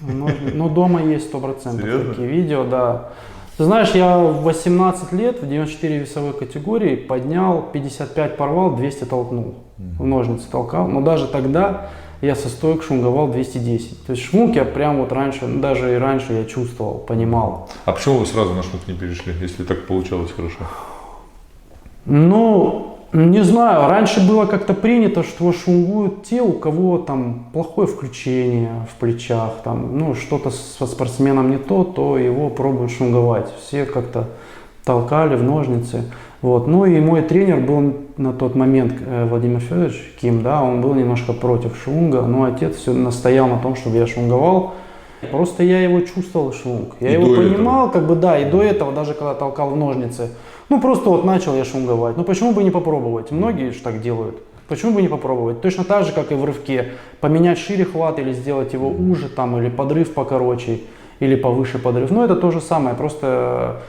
S15: Ну, дома есть 100% такие видео, да. Ты знаешь, я в 18 лет в 94 весовой категории поднял 55, порвал, 200 толкнул. В ножницы толкал. Но даже тогда я со стоек шунговал 210. То есть шмук я прям вот раньше, даже и раньше я чувствовал, понимал.
S3: А почему вы сразу на шмук не перешли, если так получалось хорошо?
S15: Ну, не знаю, раньше было как-то принято, что шунгуют те, у кого там плохое включение в плечах, там, ну, что-то со спортсменом не то его пробуют шунговать. Все как-то толкали в ножницы. Вот. Ну и мой тренер был на тот момент, Владимир Федорович Ким, да, он был немножко против шунга, но отец все настоял на том, чтобы я шунговал. Просто я его чувствовал, шунг. Я его понимал, как бы, да, и до этого, даже когда толкал в ножницы, ну просто вот начал я шунговать. Ну почему бы не попробовать? Многие же так делают. Почему бы не попробовать? Точно так же, как и в рывке. Поменять шире хват или сделать его уже, там, или подрыв покороче, или повыше подрыв. Ну это то же самое, просто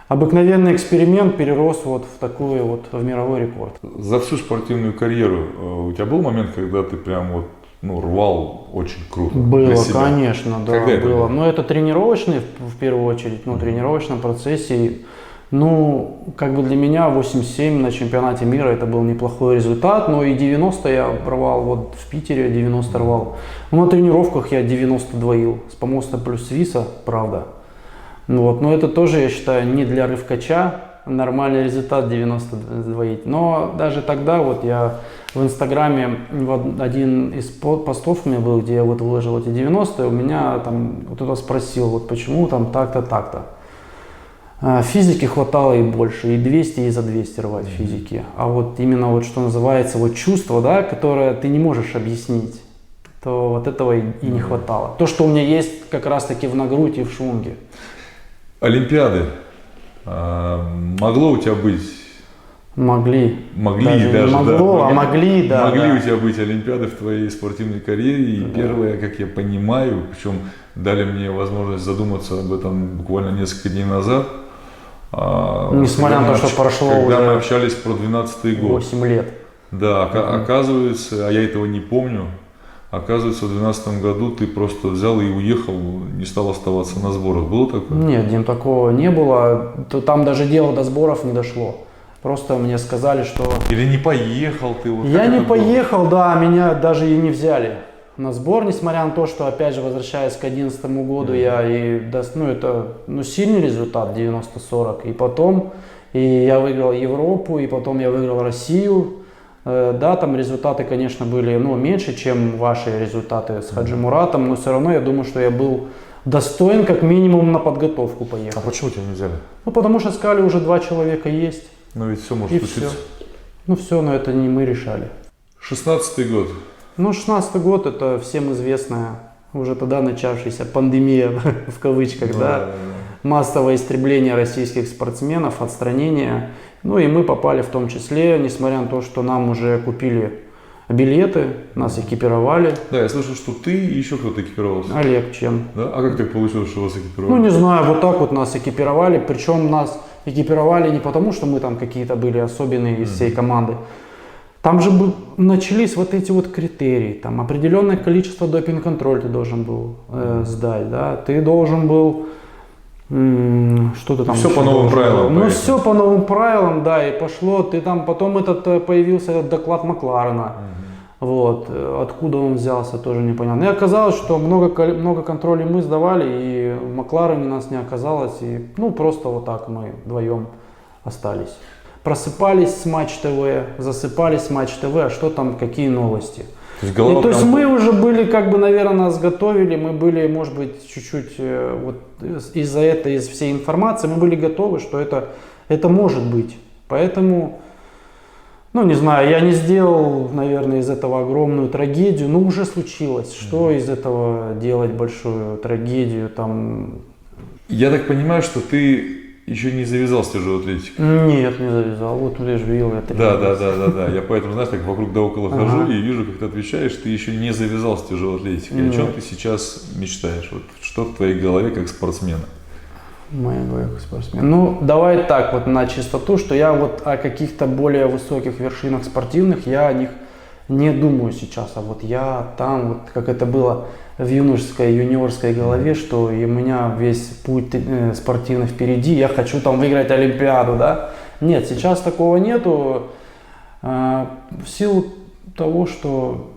S15: обыкновенный эксперимент перерос вот в такой вот, в мировой рекорд.
S3: За всю спортивную карьеру у тебя был момент, когда ты прям вот, ну, рвал очень круто?
S15: Было, конечно, да,
S3: когда
S15: было. Но это тренировочный, в первую очередь, ну, в тренировочном процессе. Ну, как бы для меня 87 на чемпионате мира это был неплохой результат, но и 90 я рвал, вот в Питере 90 рвал. На тренировках я 90 двоил, с помоста плюс свиса, правда. Вот, но это тоже, я считаю, не для рывкача нормальный результат 90 двоить. Но даже тогда вот я в Инстаграме, один из постов у меня был, где я вот выложил эти 90, у меня там кто-то спросил, вот почему там так-то, так-то. Физики хватало и больше, и 200, и за 200 рвать физики. А вот именно вот что называется вот чувство, да, которое ты не можешь объяснить, то вот этого и не хватало. То, что у меня есть как раз таки в нагруде и в швунге.
S3: Олимпиады. Могло у тебя быть?
S15: Могли.
S3: Могли даже,
S15: могло,
S3: да.
S15: Могли, да.
S3: Могли
S15: да.
S3: у тебя быть Олимпиады в твоей спортивной карьере. И первое, как я понимаю, причем дали мне возможность задуматься об этом буквально несколько дней назад.
S15: Несмотря на то, что прошло
S3: когда
S15: уже
S3: мы общались про 12-й год.
S15: 8 лет.
S3: Да, оказывается, а я этого не помню, оказывается, в 2012 году ты просто взял и уехал, не стал оставаться на сборах. Было такое?
S15: Нет, Дим, такого не было. Там даже дело до сборов не дошло. Просто мне сказали, что...
S3: Или не поехал ты? Вот
S15: я не поехал, да, меня даже и не взяли. на сбор, несмотря на то, что, опять же, возвращаясь к 2011 году, я и, сильный результат, 90-40, и потом я выиграл Европу, и потом я выиграл Россию. Да, там результаты, конечно, были меньше, чем ваши результаты с Хаджимуратом, но все равно я думаю, что я был достоин как минимум на подготовку поехать.
S3: А почему тебя не взяли?
S15: Потому что сказали, уже 2 человека есть.
S3: Но ведь все может случиться.
S15: Все, но это не мы решали.
S1: 16-й год.
S15: 16-й год, это всем известная, уже тогда начавшаяся пандемия, в кавычках, массовое истребление российских спортсменов, отстранение. И мы попали в том числе, несмотря на то, что нам уже купили билеты, нас экипировали.
S1: Да, я слышал, что ты и еще кто-то экипировался.
S15: Олег чем.
S1: Да? А как так получилось, что вас экипировали?
S15: Не знаю, вот так вот нас экипировали, причем нас экипировали не потому, что мы там какие-то были особенные из всей команды. Там же начались вот эти вот критерии, там определенное количество допинг-контроль ты должен был сдать, да, ты должен был, что-то там.
S1: Все по новым правилам.
S15: Все по новым правилам, да, и пошло, ты там, потом появился этот доклад Макларена, вот, откуда он взялся, тоже непонятно. И оказалось, что много контролей мы сдавали, и в Макларене нас не оказалось, и, просто вот так мы вдвоем остались. Просыпались с Матч ТВ, засыпались с Матч ТВ, а что там, какие новости? То есть мы уже были, наверное, нас готовили, мы были, может быть, чуть-чуть из всей информации, мы были готовы, что это может быть. Поэтому, не знаю, я не сделал, наверное, из этого огромную трагедию, но уже случилось. Что из этого делать большую трагедию там?
S1: Я так понимаю, что ты еще не завязал с тяжелой атлетикой?
S15: Нет, не завязал. Вот я же видел это.
S1: Да. Я поэтому, знаешь, так вокруг да около хожу и вижу, как ты отвечаешь, ты еще не завязал с тяжелой атлетикой. О чем ты сейчас мечтаешь? Вот что в твоей голове как спортсмена?
S15: В моей голове как спортсмена. Давай так вот на чистоту, что я вот о каких-то более высоких вершинах спортивных, я о них не думаю сейчас, а вот я там, вот как это было в юношеской, юниорской голове, что у меня весь путь спортивный впереди, я хочу там выиграть Олимпиаду, да? Нет, сейчас такого нету, в силу того, что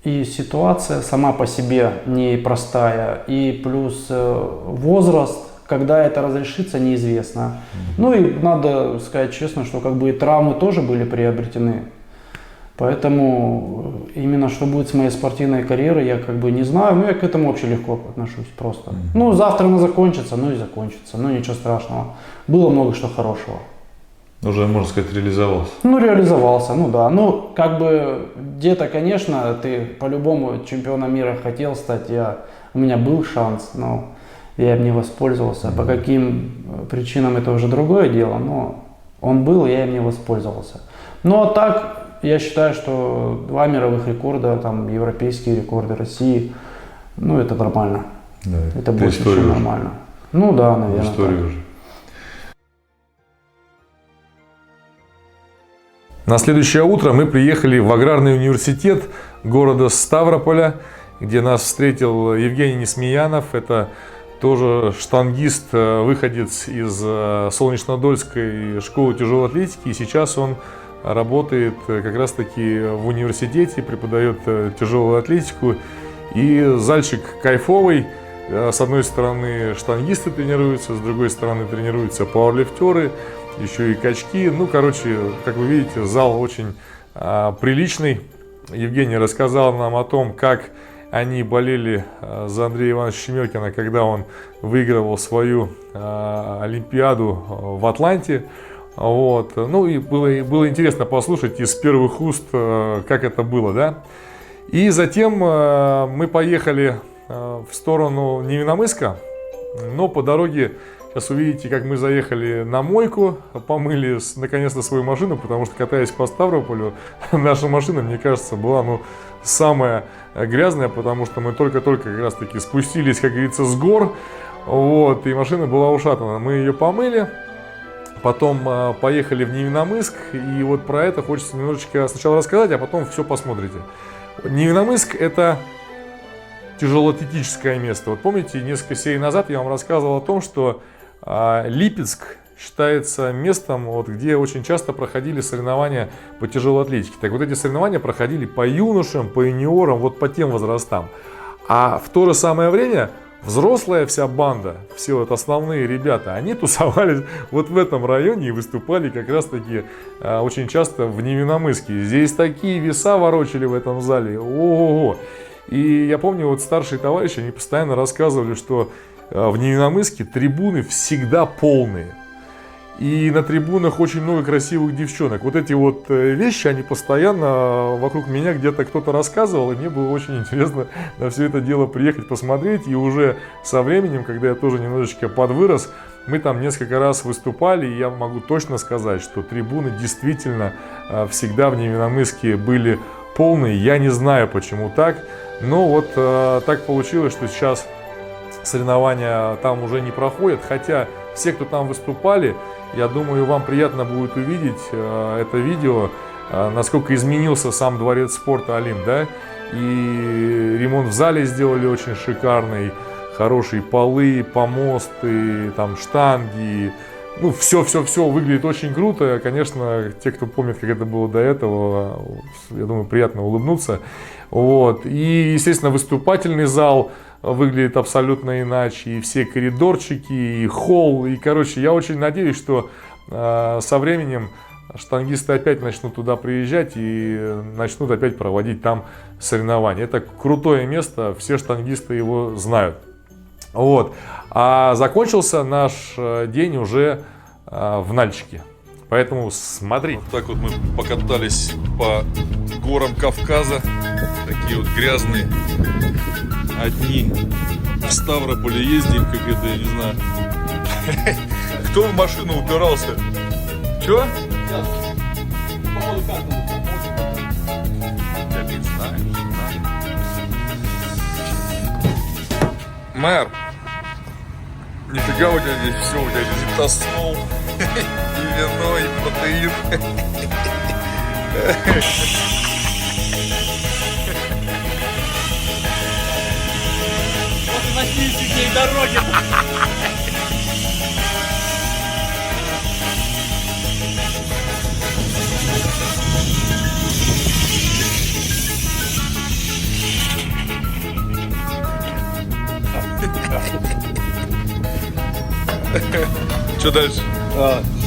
S15: и ситуация сама по себе непростая, и плюс возраст, когда это разрешится, неизвестно. И надо сказать честно, что и травмы тоже были приобретены. Поэтому именно что будет с моей спортивной карьерой, я не знаю, но я к этому вообще легко отношусь просто. Завтра она закончится, и закончится, ничего страшного. Было много что хорошего.
S1: Уже, можно сказать, реализовался.
S15: Реализовался, да. Где-то, конечно, ты по-любому чемпионом мира хотел стать, у меня был шанс, но я им не воспользовался. По каким причинам это уже другое дело, но он был, я им не воспользовался. А так, я считаю, что 2 мировых рекорда, европейские рекорды России, это нормально.
S1: Да,
S15: это больше, чем нормально. Да, наверное.
S1: История уже. На следующее утро мы приехали в аграрный университет города Ставрополя, где нас встретил Евгений Несмеянов. Это тоже штангист, выходец из Солнечнодольской школы тяжелой атлетики. И сейчас он работает как раз таки в университете, преподает тяжелую атлетику. И зальчик кайфовый. С одной стороны штангисты тренируются, с другой стороны тренируются пауэрлифтеры, еще и качки. Как вы видите, зал очень приличный. Евгений рассказал нам о том, как они болели за Андрея Ивановича Шемекина, когда он выигрывал свою Олимпиаду в Атланте. И было интересно послушать из первых уст, как это было, да. И затем мы поехали в сторону Невиномысска, но по дороге, сейчас увидите, как мы заехали на мойку, помыли наконец-то свою машину, потому что, катаясь по Ставрополю, наша машина, мне кажется, была самая грязная, потому что мы только-только как раз таки спустились, как говорится, с гор, и машина была ушатана. Мы ее помыли. Потом поехали в Невиномыск, и вот про это хочется немножечко сначала рассказать, а потом все посмотрите. Невиномыск – это тяжелоатлетическое место. Вот помните, несколько серий назад я вам рассказывал о том, что Липецк считается местом, вот, где очень часто проходили соревнования по тяжелой атлетике. Так вот эти соревнования проходили по юношам, по юниорам, вот по тем возрастам. А в то же самое время взрослая вся банда, все вот основные ребята, они тусовались вот в этом районе и выступали как раз таки очень часто в Невинномысске. Здесь такие веса ворочали в этом зале, ого-го. И я помню, вот старшие товарищи, они постоянно рассказывали, что в Невинномысске трибуны всегда полные. И на трибунах очень много красивых девчонок. Вот эти вот вещи, они постоянно вокруг меня где-то кто-то рассказывал, и мне было очень интересно на все это дело приехать посмотреть. И уже со временем, когда я тоже немножечко подвырос, мы там несколько раз выступали, и я могу точно сказать, что трибуны действительно всегда в Невинномысске были полные. Я не знаю, почему так, но вот так получилось, что сейчас соревнования там уже не проходят, хотя все, кто там выступали, я думаю, вам приятно будет увидеть это видео, насколько изменился сам дворец спорта Олимп, да, и ремонт в зале сделали очень шикарный, хорошие полы, помосты, там штанги, ну, все выглядит очень круто. Конечно, те, кто помнит, как это было до этого, я думаю, приятно улыбнуться. Вот. И, естественно, выступательный зал выглядит абсолютно иначе, и все коридорчики, и холл, и, короче, я очень надеюсь, что со временем штангисты опять начнут туда приезжать и начнут опять проводить там соревнования. Это крутое место, все штангисты его знают. Вот. А закончился наш день уже в Нальчике. Поэтому смотри.
S6: Вот так вот мы покатались по горам Кавказа. Такие вот грязные. Одни в Ставрополе ездим, как это, я не знаю. Кто в машину упирался? Чё? Да не знаю. Мэр, нифига у тебя здесь все, у тебя здесь и тосол, и вино, и протеин.
S16: Дней дороги.
S6: Что дальше?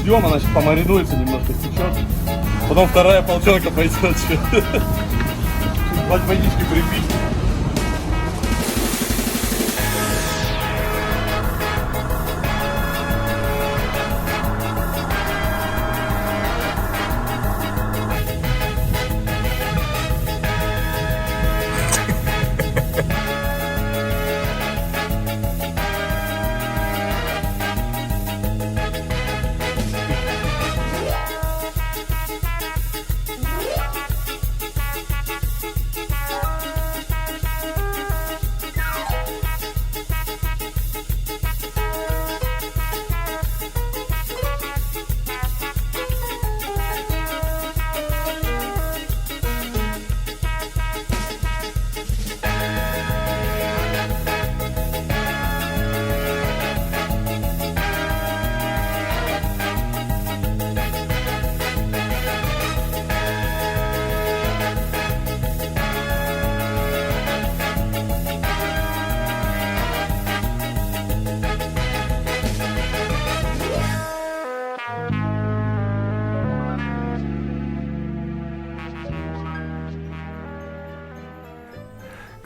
S16: Ждем, она сейчас помаринуется, немножко стечет. Потом вторая полчонка пойдет. Водички прибить.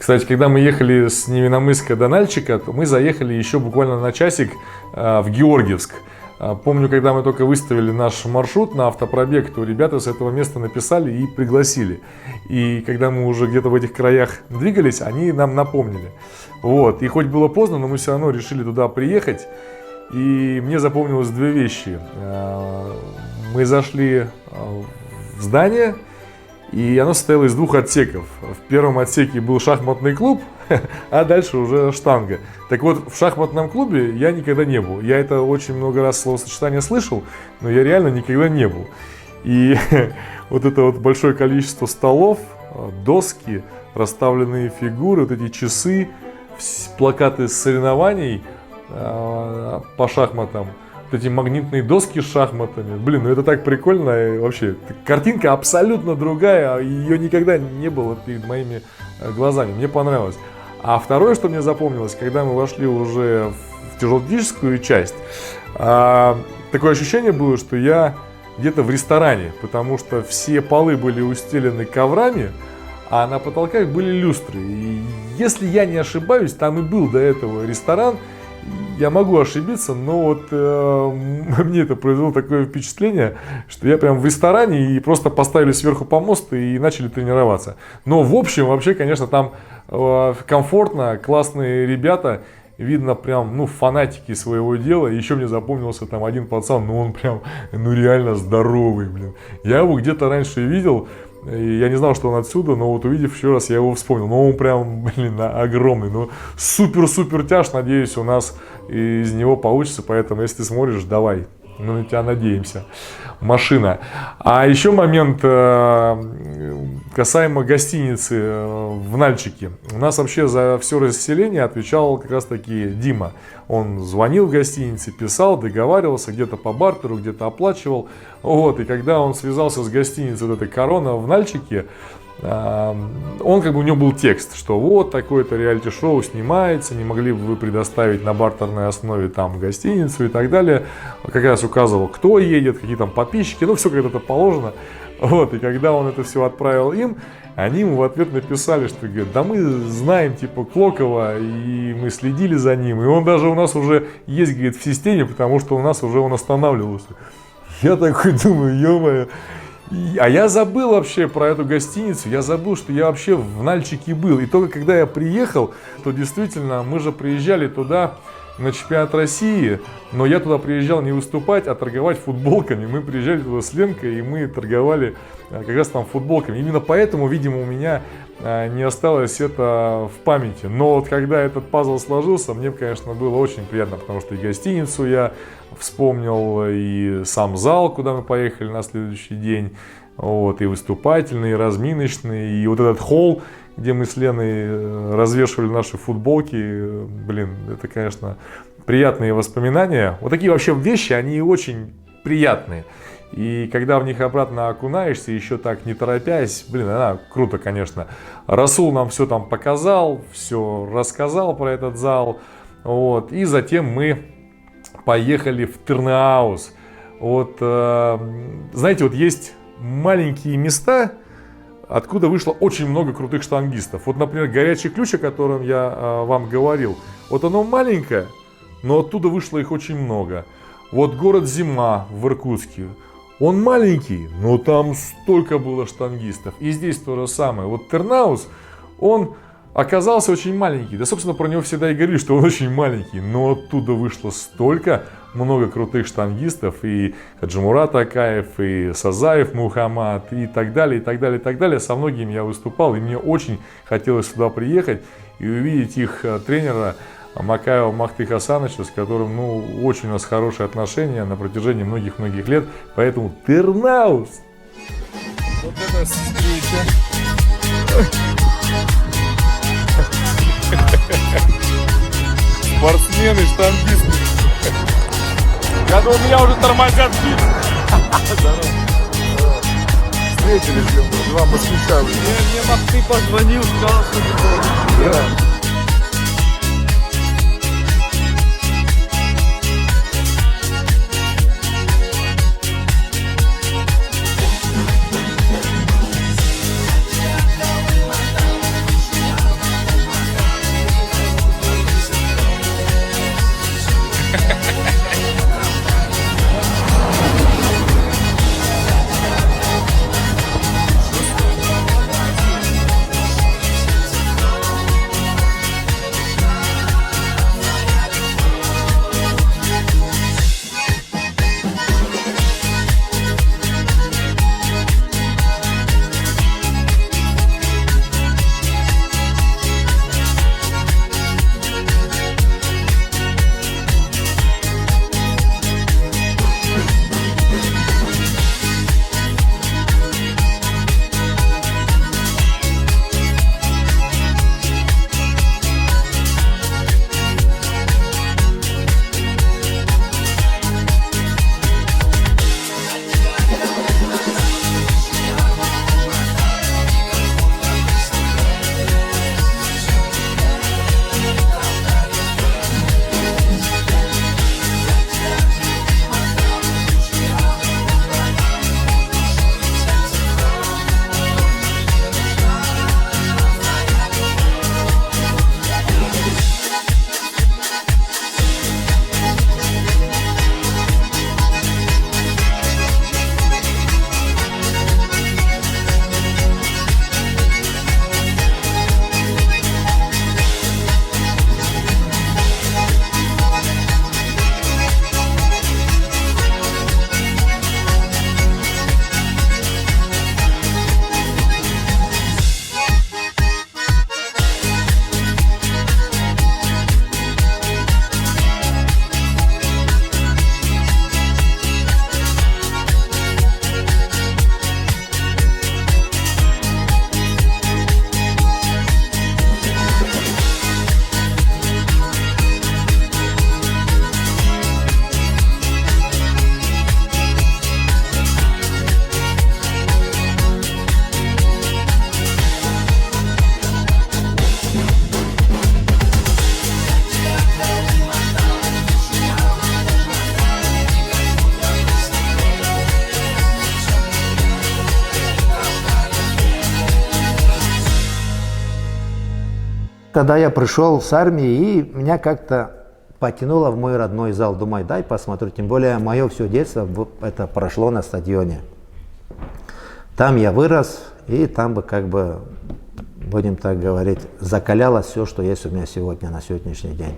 S1: Кстати, когда мы ехали с Невинномысска до Нальчика, то мы заехали еще буквально на часик в Георгиевск. Помню, когда мы только выставили наш маршрут на автопробег, то ребята с этого места написали и пригласили. И когда мы уже где-то в этих краях двигались, они нам напомнили. Вот. И хоть было поздно, но мы все равно решили туда приехать. И мне запомнилось две вещи. Мы зашли в здание, и оно состояло из двух отсеков. В первом отсеке был шахматный клуб, а дальше уже штанга. Так вот, в шахматном клубе я никогда не был. Я это очень много раз словосочетание слышал, но я реально никогда не был. И вот это вот большое количество столов, доски, расставленные фигуры, вот эти часы, плакаты соревнований по шахматам. вот эти магнитные доски с шахматами. Блин, ну это так прикольно. И вообще, картинка абсолютно другая, ее никогда не было перед моими глазами. Мне понравилось. А второе, что мне запомнилось, когда мы вошли уже в тяжелоатлетическую часть, такое ощущение было, что я где-то в ресторане, потому что все полы были устелены коврами, а на потолках были люстры. И если я не ошибаюсь, там и был до этого ресторан. Я могу ошибиться, но вот мне это произвело такое впечатление, что я прям в ресторане и просто поставили сверху помост и начали тренироваться. Но в общем, вообще, конечно, там комфортно, классные ребята, видно прям, ну, фанатики своего дела. Еще мне запомнился там один пацан, ну он прям, ну реально здоровый, блин. Я его где-то раньше видел. И я не знал, что он отсюда, но вот увидев еще раз, я его вспомнил. Но он прям, блин, огромный. Ну, супер-супер тяж. Надеюсь, у нас из него получится. Поэтому, если ты смотришь, давай. Мы на тебя надеемся. Машина. А еще момент касаемо гостиницы в Нальчике. У нас вообще за все расселение отвечал как раз таки Дима. Он звонил в гостинице, писал, договаривался, где-то по бартеру, где-то оплачивал. Вот, и когда он связался с гостиницей вот этой «Корона» в Нальчике, он как бы, у него был текст, что вот такое-то реалити-шоу снимается, не могли бы вы предоставить на бартерной основе там гостиницу и так далее. Как раз указывал, кто едет, какие там подписчики, ну все как это положено. Вот, и когда он это все отправил им, они ему в ответ написали, что говорят, да мы знаем типа Клокова, и мы следили за ним, и он даже у нас уже есть, говорит, в системе, потому что у нас уже он останавливался. Я такой думаю, ё-моё. А я забыл вообще про эту гостиницу, я забыл, что я вообще в Нальчике был. И только когда я приехал, то действительно, мы же приезжали туда на чемпионат России, но я туда приезжал не выступать, а торговать футболками. Мы приезжали туда с Ленкой, и мы торговали как раз там футболками. Именно поэтому, видимо, у меня не осталось это в памяти. Но вот когда этот пазл сложился, мне, конечно, было очень приятно, потому что и гостиницу я вспомнил, и сам зал, куда мы поехали на следующий день, вот, и выступательный, и разминочный, и вот этот холл, где мы с Леной развешивали наши футболки. Блин, это, конечно, приятные воспоминания. Вот такие вообще вещи, они очень приятные. И когда в них обратно окунаешься, еще так не торопясь, блин, она круто, конечно. Расул нам все там показал, все рассказал про этот зал. Вот. И затем мы поехали в Тырныауз. Вот, знаете, вот есть маленькие места, откуда вышло очень много крутых штангистов. Вот, например, Горячий Ключ, о котором я вам говорил. Вот оно маленькое, но оттуда вышло их очень много. Вот город Зима в Иркутске. Он маленький, но там столько было штангистов. И здесь то же самое. Вот Тырныауз, он оказался очень маленький. Да, собственно, про него всегда и говорили, что он очень маленький. Но оттуда вышло столько много крутых штангистов. И Хаджимурат Акаев, и Сазаев Мухаммад, и так далее, и так далее, и так далее. Со многими я выступал, и мне очень хотелось сюда приехать и увидеть их тренера Макаева Махты Хасановича, с которым, ну, очень у нас хорошие отношения на протяжении многих-многих лет. Поэтому Тырныауз.
S6: Вот это встреча. Спортсмены, штангисты. Я думал, меня уже тормозят бить. Встретились, два москвича. Мне Махты позвонил, сказал, что ты тоже.
S17: Когда я пришел с армии, и меня как-то потянуло в мой родной зал. Думаю, дай посмотрю. Тем более, мое все детство это прошло на стадионе. Там я вырос, и там бы, как бы, будем так говорить, закалялось все, что есть у меня сегодня, на сегодняшний день.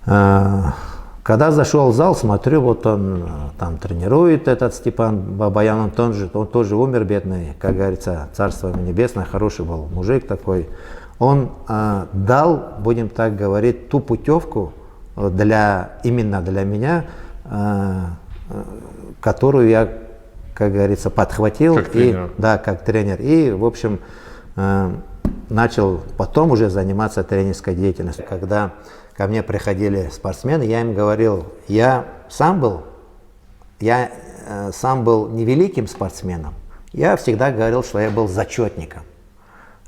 S17: Когда зашел в зал, смотрю, вот он там тренирует, этот Степан Бабаян, он тоже умер, бедный, как говорится, царство ему небесное, хороший был мужик такой. Он дал, будем так говорить, ту путевку именно для меня, которую я, как говорится, подхватил.
S1: Как тренер.
S17: Да, как тренер. И, в общем, начал потом уже заниматься тренерской деятельностью. Когда ко мне приходили спортсмены, я им говорил, я сам был не великим спортсменом, я всегда говорил, что я был зачетником,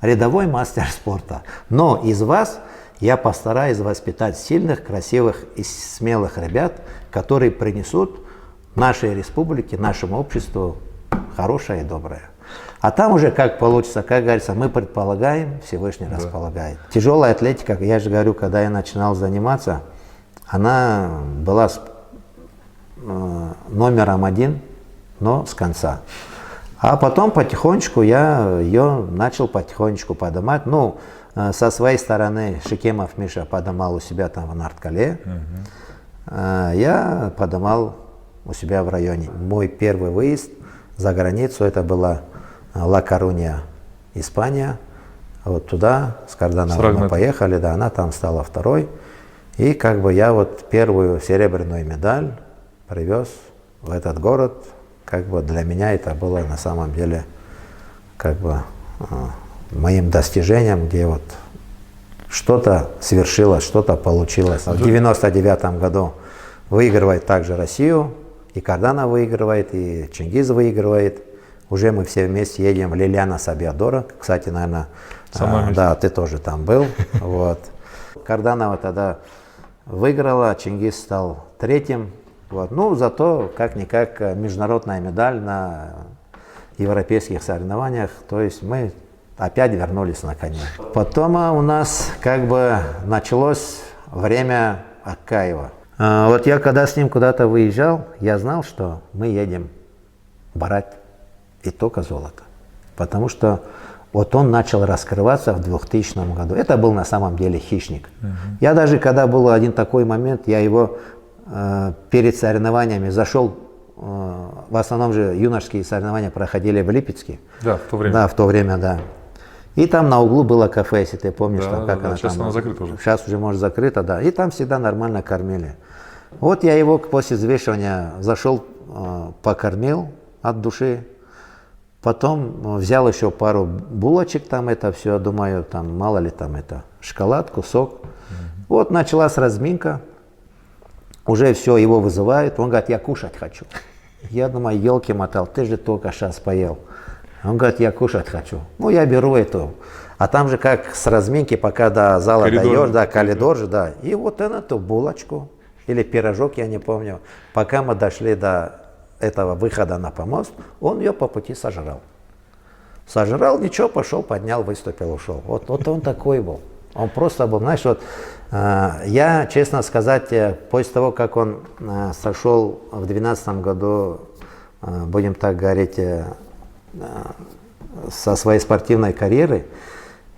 S17: рядовой мастер спорта. Но из вас я постараюсь воспитать сильных, красивых и смелых ребят, которые принесут нашей республике, нашему обществу хорошее и доброе. А там уже как получится, как говорится, мы предполагаем, Всевышний располагает. Тяжелая атлетика, я же говорю, когда я начинал заниматься, она была номером 1, но с конца. А потом потихонечку я ее начал потихонечку поднимать. Ну, со своей стороны Шикемов Миша поднимал у себя там в Нарткале. Я поднимал у себя в районе. Мой первый выезд за границу, это была Ла Коруния, Испания. Вот туда с Кардановой мы поехали, да, она там стала второй. И как бы я вот первую серебряную медаль привез в этот город. Как бы для меня это было на самом деле как бы моим достижением, где вот что-то свершилось, что-то получилось. В 99 году выигрывает также Россию, и Карданов выигрывает, и Чингиз выигрывает. Уже мы все вместе едем в Лилиана Сабиадора. Кстати, наверное, да, ты тоже там был. Вот. Карданова тогда выиграла, Чингиз стал третьим. Вот. Ну, зато, как-никак, международная медаль на европейских соревнованиях. То есть мы опять вернулись на коне. Потом у нас как бы началось время Акаева. Вот я когда с ним куда-то выезжал, я знал, что мы едем брать и только золото. Потому что вот он начал раскрываться в 2000 году. Это был на самом деле хищник. Я даже, когда был один такой момент, я его перед соревнованиями зашел, в основном же юношеские соревнования проходили в Липецке.
S1: Да, в то время.
S17: Да, в то время, да. И там на углу было кафе, если ты помнишь,
S1: да,
S17: там, как она
S1: сейчас
S17: там.
S1: Она закрыта уже.
S17: Сейчас уже, может, закрыта, да. И там всегда нормально кормили. Вот я его после взвешивания зашел, покормил от души. Потом взял еще пару булочек, там это все, думаю, там мало ли там это, шоколадку, сок. Вот началась разминка. Уже все, его вызывают. Он говорит, я кушать хочу. Я думаю, елки-мотал, ты же только сейчас поел. Он говорит, я кушать хочу. Ну, я беру эту. А там же как с разминки, пока до зала даешь, да, коридор же, да. И вот эту булочку или пирожок, я не помню. Пока мы дошли до этого выхода на помост, он ее по пути сожрал. Сожрал, ничего, пошел, поднял, выступил, ушел. Вот он такой был. Он просто был, знаешь, вот я, честно сказать, после того, как он сошел в 2012 году, будем так говорить, со своей спортивной карьеры,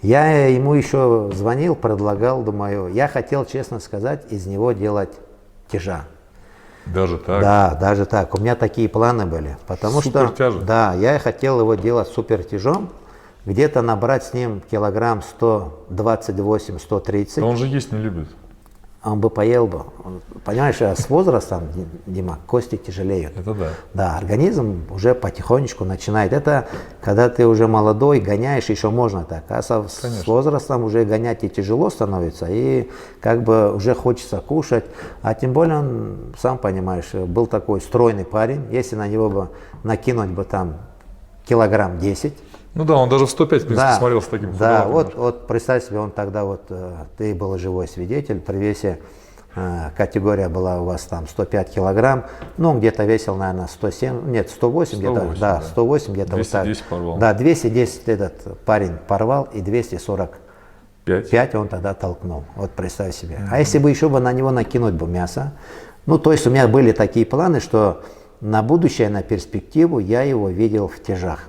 S17: я ему еще звонил, предлагал, думаю, я хотел, честно сказать, из него делать тяжа.
S1: Даже так?
S17: Да, даже так. У меня такие планы были. Потому что, да, я хотел его делать супертяжом, где-то набрать с ним килограмм 128-130.
S1: А он же есть не любит.
S17: Он бы поел бы. Понимаешь, с возрастом, Дима, кости тяжелеют.
S1: Это да.
S17: Да, организм уже потихонечку начинает. Это когда ты уже молодой, гоняешь, еще можно так. А с возрастом уже гонять и тяжело становится, и как бы уже хочется кушать. А тем более он, сам понимаешь, был такой стройный парень. Если на него бы накинуть бы там килограмм 10.
S1: Ну да, он даже в 105, в принципе, смотрелся таким.
S17: Да, вот представь себе, он тогда вот, ты был живой свидетель, при весе, категория была у вас там 105 килограмм, ну он где-то весил, наверное, 107, нет, 108 где-то, да, 108 где-то вот так.
S1: 210 порвал.
S17: Да, 210 этот парень порвал и 240 5 он тогда толкнул. Вот представь себе. А если бы еще бы на него накинуть бы мясо, ну то есть у меня были такие планы, что на будущее, на перспективу я его видел в тяжах.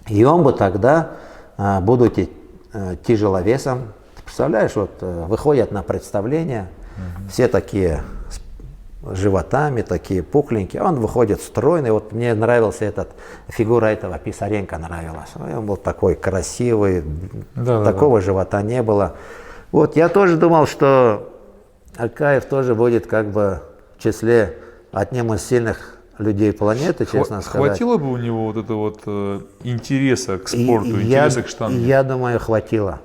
S17: И он бы тогда, будучи тяжеловесом, представляешь, вот выходят на представление, все такие с животами, такие пухленькие, он выходит стройный, вот мне нравился фигура этого Писаренко нравилась, он был такой красивый, такого живота не было. Вот я тоже думал, что Акаев тоже будет как бы в числе одним из сильных людей планеты, честно сказать.
S1: Хватило бы у него вот этого интереса к спорту, интереса к штанге?
S17: Я думаю, хватило,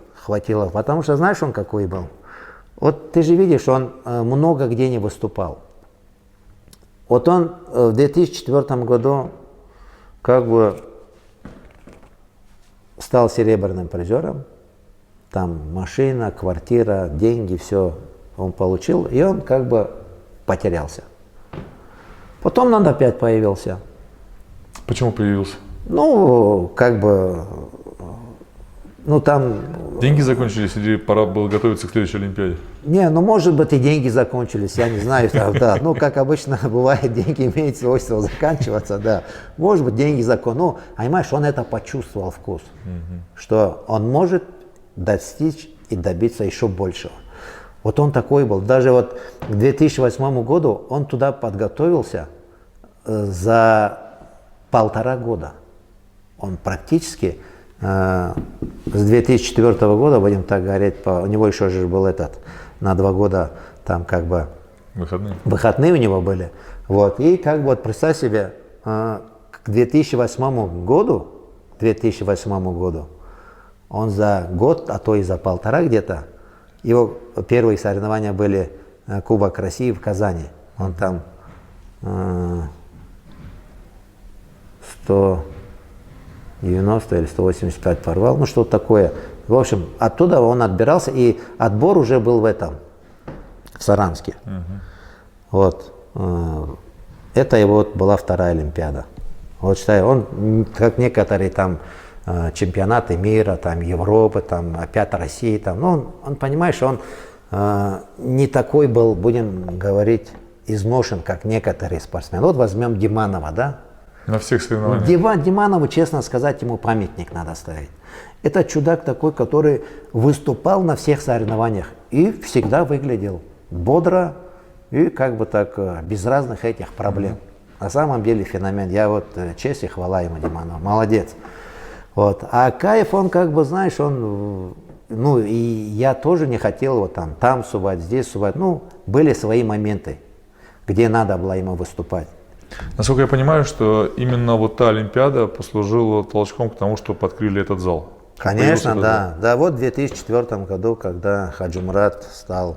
S17: потому что знаешь, он какой был? Вот ты же видишь, он много где не выступал. Вот он в 2004 году как бы стал серебряным призером, там машина, квартира, деньги, все он получил, и он как бы потерялся. Потом он опять появился.
S1: Почему появился?
S17: Ну, как бы, ну там...
S1: Деньги закончились или пора было готовиться к следующей Олимпиаде?
S17: Не, ну может быть и деньги закончились, я не знаю, да. Ну, как обычно бывает, деньги имеют свойство заканчиваться, да. Может быть, деньги закончились. Ну, понимаешь, он это почувствовал вкус, что он может достичь и добиться еще большего. Вот он такой был. Даже вот к 2008 году он туда подготовился за 1,5 года. Он практически с 2004 года, будем так говорить, у него еще же был на 2 года там как бы выходные у него были. Вот. И как бы вот представь себе, к 2008 году он за год, а то и за 1,5 где-то, его первые соревнования были Кубок России в Казани. Он там 190 или 185 порвал, ну что-то такое. В общем, оттуда он отбирался, и отбор уже был в Саранске. Вот. Это его была 2-я Олимпиада. Вот считаю, он, как некоторые там чемпионаты мира, там Европы, там опять России, там, ну, он понимаешь, он не такой был, будем говорить, изношен, как некоторые спортсмены. Вот возьмем Диманова, да?
S1: На всех соревнованиях.
S17: Диманову, честно сказать, ему памятник надо ставить. Это чудак такой, который выступал на всех соревнованиях и всегда выглядел бодро и как бы так без разных этих проблем. На самом деле феномен. Я вот честь и хвала ему, Диманову. Молодец. Вот. А Акаев, он как бы, знаешь, он, ну и я тоже не хотел его там сувать, здесь сувать. Ну, были свои моменты, где надо было ему выступать.
S1: Насколько я понимаю, что именно вот та Олимпиада послужила толчком к тому, что открыли этот зал.
S17: Конечно, да. Да, вот в 2004 году, когда Хаджимурат стал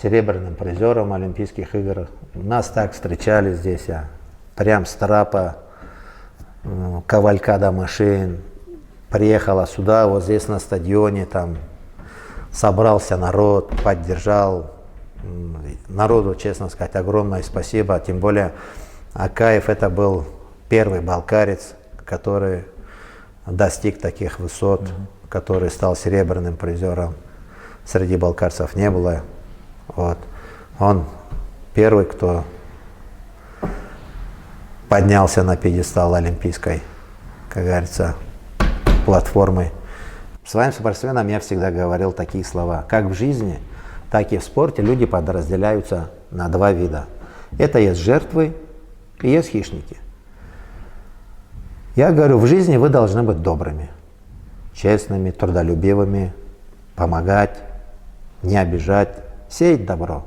S17: серебряным призером Олимпийских игр, нас так встречали здесь, прям с трапа, кавалькада машин, приехала сюда, вот здесь на стадионе, там собрался народ, поддержал. Народу, честно сказать, огромное спасибо, тем более Акаев это был первый балкарец, который достиг таких высот, который стал серебряным призером. Среди балкарцев не было. Вот. Он первый, кто поднялся на пьедестал олимпийской, как говорится, платформы. Своим спортсменам я всегда говорил такие слова. Как в жизни, так и в спорте люди подразделяются на 2 вида. Это есть жертвы и есть хищники. Я говорю, в жизни вы должны быть добрыми, честными, трудолюбивыми, помогать, не обижать, сеять добро.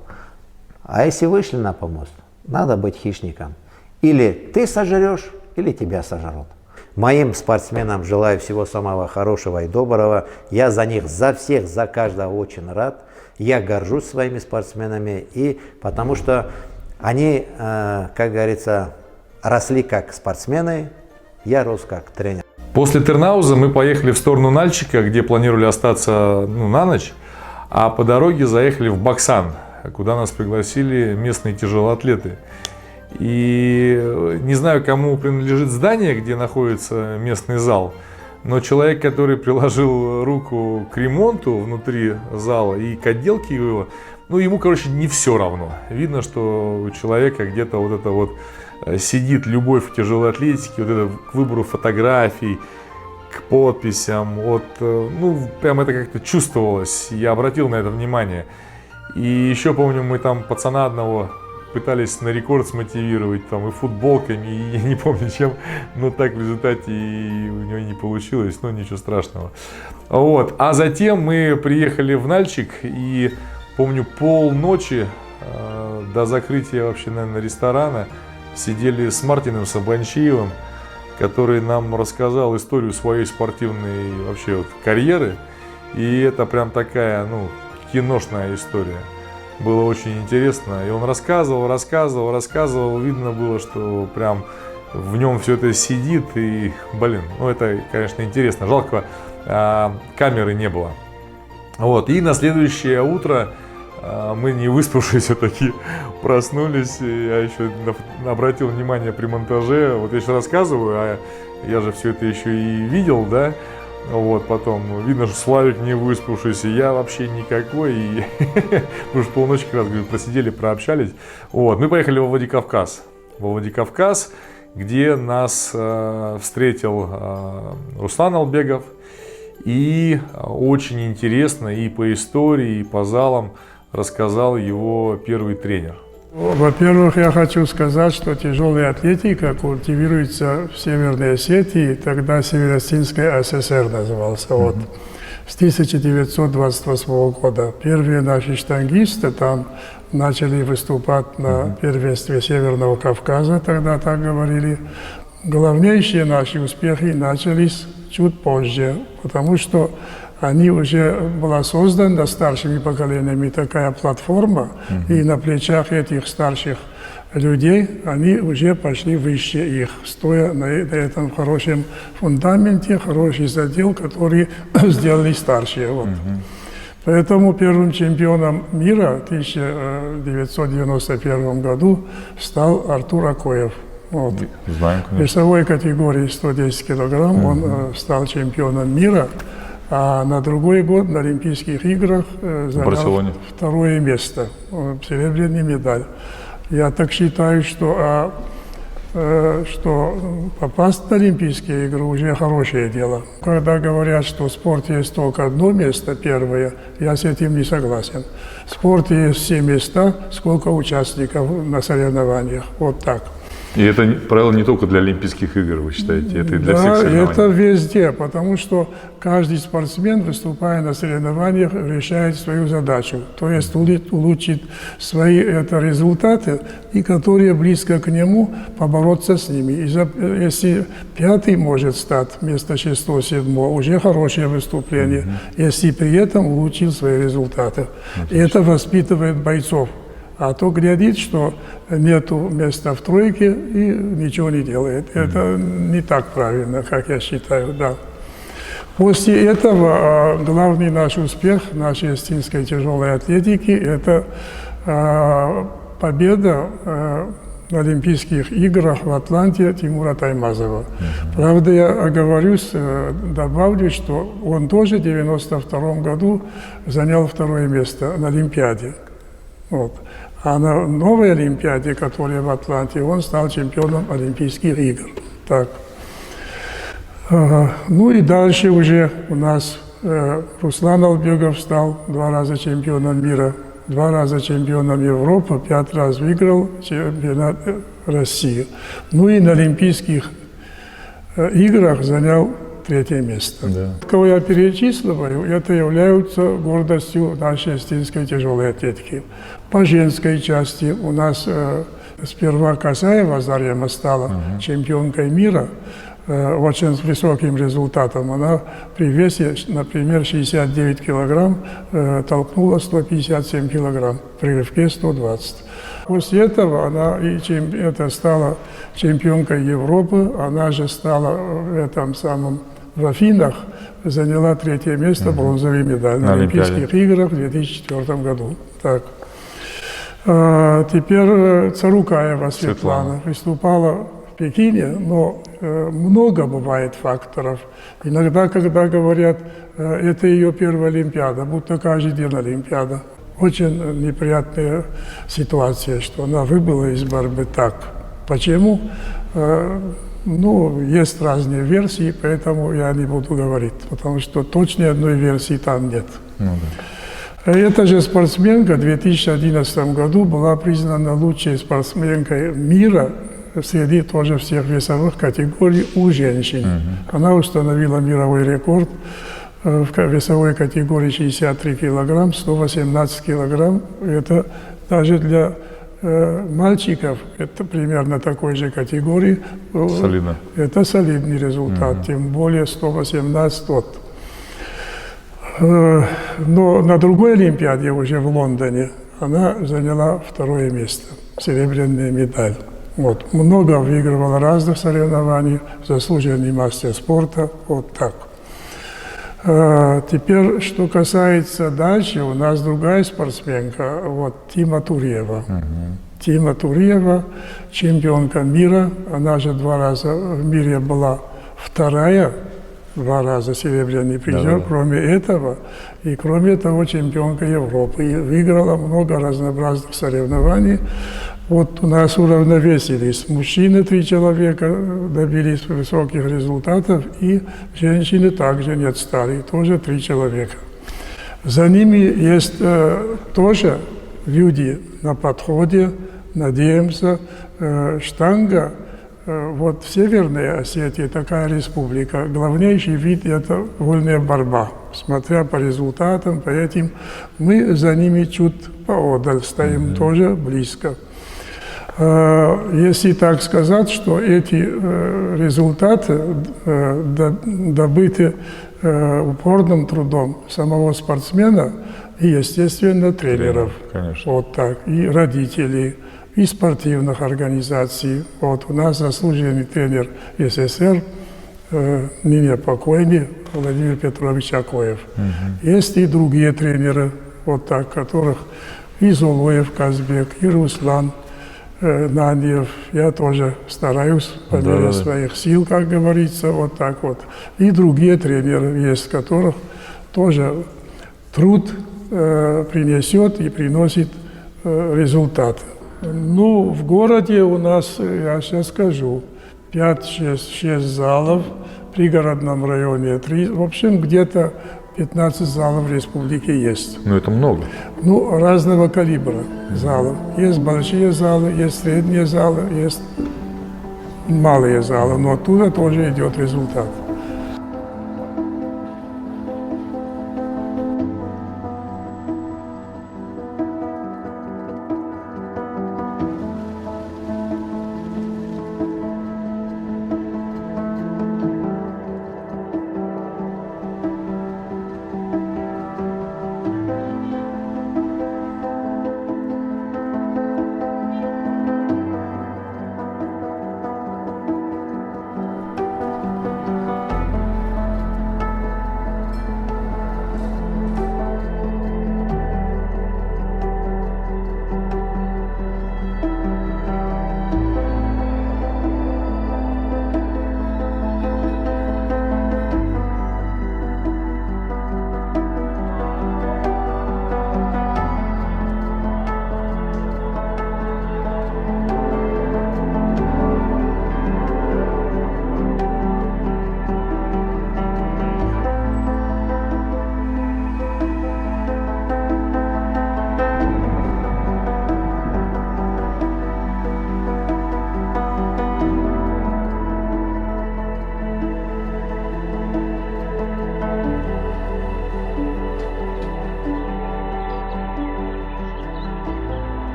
S17: А если вышли на помост, надо быть хищником. Или ты сожрешь, или тебя сожрут. Моим спортсменам желаю всего самого хорошего и доброго. Я за них, за всех, за каждого очень рад. Я горжусь своими спортсменами, и потому что они, как говорится, росли как спортсмены, я рос как тренер.
S1: После Тырнауза мы поехали в сторону Нальчика, где планировали остаться на ночь, а по дороге заехали в Баксан, куда нас пригласили местные тяжелоатлеты. И не знаю, кому принадлежит здание, где находится местный зал, Но человек, который приложил руку к ремонту внутри зала и к отделке его, ну, ему, короче, не все равно. Видно, что у человека где-то вот это вот сидит любовь к тяжелой атлетике, вот это к выбору фотографий, к подписям. Вот, ну, прям это как-то чувствовалось. Я обратил на это внимание. И еще помню, мы там пацана одного пытались на рекорд смотивировать, там, и футболками, и я не помню чем, но так в результате и у него не получилось, но ничего страшного. Вот. А затем мы приехали в Нальчик, и помню, полночи до закрытия вообще, наверное, ресторана сидели с Мартином Сабанчиевым, который нам рассказал историю своей спортивной вообще вот карьеры, и это прям такая, ну, киношная история. Было очень интересно, и он рассказывал, видно было, что прям в нем все это сидит, и, блин, ну это, конечно, интересно, жалко, камеры не было. Вот, и на следующее утро мы, не выспавшись, все-таки проснулись, я еще обратил внимание при монтаже, вот я сейчас рассказываю, а я же все это еще и видел, да. Вот, потом видно, что Славик не выспавшийся, я вообще никакой, и мы же полночи как раз, говорю, просидели, прообщались. Вот, мы поехали во Владикавказ, где нас встретил Руслан Албегов, и очень интересно и по истории, и по залам рассказал его первый тренер.
S18: Во-первых, я хочу сказать, что тяжелая атлетика культивируется в Северной Осетии, тогда Северо-Осетинская ССР назывался. Вот. С 1928 года первые наши штангисты там начали выступать на первенстве Северного Кавказа, тогда так говорили. Главнейшие наши успехи начались чуть позже, потому что они уже была создана старшими поколениями такая платформа, и на плечах этих старших людей они уже пошли выше их, стоя на этом хорошем фундаменте, хороший задел, который сделали старшие. Вот. Поэтому первым чемпионом мира в 1991 году стал Артур Акоев. Вот.
S3: Знаем,
S18: в весовой категории 110 килограмм он стал чемпионом мира. А на другой год на Олимпийских играх занял второе место, серебряный медаль. Я так считаю, что попасть на Олимпийские игры уже хорошее дело. Когда говорят, что в спорте есть только одно место, первое, я с этим не согласен. В спорте есть все места, сколько участников на соревнованиях. Вот так.
S3: И это правило не только для Олимпийских игр, вы считаете, это и для всех соревнований?
S18: Да, это везде, потому что каждый спортсмен, выступая на соревнованиях, решает свою задачу, то есть улучшить свои результаты, и которые близко к нему, побороться с ними. И если пятый может стать вместо 6-7, уже хорошее выступление, если при этом улучшил свои результаты. И это воспитывает бойцов. А то глядит, что нету места в тройке и ничего не делает. Это не так правильно, как я считаю, да. После этого главный наш успех нашей осетинской тяжелой атлетики – это победа на Олимпийских играх в Атланте Тимура Таймазова. Правда, я оговорюсь, добавлю, что он тоже в 1992 году занял второе место на Олимпиаде. Вот. А на новой Олимпиаде, которая в Атланте, он стал чемпионом Олимпийских игр. Так. Ну и дальше уже у нас Руслан Албегов стал 2 раза чемпионом мира, 2 раза чемпионом Европы, 5 раз выиграл чемпионат России. Ну и на Олимпийских играх занял 3-е место. Да. Кого я перечисливаю, это являются гордостью нашей осетинской тяжелой атлетики. По женской части у нас сперва Казаева Зарема стала чемпионкой мира, очень с высоким результатом. Она при весе, например, 69 килограмм толкнула 157 килограмм, при рывке 120. После этого она стала чемпионкой Европы, она же стала в Афинах, заняла 3-е место, бронзовый медаль на Олимпийских играх в 2004 году. Так. Теперь Царукаева Светлана выступала в Пекине, но много бывает факторов. Иногда, когда говорят, это ее первая Олимпиада, будто каждый день Олимпиада. Очень неприятная ситуация, что она выбыла из борьбы так. Почему? Ну, есть разные версии, поэтому я не буду говорить, потому что точной одной версии там нет. Эта же спортсменка в 2011 году была признана лучшей спортсменкой мира среди тоже всех весовых категорий у женщин. Она установила мировой рекорд в весовой категории 63 килограмм, 118 килограмм. Это даже для мальчиков, это примерно такой же категории.
S1: Солидно.
S18: Это солидный результат, тем более 118 тот. Но на другой Олимпиаде, уже в Лондоне, она заняла второе место, серебряная медаль. Вот. Много выигрывала разных соревнований, заслуженный мастер спорта, вот так. Теперь, что касается дальше, у нас другая спортсменка, вот Тима Туриева. Тима Туриева, чемпионка мира, она же 2 раза в мире была вторая, 2 раза серебряный призер, кроме этого, и кроме того чемпионка Европы. И выиграла много разнообразных соревнований. Вот у нас уравновесились. Мужчины 3 человека добились высоких результатов, и женщины также не отстали, тоже 3 человека. За ними есть тоже люди на подходе, надеемся. Штанга, вот в Северной Осетии такая республика, главнейший вид – это вольная борьба. Смотря по результатам, по этим, мы за ними чуть поодаль стоим, тоже близко. Если так сказать, что эти результаты добыты упорным трудом самого спортсмена и, естественно, тренеров, вот так, и родителей, и спортивных организаций. Вот у нас заслуженный тренер СССР, ныне покойный Владимир Петрович Акоев. Есть и другие тренеры, вот так, которых и Зулуев Казбек, и Руслан Наньев. Я тоже стараюсь по мере своих сил, как говорится, вот так вот. И другие тренеры есть, которых тоже труд принесет и приносит результаты. Ну, в городе у нас, я сейчас скажу, 5-6 залов, в пригородном районе 3, в общем, где-то 15 залов в республике есть.
S1: Ну, это много.
S18: Ну, разного калибра залов. Есть большие залы, есть средние залы, есть малые залы, но оттуда тоже идет результат.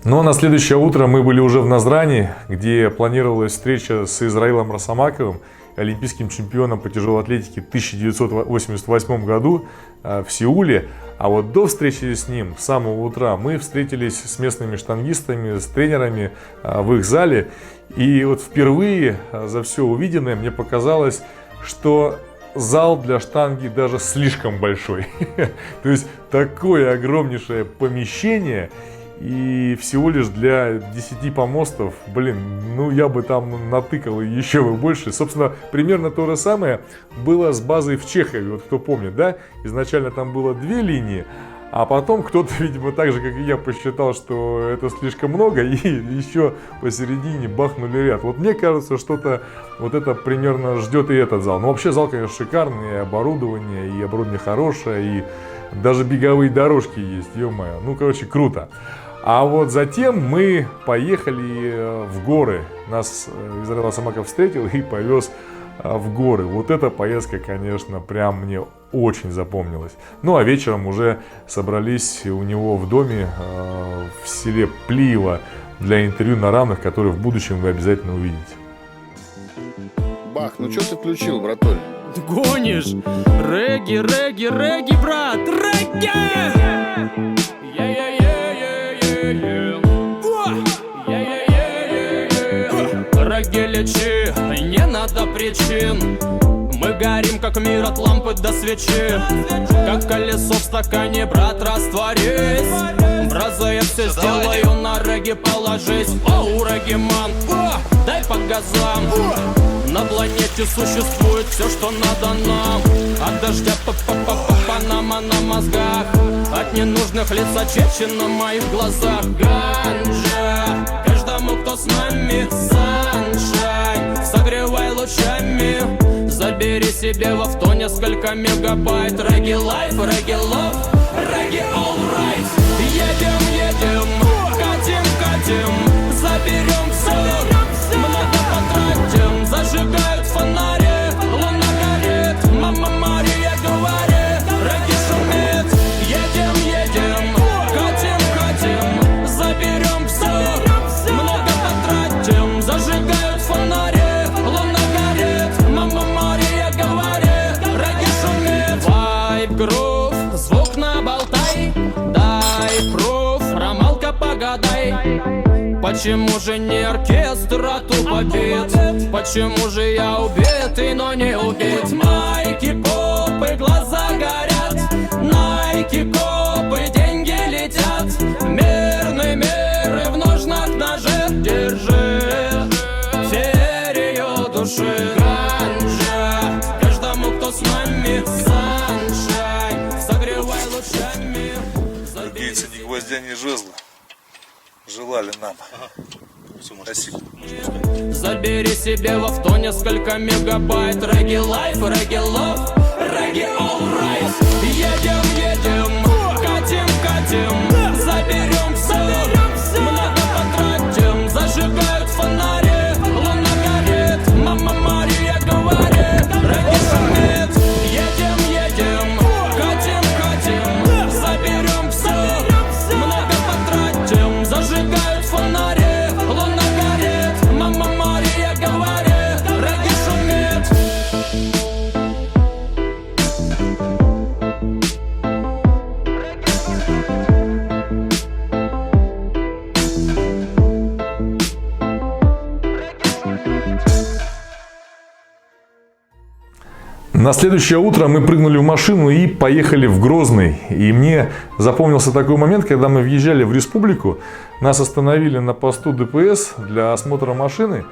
S1: Но на следующее утро мы были уже в Назрани, где планировалась встреча с Израилом Росомаковым. олимпийским чемпионом по тяжелой атлетике в 1988 году в Сеуле. А вот до встречи с ним, с самого утра, мы встретились с местными штангистами, с тренерами в их зале. И вот впервые за все увиденное мне показалось, что зал для штанги даже слишком большой. То есть такое огромнейшее помещение. И всего лишь для 10 помостов, блин, ну я бы там натыкал еще бы больше. Собственно, примерно то же самое было с базой в Чехове, вот кто помнит, да? Изначально там было 2 линии, а потом кто-то, видимо, так же, как и я, посчитал, что это слишком много, и еще посередине бахнули ряд. Вот мне кажется, что-то вот это примерно ждет и этот зал. Но вообще зал, конечно, шикарный, и оборудование хорошее, и даже беговые дорожки есть, ё-моё. Ну, короче, круто. А вот затем мы поехали в горы. Нас Израиль Самаков встретил и повез в горы. Вот эта поездка, конечно, прям мне очень запомнилась. Ну, а вечером уже собрались у него в доме в селе Плиево для интервью на равных, которые в будущем вы обязательно увидите.
S19: Бах, ну что ты включил, братоль?
S20: Ты гонишь! Регги, брат! Регги! Регги лечи, не надо причин. Мы горим, как мир от лампы до свечи. Как колесо в стакане, брат, растворись. Браза, я все сделаю, на регги положись. Оу, регги-ман, дай по газам. На планете существует все, что надо нам. От дождя Панама на мозгах, от ненужных лиц очечен на моих глазах. Ганджа, каждому, кто с нами. Саншайн, согревай лучами. Забери себе в авто несколько мегабайт. Регги лайф, регги лов, регги олрайт. Едем, катим, заберем все. Много потратим, зажигают фонари. Луна горит, мама Мария говорит. Регги шумит, едем, катим, заберем все. Много потратим, зажигают фонари. Луна горит, мама Мария говорит. Регги шумит. Вайб, грув, звук наболтай. Дай пруф, ромалка погадай. Почему же не оркестр, а тупо бит? Почему же я убитый, но не убит? Майки, попы, глаза горят. Найки, копы, деньги летят. Мирный мир и в ножнах ножи. Держи феерию души. Ганджа, каждому, кто с нами. Саншайн, согревай лучами.
S6: Убийцы ни гвоздя, ни жезла желали нам. Спасибо.
S20: Забери себе в авто несколько мегабайт. Регги лайф, регги лов, регги олрайт. Едем, катим, заберем все. Много потратим, зажигают фонари. Луна горит, мама Мария говорит. Регги шумит, едем, катим, заберем все. Много потратим, зажигают фонари. Луна горит, мама Мария говорит. Регги шумит.
S1: На следующее утро мы прыгнули в машину и поехали в Грозный. И мне запомнился такой момент, когда мы въезжали в республику, нас остановили на посту ДПС для осмотра машины.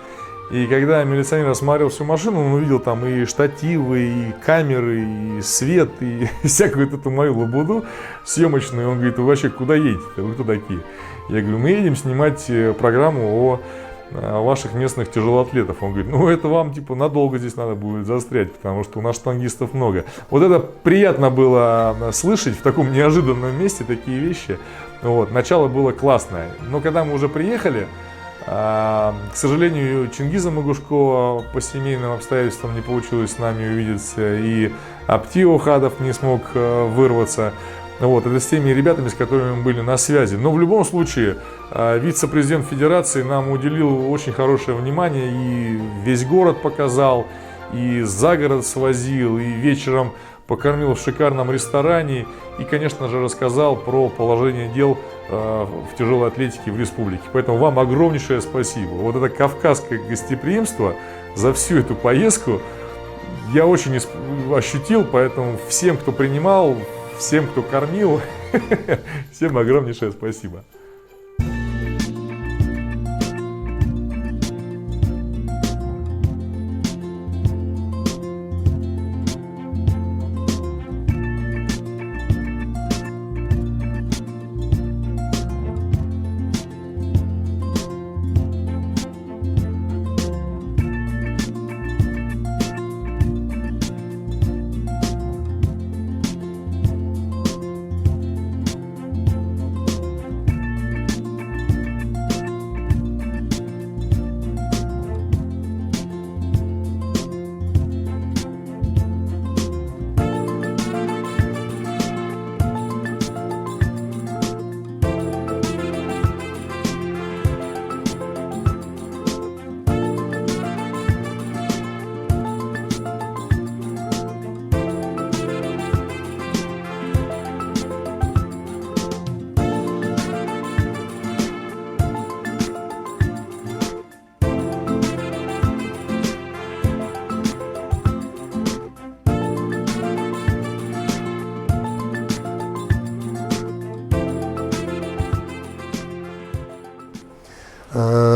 S1: И когда милиционер осмотрел всю машину, он увидел там и штативы, и камеры, и свет, и всякую эту мою лабуду съемочную. Он говорит: вы вообще куда едете-то? Вы кто такие? Я говорю: мы едем снимать программу о ваших местных тяжелоатлетов. Он говорит: ну это вам типа надолго здесь надо будет застрять, потому что у нас штангистов много. Вот это приятно было слышать в таком неожиданном месте такие вещи. Вот. Начало было классное. Но когда мы уже приехали, к сожалению, Чингиза Магушкова по семейным обстоятельствам не получилось с нами увидеться, и Аптио Хадов не смог вырваться. Вот, это с теми ребятами, с которыми мы были на связи. Но в любом случае, вице-президент федерации нам уделил очень хорошее внимание и весь город показал, и за город свозил, и вечером покормил в шикарном ресторане, и, конечно же, рассказал про положение дел в тяжелой атлетике в республике. Поэтому вам огромнейшее спасибо. Вот это кавказское гостеприимство за всю эту поездку я очень ощутил, поэтому всем, кто принимал, всем, кто кормил, всем огромнейшее спасибо.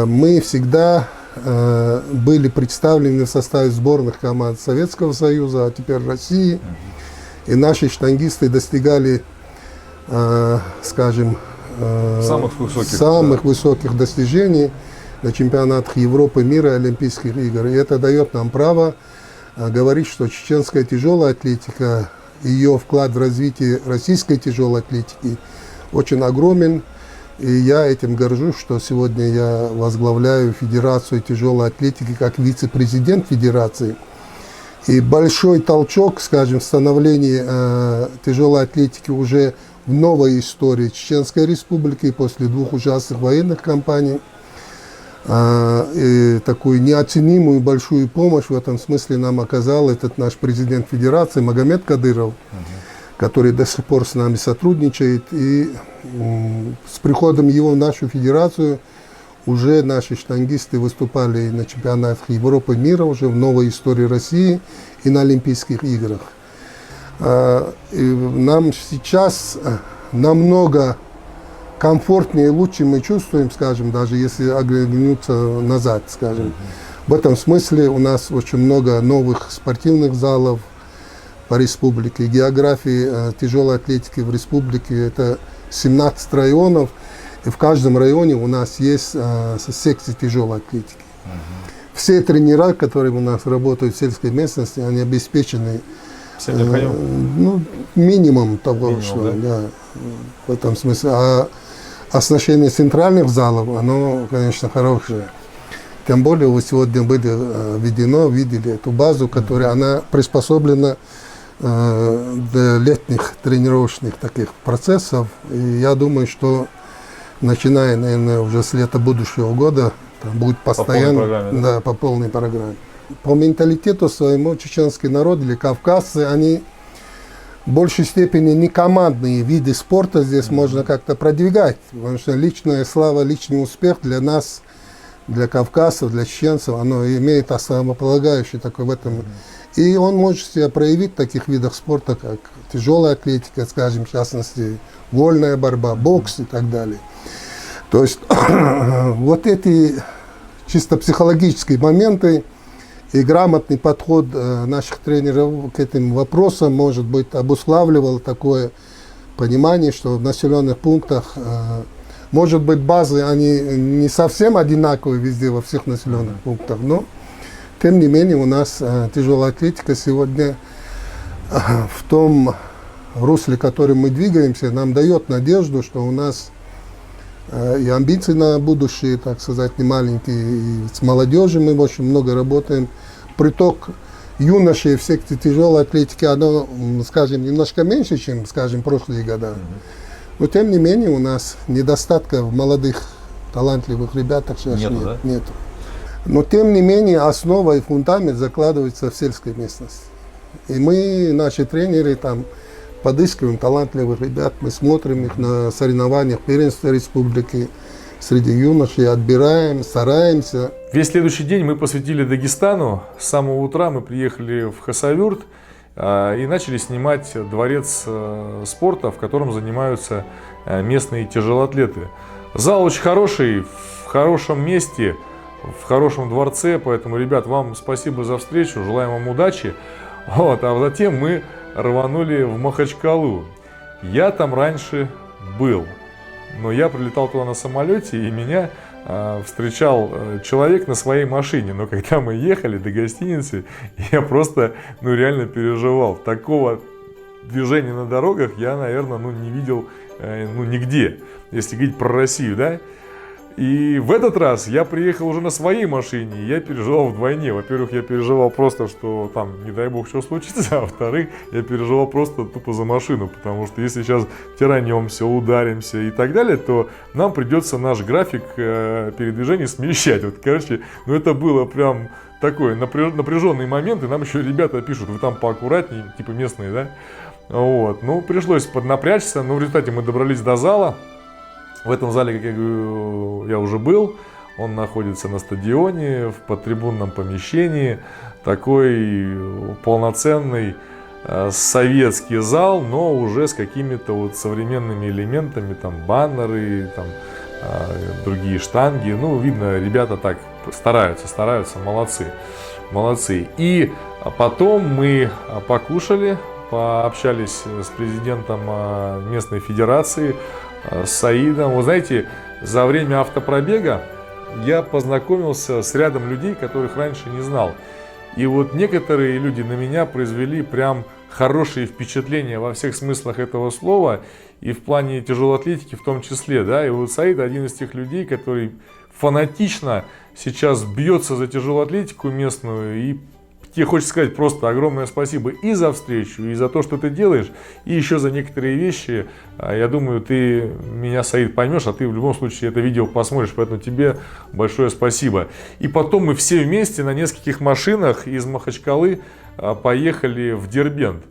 S19: Мы всегда были представлены в составе сборных команд Советского Союза, а теперь России. И наши штангисты достигали, скажем, самых высоких достижений на чемпионатах Европы, мира и Олимпийских игр. И это дает нам право говорить, что чеченская тяжелая атлетика, ее вклад в развитие российской тяжелой атлетики очень огромен. И я этим горжусь, что сегодня я возглавляю Федерацию тяжелой атлетики как вице-президент Федерации. И большой толчок, скажем, в становлении тяжелой атлетики уже в новой истории Чеченской Республики после 2 ужасных военных кампаний. И такую неоценимую большую помощь в этом смысле нам оказал этот наш президент Федерации Магомед Кадыров, который до сих пор с нами сотрудничает. И с приходом его в нашу федерацию уже наши штангисты выступали на чемпионатах Европы, мира, уже в новой истории России и на Олимпийских играх. И нам сейчас намного комфортнее и лучше мы чувствуем, скажем, даже если оглянуться назад, скажем. В этом смысле у нас очень много новых спортивных залов по республике. Географии тяжелой атлетики в республике — это 17 районов, и в каждом районе у нас есть секции тяжелой атлетики. Все тренера, которые у нас работают в сельской местности, они обеспечены минимум того, что да, в этом смысле. А оснащение центральных залов, оно, конечно, хорошее. Тем более вы сегодня были видели эту базу, которая она приспособлена для летних тренировочных таких процессов. И я думаю, что начиная, наверное, уже с лета будущего года там будет постоянно по полной программе. По менталитету своему чеченский народ или кавказцы, они в большей степени не командные виды спорта здесь можно как-то продвигать, потому что личная слава, личный успех для нас, для кавказцев, для чеченцев, оно имеет основополагающий такой в этом. И он может себя проявить в таких видах спорта, как тяжелая атлетика, скажем, в частности, вольная борьба, бокс и так далее. То есть вот эти чисто психологические моменты и грамотный подход наших тренеров к этим вопросам, может быть, обуславливал такое понимание, что в населенных пунктах, может быть, базы, они не совсем одинаковые везде, во всех населенных пунктах, но тем не менее у нас тяжелая атлетика сегодня в том русле, в котором мы двигаемся, нам дает надежду, что у нас и амбиции на будущее, так сказать, не маленькие, и с молодежью мы очень много работаем. Приток юношей в секции тяжелой атлетики, оно, скажем, немножко меньше, чем, скажем, прошлые года. Но тем не менее у нас недостатка в молодых, талантливых ребятах сейчас нету. Но тем не менее основа и фундамент закладывается в сельской местности. И мы, наши тренеры, там подыскиваем талантливых ребят, мы смотрим их на соревнованиях первенства республики, среди юношей, отбираем, стараемся.
S1: Весь следующий день мы посвятили Дагестану. С самого утра мы приехали в Хасавюрт и начали снимать дворец спорта, в котором занимаются местные тяжелоатлеты. Зал очень хороший, в хорошем месте, в хорошем дворце, поэтому, ребят, вам спасибо за встречу, желаем вам удачи. Вот, а затем мы рванули в Махачкалу. Я там раньше был, но я прилетал туда на самолете, и меня встречал человек на своей машине. Но когда мы ехали до гостиницы, я просто, реально переживал. Такого движения на дорогах я, наверное, не видел нигде, если говорить про Россию, да. И в этот раз я приехал уже на своей машине, и я переживал вдвойне. Во-первых, я переживал просто, что там, не дай бог, что случится, а во-вторых, я переживал просто тупо за машину, потому что если сейчас тиранемся, ударимся и так далее, то нам придется наш график передвижения смещать. Вот, короче, это было прям такой напряженный момент, и нам еще ребята пишут: вы там поаккуратнее, типа местные, да? Вот, пришлось поднапрячься, но в результате мы добрались до зала. В этом зале, как я говорю, я уже был. Он находится на стадионе, в подтрибунном помещении. Такой полноценный советский зал, но уже с какими-то современными элементами. Там баннеры, там другие штанги. Видно, ребята так стараются, молодцы. И потом мы покушали, пообщались с президентом местной федерации, с Саидом. Вы знаете, за время автопробега я познакомился с рядом людей, которых раньше не знал. И вот некоторые люди на меня произвели прям хорошие впечатления во всех смыслах этого слова, и в плане тяжелой атлетики в том числе, да. И вот Саид один из тех людей, который фанатично сейчас бьется за тяжелую атлетику местную, и тебе хочется сказать просто огромное спасибо и за встречу, и за то, что ты делаешь, и еще за некоторые вещи. Я думаю, ты меня, Саид, поймешь, а ты в любом случае это видео посмотришь, поэтому тебе большое спасибо. И потом мы все вместе на нескольких машинах из Махачкалы поехали в Дербент.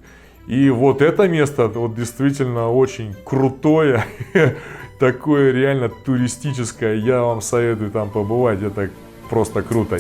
S1: И вот это место действительно очень крутое, такое реально туристическое. Я вам советую там побывать, это просто круто.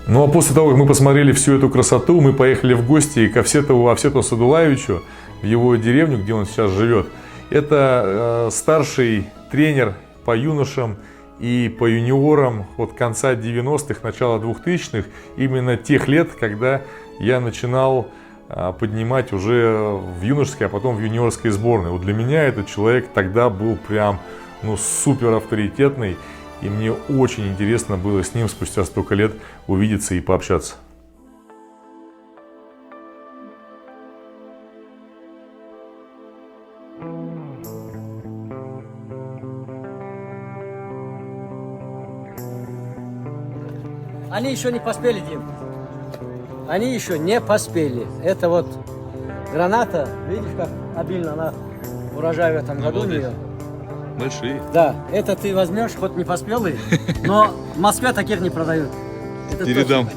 S1: Ну а после того, как мы посмотрели всю эту красоту, мы поехали в гости к Овсетову Садулаевичу, в его деревню, где он сейчас живет. Это старший тренер по юношам и по юниорам от конца 90-х, начала 2000-х, именно тех лет, когда я начинал поднимать уже в юношеской, а потом в юниорской сборной. Вот для меня этот человек тогда был прям супер авторитетный. И мне очень интересно было с ним спустя столько лет увидеться и пообщаться.
S21: они еще не поспели, Дим. Они еще не поспели. Это вот граната, видишь, как обильно она урожай в этом году у нее.
S6: Большие.
S21: Да, это ты возьмешь, хоть не поспелый, но в Москве таких не продают. Это
S6: передам.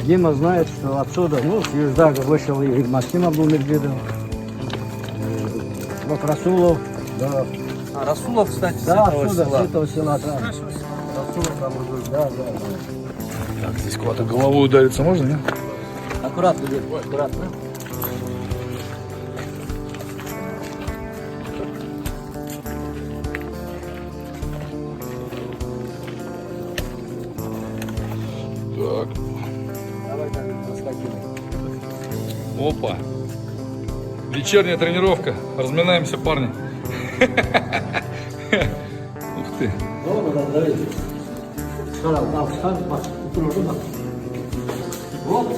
S21: Дима знает, что отсюда, ну, с Юждага вышел и Максим Абдулмеджидов, вот Расулов. Да.
S5: А Расулов, кстати,
S21: да,
S5: с этого
S21: отсюда,
S5: села.
S21: с этого села, да.
S5: Расулов там уже.
S21: Да.
S16: Так, здесь куда-то головой удариться можно, нет?
S21: Аккуратно, Дим, аккуратно.
S6: Так.
S21: Давай, заскакивай.
S6: Опа. Вечерняя тренировка. Разминаемся, парни. Ух ты.
S21: Вот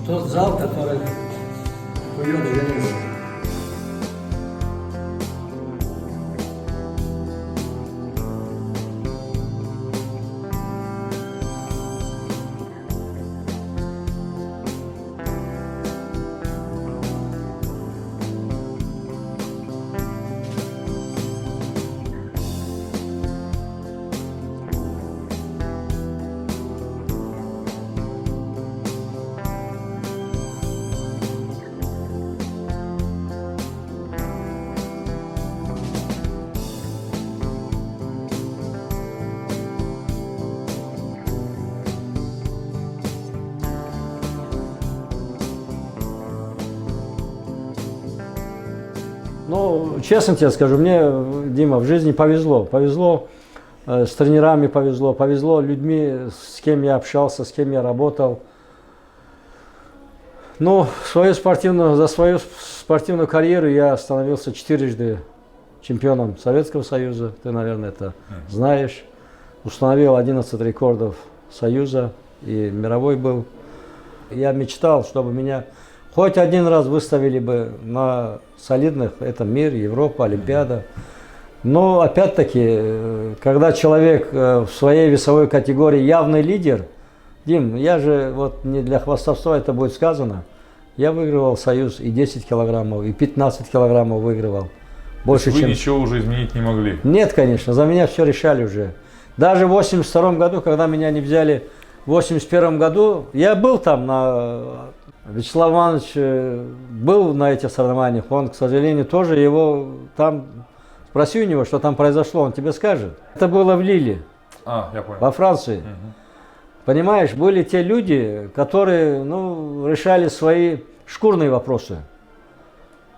S21: тот зал, который кует железо. Ну, честно тебе скажу, мне, Дима, в жизни повезло. Повезло с тренерами, повезло людьми, с кем я общался, с кем я работал. Ну, за свою спортивную карьеру я становился 4-жды чемпионом Советского Союза. Ты, наверное, это знаешь. Установил 11 рекордов Союза и мировой был. Я мечтал, чтобы меня хоть один раз выставили бы на солидных, это мир, Европа, Олимпиада. Но опять-таки, когда человек в своей весовой категории явный лидер, Дим, я же, вот не для хвастовства это будет сказано, я выигрывал Союз и 10 килограммов, и 15 килограммов выигрывал.
S1: Больше, вы ничего уже изменить не могли?
S21: Нет, конечно, за меня все решали уже. Даже в 82 году, когда меня не взяли в 81 году, я был там Вячеслав Иванович был на этих соревнованиях, он, к сожалению, тоже его там, спроси у него, что там произошло, он тебе скажет. Это было в Лиле,
S1: я понял.
S21: Во Франции. Понимаешь, были те люди, которые решали свои шкурные вопросы.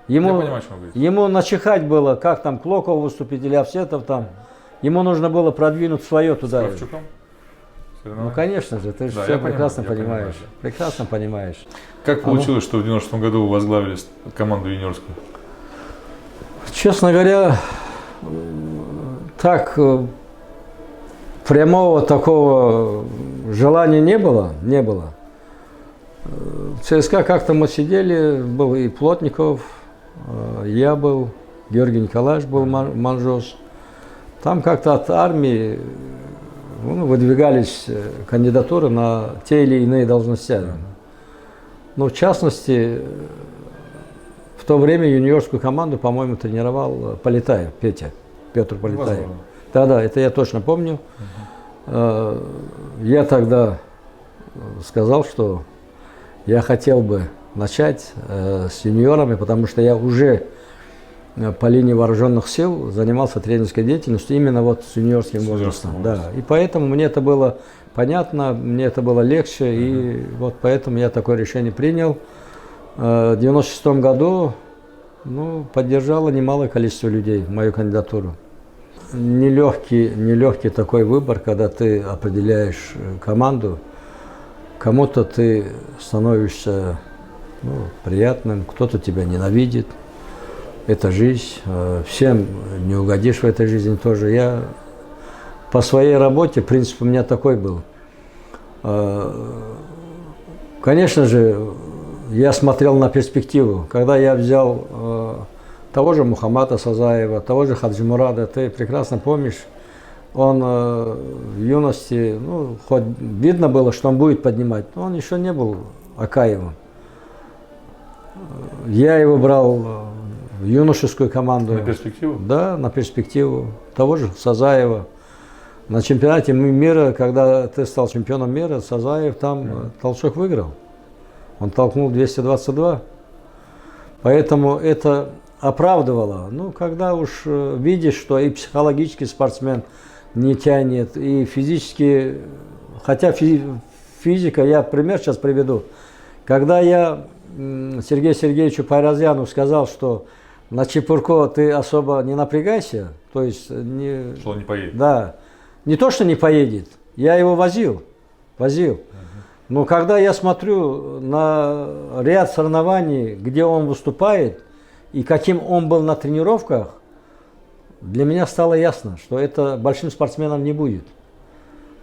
S21: Ему начихать было, как там Клоков выступить или Овсетов там. Ему нужно было продвинуть свое туда.
S1: С Кравчуком?
S21: Ну, конечно же, ты же все прекрасно понимаешь. Прекрасно понимаешь.
S1: Как получилось, что в 96 году вы возглавили команду юниорскую?
S21: Честно говоря, так прямого такого желания не было. В ЦСКА как-то мы сидели, был и Плотников, я был, Георгий Николаевич был, Манжос. Там как-то от армии выдвигались кандидатуры на те или иные должности. Но в частности, в то время юниорскую команду, по-моему, тренировал Полетаев, Петр Полетаев. Да, это я точно помню. Я тогда сказал, что я хотел бы начать с юниорами, потому что я уже по линии вооруженных сил занимался тренерской деятельностью именно вот с юниорским возрастом. Да. И поэтому мне это было понятно, мне это было легче, и вот поэтому я такое решение принял. В 1996 году поддержало немалое количество людей мою кандидатуру. Нелегкий такой выбор, когда ты определяешь команду, кому-то ты становишься приятным, кто-то тебя ненавидит. Это жизнь, всем не угодишь в этой жизни тоже. Я по своей работе, принцип у меня такой был. Конечно же, я смотрел на перспективу. Когда я взял того же Мухаммада Сазаева, того же Хаджимурада, ты прекрасно помнишь, Он в юности, ну, хоть видно было, что он будет поднимать, но он еще не был Акаевым. Я его брал в юношескую команду.
S1: На перспективу?
S21: Да, на перспективу. Того же Сазаева. На чемпионате мира, когда ты стал чемпионом мира, Сазаев там толчок выиграл. Он толкнул 222. Поэтому это оправдывало. Ну, когда уж видишь, что и психологически спортсмен не тянет, и физически, хотя физика, я пример сейчас приведу. Когда я Сергею Сергеевичу Пайразьяну сказал, что на Чепурко ты особо не напрягайся, то есть
S1: что он не поедет.
S21: Да, не то, что не поедет, я его возил. Но когда я смотрю на ряд соревнований, где он выступает, и каким он был на тренировках, для меня стало ясно, что это большим спортсменом не будет.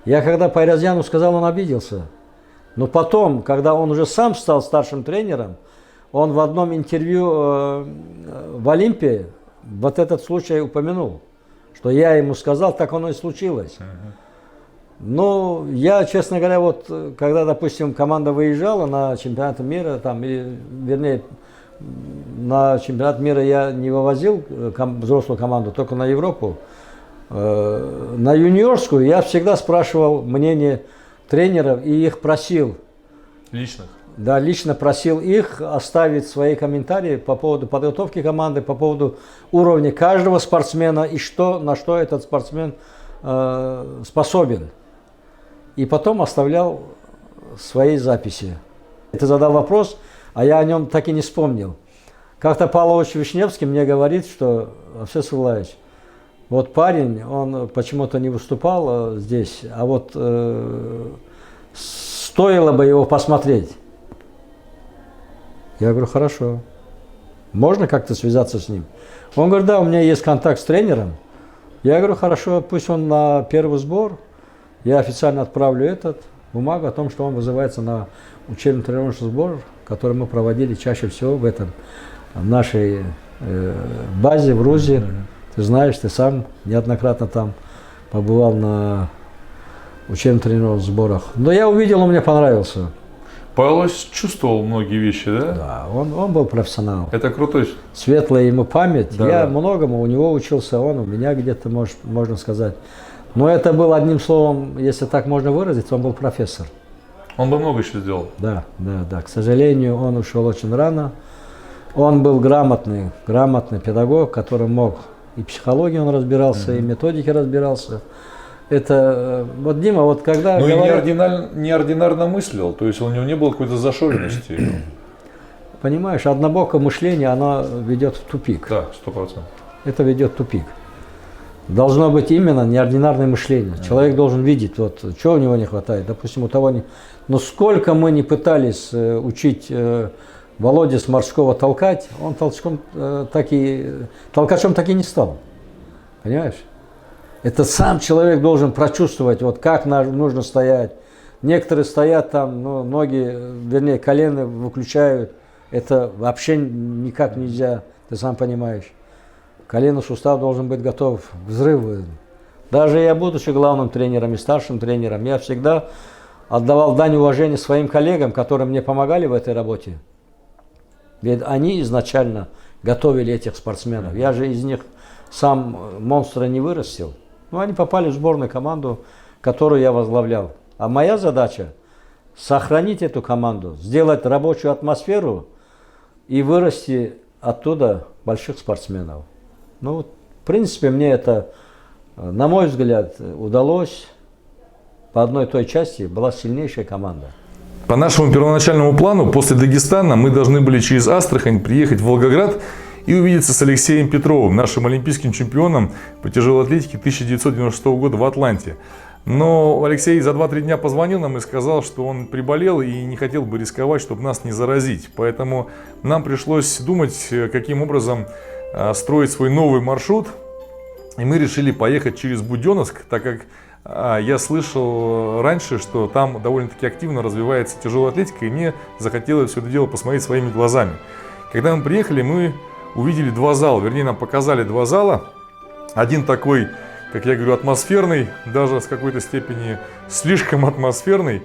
S21: Я когда Пайразьяну сказал, он обиделся. Но потом, когда он уже сам стал старшим тренером, он в одном интервью в Олимпии вот этот случай упомянул, что я ему сказал, так оно и случилось. Но я, честно говоря, вот когда, допустим, команда выезжала на чемпионат мира, там, вернее, на чемпионат мира я не вывозил взрослую команду, только на Европу. На юниорскую я всегда спрашивал мнение тренеров и их просил.
S1: Личных?
S21: Да, лично просил их оставить свои комментарии по поводу подготовки команды, по поводу уровня каждого спортсмена и на что этот спортсмен способен. И потом оставлял свои записи. Ты задал вопрос, а я о нем так и не вспомнил. Как-то Павлович Вишневский мне говорит, что, Овсей Сулаевич, вот парень, он почему-то не выступал здесь, а вот стоило бы его посмотреть. Я говорю, хорошо. Можно как-то связаться с ним? Он говорит, да, у меня есть контакт с тренером. Я говорю, хорошо, пусть он на первый сбор. Я официально отправлю бумагу о том, что он вызывается на учебно-тренировочный сбор, который мы проводили чаще всего в нашей базе в Рузе. Ты знаешь, ты сам неоднократно там побывал на учебно-тренировочных сборах. Но я увидел, он мне понравился.
S1: Павлович чувствовал многие вещи, да?
S21: Да, он был профессионал.
S1: Это крутой.
S21: Светлая ему память.
S1: Да.
S21: Я многому у него учился, он у меня где-то, можно сказать. Но это был, одним словом, если так можно выразиться, он был профессор.
S1: Он бы много еще сделал.
S21: Да. К сожалению, он ушел очень рано. Он был грамотный педагог, который мог и психологии он разбирался, и методики разбирался. Это вот Дима, вот когда...
S1: Ну говорят, и неординарно мыслил, то есть у него не было какой-то зашоренности.
S21: Понимаешь, однобокое мышление, оно ведет в тупик.
S1: Да, 100%.
S21: Это ведет в тупик. Должно быть именно неординарное мышление. Человек должен видеть, вот, чего у него не хватает. Допустим, у того не... Но сколько мы не пытались учить Володю с морского толкать, он толкачом так и не стал. Понимаешь? Это сам человек должен прочувствовать, вот как нужно стоять. Некоторые стоят там, ноги, вернее, колено выключают. Это вообще никак нельзя, ты сам понимаешь. Коленный сустав должен быть готов к взрыву. Даже я, будучи главным тренером и старшим тренером, я всегда отдавал дань уважения своим коллегам, которые мне помогали в этой работе. Ведь они изначально готовили этих спортсменов. Я же из них сам монстра не вырастил. Но они попали в сборную команду, которую я возглавлял. А моя задача – сохранить эту команду, сделать рабочую атмосферу и вырасти оттуда больших спортсменов. Ну, вот, в принципе, мне это, на мой взгляд, удалось. По одной той части была сильнейшая команда.
S1: По нашему первоначальному плану, после Дагестана мы должны были через Астрахань приехать в Волгоград и увидеться с Алексеем Петровым, нашим олимпийским чемпионом по тяжелой атлетике 1996 года в Атланте. Но Алексей за 2-3 дня позвонил нам и сказал, что он приболел и не хотел бы рисковать, чтобы нас не заразить. Поэтому нам пришлось думать, каким образом строить свой новый маршрут. И мы решили поехать через Буденновск, так как я слышал раньше, что там довольно-таки активно развивается тяжелая атлетика, и мне захотелось все это дело посмотреть своими глазами. Когда мы приехали, мы увидели два зала, вернее, нам показали два зала. Один такой как я говорю, атмосферный, даже с какой-то степени слишком атмосферный.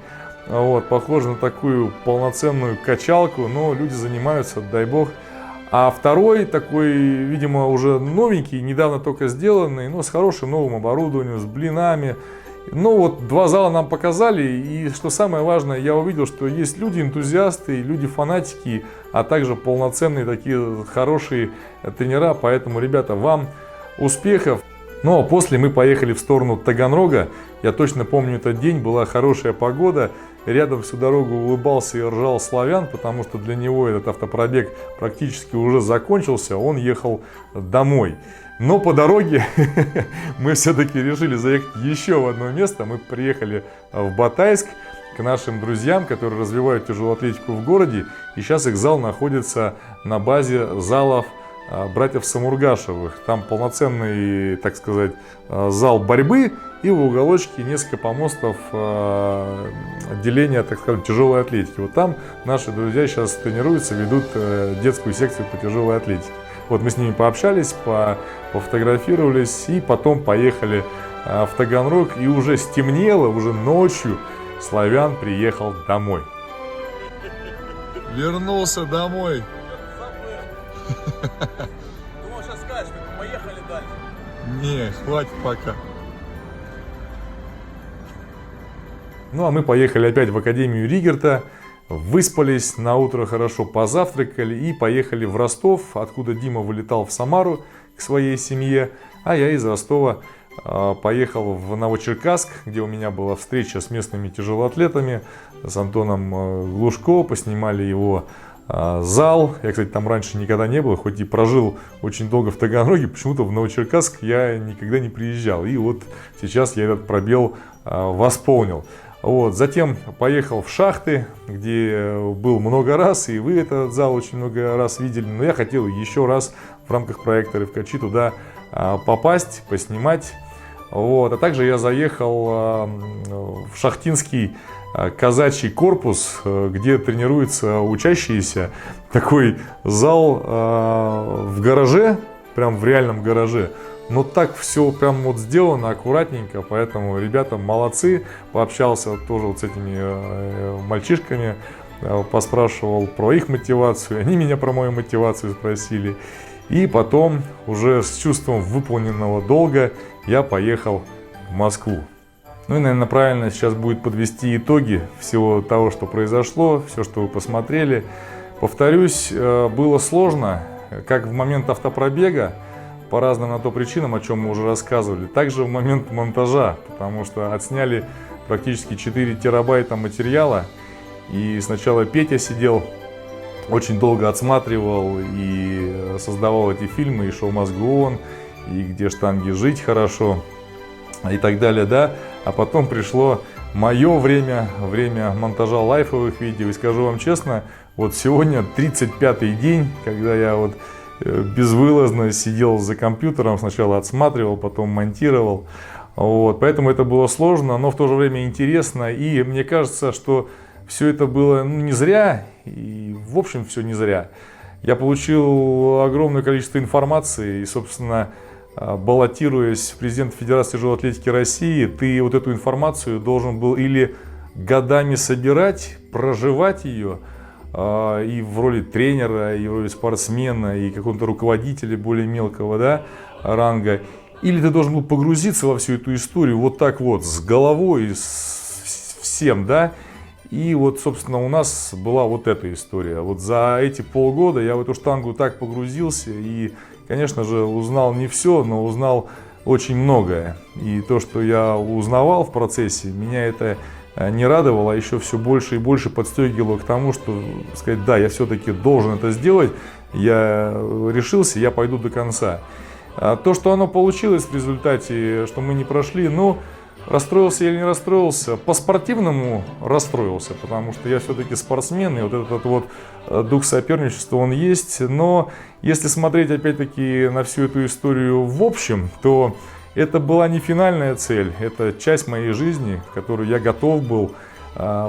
S1: Вот, похоже на такую полноценную качалку, но люди занимаются, дай бог. А второй такой, видимо, уже новенький, недавно только сделанный, но с хорошим новым оборудованием, с блинами. Ну вот 2 зала нам показали, и что самое важное, я увидел, что есть люди-энтузиасты, люди-фанатики, а также полноценные такие хорошие тренера, поэтому, ребята, вам успехов. Ну а после мы поехали в сторону Таганрога, я точно помню этот день, была хорошая погода, рядом всю дорогу улыбался и ржал Славян, потому что для него этот автопробег практически уже закончился, он ехал домой. Но по дороге мы все-таки решили заехать еще в одно место. Мы приехали в Батайск к нашим друзьям, которые развивают тяжелую атлетику в городе. И сейчас их зал находится на базе залов братьев Самургашевых. Там полноценный, так сказать, зал борьбы. И в уголочке несколько помостов отделения, так сказать, тяжелой атлетики. Вот там наши друзья сейчас тренируются, ведут детскую секцию по тяжелой атлетике. Вот мы с ними пообщались, пофотографировались и потом поехали в Таганрог. И уже стемнело, уже ночью Славян приехал домой.
S6: Вернулся домой.
S16: Думал, сейчас скажешь, мы поехали дальше.
S6: Не, хватит пока.
S1: Ну а мы поехали опять в Академию Ригерта, выспались, на утро хорошо позавтракали и поехали в Ростов, откуда Дима вылетал в Самару к своей семье, а я из Ростова поехал в Новочеркасск, где у меня была встреча с местными тяжелоатлетами, с Антоном Глушко, поснимали его зал. Я, кстати, там раньше никогда не был, хоть и прожил очень долго в Таганроге, почему-то в Новочеркасск я никогда не приезжал. И вот сейчас я этот пробел восполнил. Вот. Затем поехал в Шахты, где был много раз, и вы этот зал очень много раз видели. Но я хотел еще раз в рамках проекта Рывкачи туда попасть, поснимать. Вот. А также я заехал в Шахтинский казачий корпус, где тренируются учащиеся. Такой зал в гараже, прям в реальном гараже. Но так все прям вот сделано аккуратненько, поэтому ребята молодцы. Пообщался тоже вот с этими мальчишками, поспрашивал про их мотивацию, они меня про мою мотивацию спросили. И потом уже с чувством выполненного долга я поехал в Москву. Ну и, наверное, правильно сейчас будет подвести итоги всего того, что произошло, все, что вы посмотрели. Повторюсь, было сложно, как в момент автопробега, по разным на то причинам, о чем мы уже рассказывали, также в момент монтажа, потому что отсняли практически 4 терабайта материала, и сначала Петя сидел, очень долго отсматривал и создавал эти фильмы, и «Шоу Must Go On», и «Где штанги жить хорошо», и так далее, да, а потом пришло мое время, время монтажа лайфовых видео, и скажу вам честно, вот сегодня 35-й день, когда я вот безвылазно сидел за компьютером, сначала отсматривал, потом монтировал. Вот. Поэтому это было сложно, но в то же время интересно. И мне кажется, что все это было не зря, и в общем все не зря. Я получил огромное количество информации, и, собственно, баллотируясь в президент Федерации тяжелой атлетики России, ты вот эту информацию должен был или годами собирать, проживать ее, и в роли тренера, и в роли спортсмена, и какого-то руководителя более мелкого, да, ранга. Или ты должен был погрузиться во всю эту историю вот так вот, с головой, с всем, да. И вот, собственно, у нас была вот эта история. Вот за эти полгода я в эту штангу так погрузился и, конечно же, узнал не все, но узнал очень многое. И то, что я узнавал в процессе, меня это не радовало, а еще все больше и больше подстегивало к тому, что сказать, да, я все-таки должен это сделать, я решился, я пойду до конца. А то, что оно получилось в результате, что мы не прошли, ну, расстроился или не расстроился, по-спортивному расстроился, потому что я все-таки спортсмен, и вот этот вот дух соперничества, он есть, но если смотреть опять-таки на всю эту историю в общем, то это была не финальная цель, это часть моей жизни, которую я готов был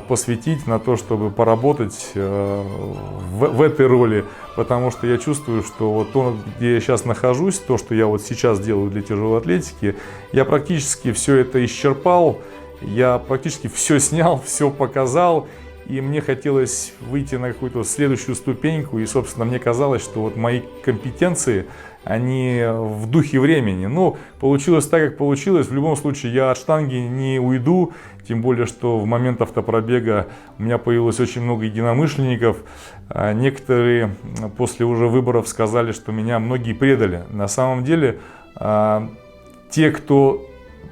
S1: посвятить на то, чтобы поработать в этой роли, потому что я чувствую, что вот то, где я сейчас нахожусь, то, что я вот сейчас делаю для тяжелой атлетики, я практически все это исчерпал, я практически все снял, все показал, и мне хотелось выйти на какую-то следующую ступеньку, и, собственно, мне казалось, что вот мои компетенции, они в духе времени. Ну, получилось так, как получилось. В любом случае, я от штанги не уйду, тем более, что в момент автопробега у меня появилось очень много единомышленников. Некоторые после уже выборов сказали, что меня многие предали. На самом деле, те, кто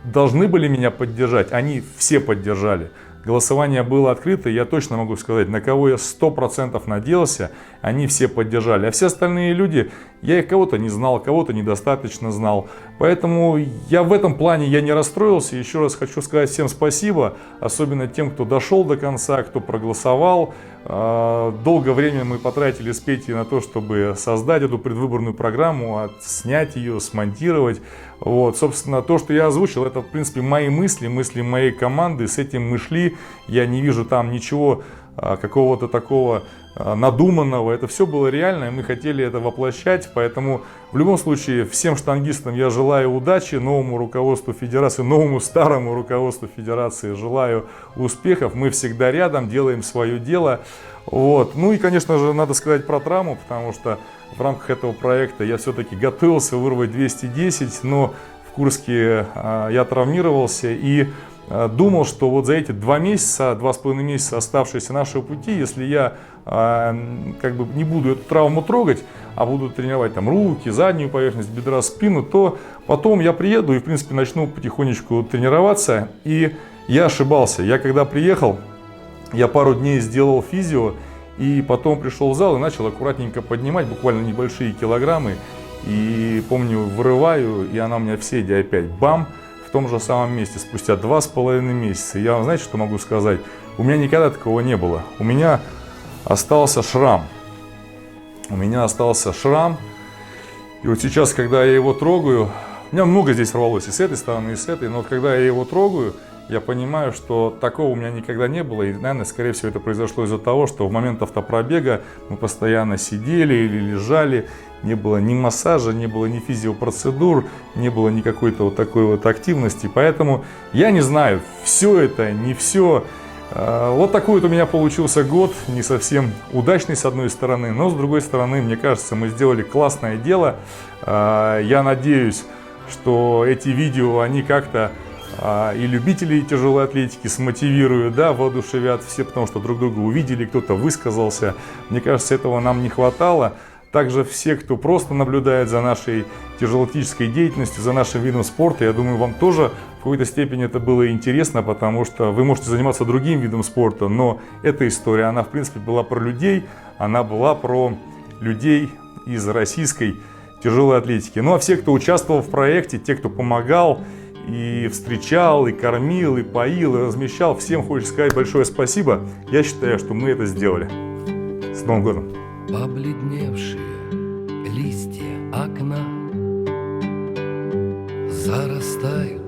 S1: должны были меня поддержать, они все поддержали. Голосование было открыто, я точно могу сказать, на кого я 100% надеялся, они все поддержали. А все остальные люди, я их кого-то не знал, кого-то недостаточно знал. Поэтому я в этом плане я не расстроился. Еще раз хочу сказать всем спасибо, особенно тем, кто дошел до конца, кто проголосовал. Долгое время мы потратили с Петей на то, чтобы создать эту предвыборную программу, снять ее, смонтировать. Вот, собственно, то, что я озвучил, это, в принципе, мои мысли, мысли моей команды. С этим мы шли. Я не вижу там ничего какого-то такого надуманного. Это все было реально, и мы хотели это воплощать. Поэтому, в любом случае, всем штангистам я желаю удачи, новому руководству Федерации, новому старому руководству Федерации желаю успехов. Мы всегда рядом, делаем свое дело. Вот. Ну и, конечно же, надо сказать про травму, потому что в рамках этого проекта я все-таки готовился вырвать 210, но в Курске я травмировался и думал, что вот за эти 2,5 месяца оставшиеся нашего пути, если я как бы не буду эту травму трогать, а буду тренировать там руки, заднюю поверхность, бедра, спину, то потом я приеду и, в принципе, начну потихонечку тренироваться. И я ошибался. Я когда приехал, я пару дней сделал физио, и потом пришел в зал и начал аккуратненько поднимать, буквально небольшие килограммы. И помню, вырываю, и она у меня в седе опять бам! В том же самом месте, спустя 2,5 месяца. Я вам, знаете, что могу сказать? У меня никогда такого не было. У меня остался шрам. И вот сейчас, когда я его трогаю, у меня много здесь рвалось и с этой стороны, и с этой, но вот когда я его трогаю, я понимаю, что такого у меня никогда не было. И, наверное, скорее всего, это произошло из-за того, что в момент автопробега мы постоянно сидели или лежали. Не было ни массажа, не было ни физиопроцедур, не было ни какой-то вот такой вот активности. Поэтому я не знаю, все это, не все. Вот такой вот у меня получился год, не совсем удачный с одной стороны, но с другой стороны, мне кажется, мы сделали классное дело. Я надеюсь, что эти видео, они как-то и любителей тяжелой атлетики смотивируют, да, воодушевят все, потому что друг друга увидели, кто-то высказался. Мне кажется, этого нам не хватало. Также все, кто просто наблюдает за нашей тяжелоатлетической деятельностью, за нашим видом спорта, я думаю, вам тоже в какой-то степени это было интересно, потому что вы можете заниматься другим видом спорта, но эта история, она в принципе была про людей, она была про людей из российской тяжелой атлетики. Ну а все, кто участвовал в проекте, те, кто помогал, и встречал, и кормил, и поил, и размещал, всем хочется сказать большое спасибо. Я считаю, что мы это сделали. С Новым годом!
S20: Побледневшие листья окна зарастают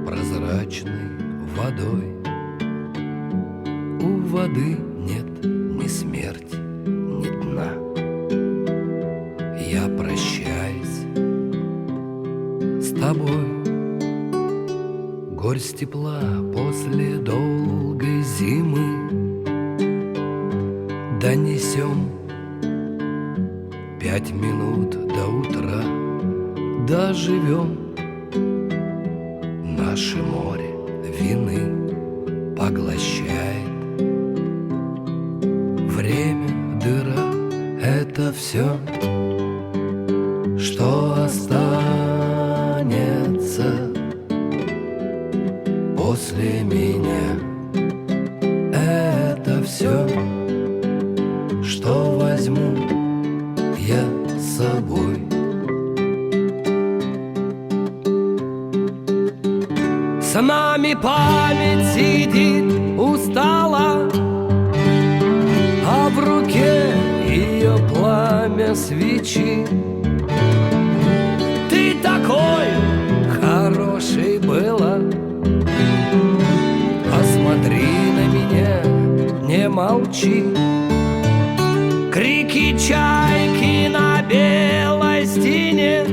S20: прозрачной водой. У воды нет ни смерти, ни дна. Я прощаюсь с тобой. Горсть тепла после долгой зимы донесем 5 минут до утра, доживем. Наше море вины поглощает. Время, дыра — это все, что останется после меня. Это все, что возьму я с собой. С нами память сидит устала, а в руке ее пламя свечи. Ты такой хороший была, посмотри на меня молчи. Крики чайки на белой стене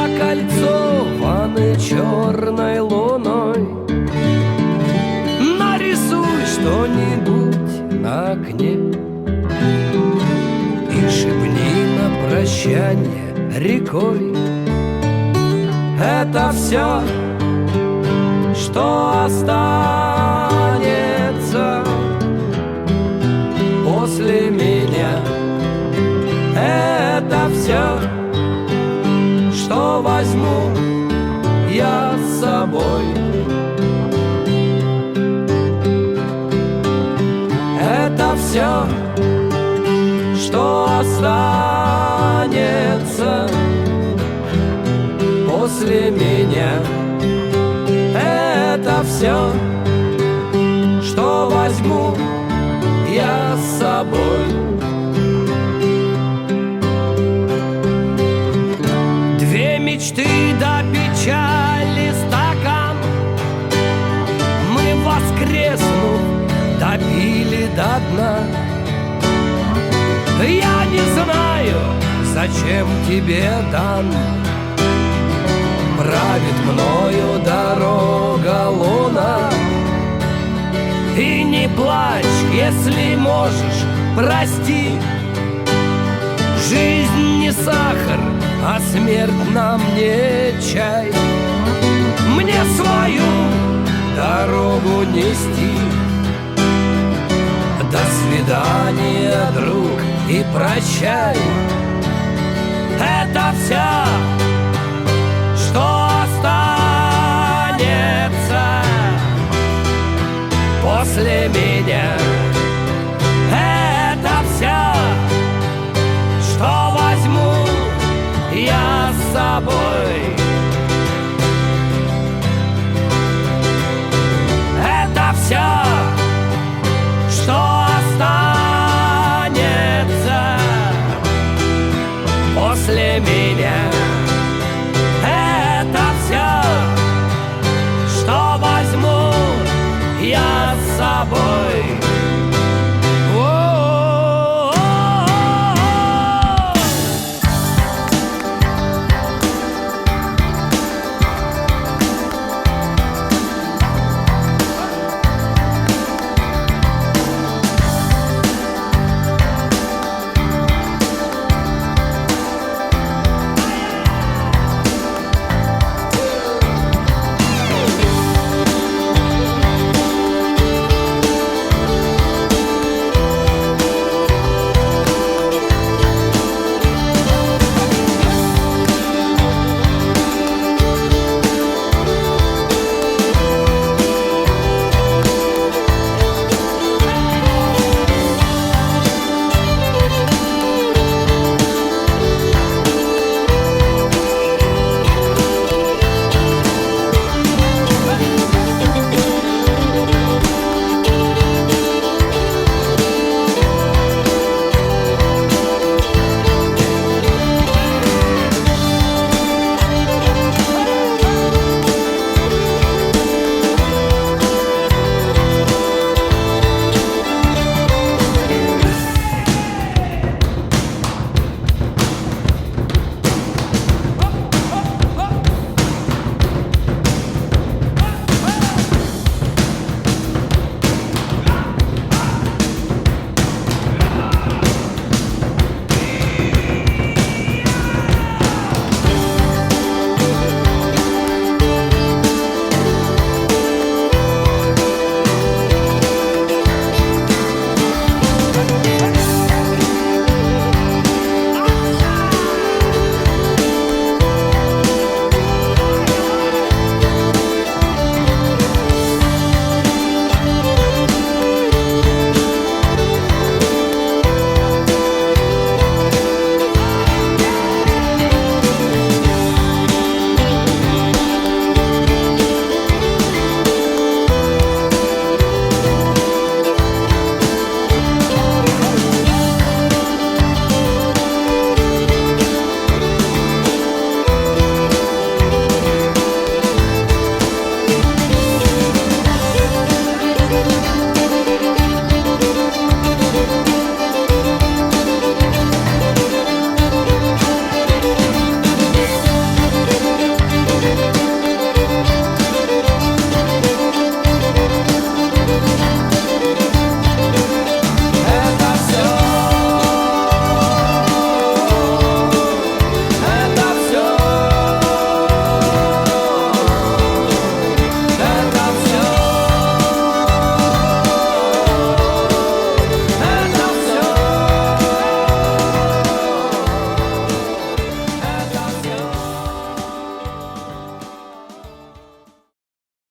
S20: окольцованы черной луной. Нарисуй что-нибудь на окне и шепни на прощание рекой. Это все, что останется после меня. Это все, что возьму я с собой. Это все, что останется после меня. Это все, что возьму я с собой. Две мечты до печали стакан мы, воскреснув, допили до дна. Я не знаю, зачем тебе дан. Правит мною дорога луна. И не плачь, если можешь, прости. Жизнь не сахар, а смерть нам не чай. Мне свою дорогу нести. До свидания, друг, и прощай. Это все, что останется после меня. Это все, что возьму я с собой. Это все, что останется после меня. Это все, что возьму я с собой.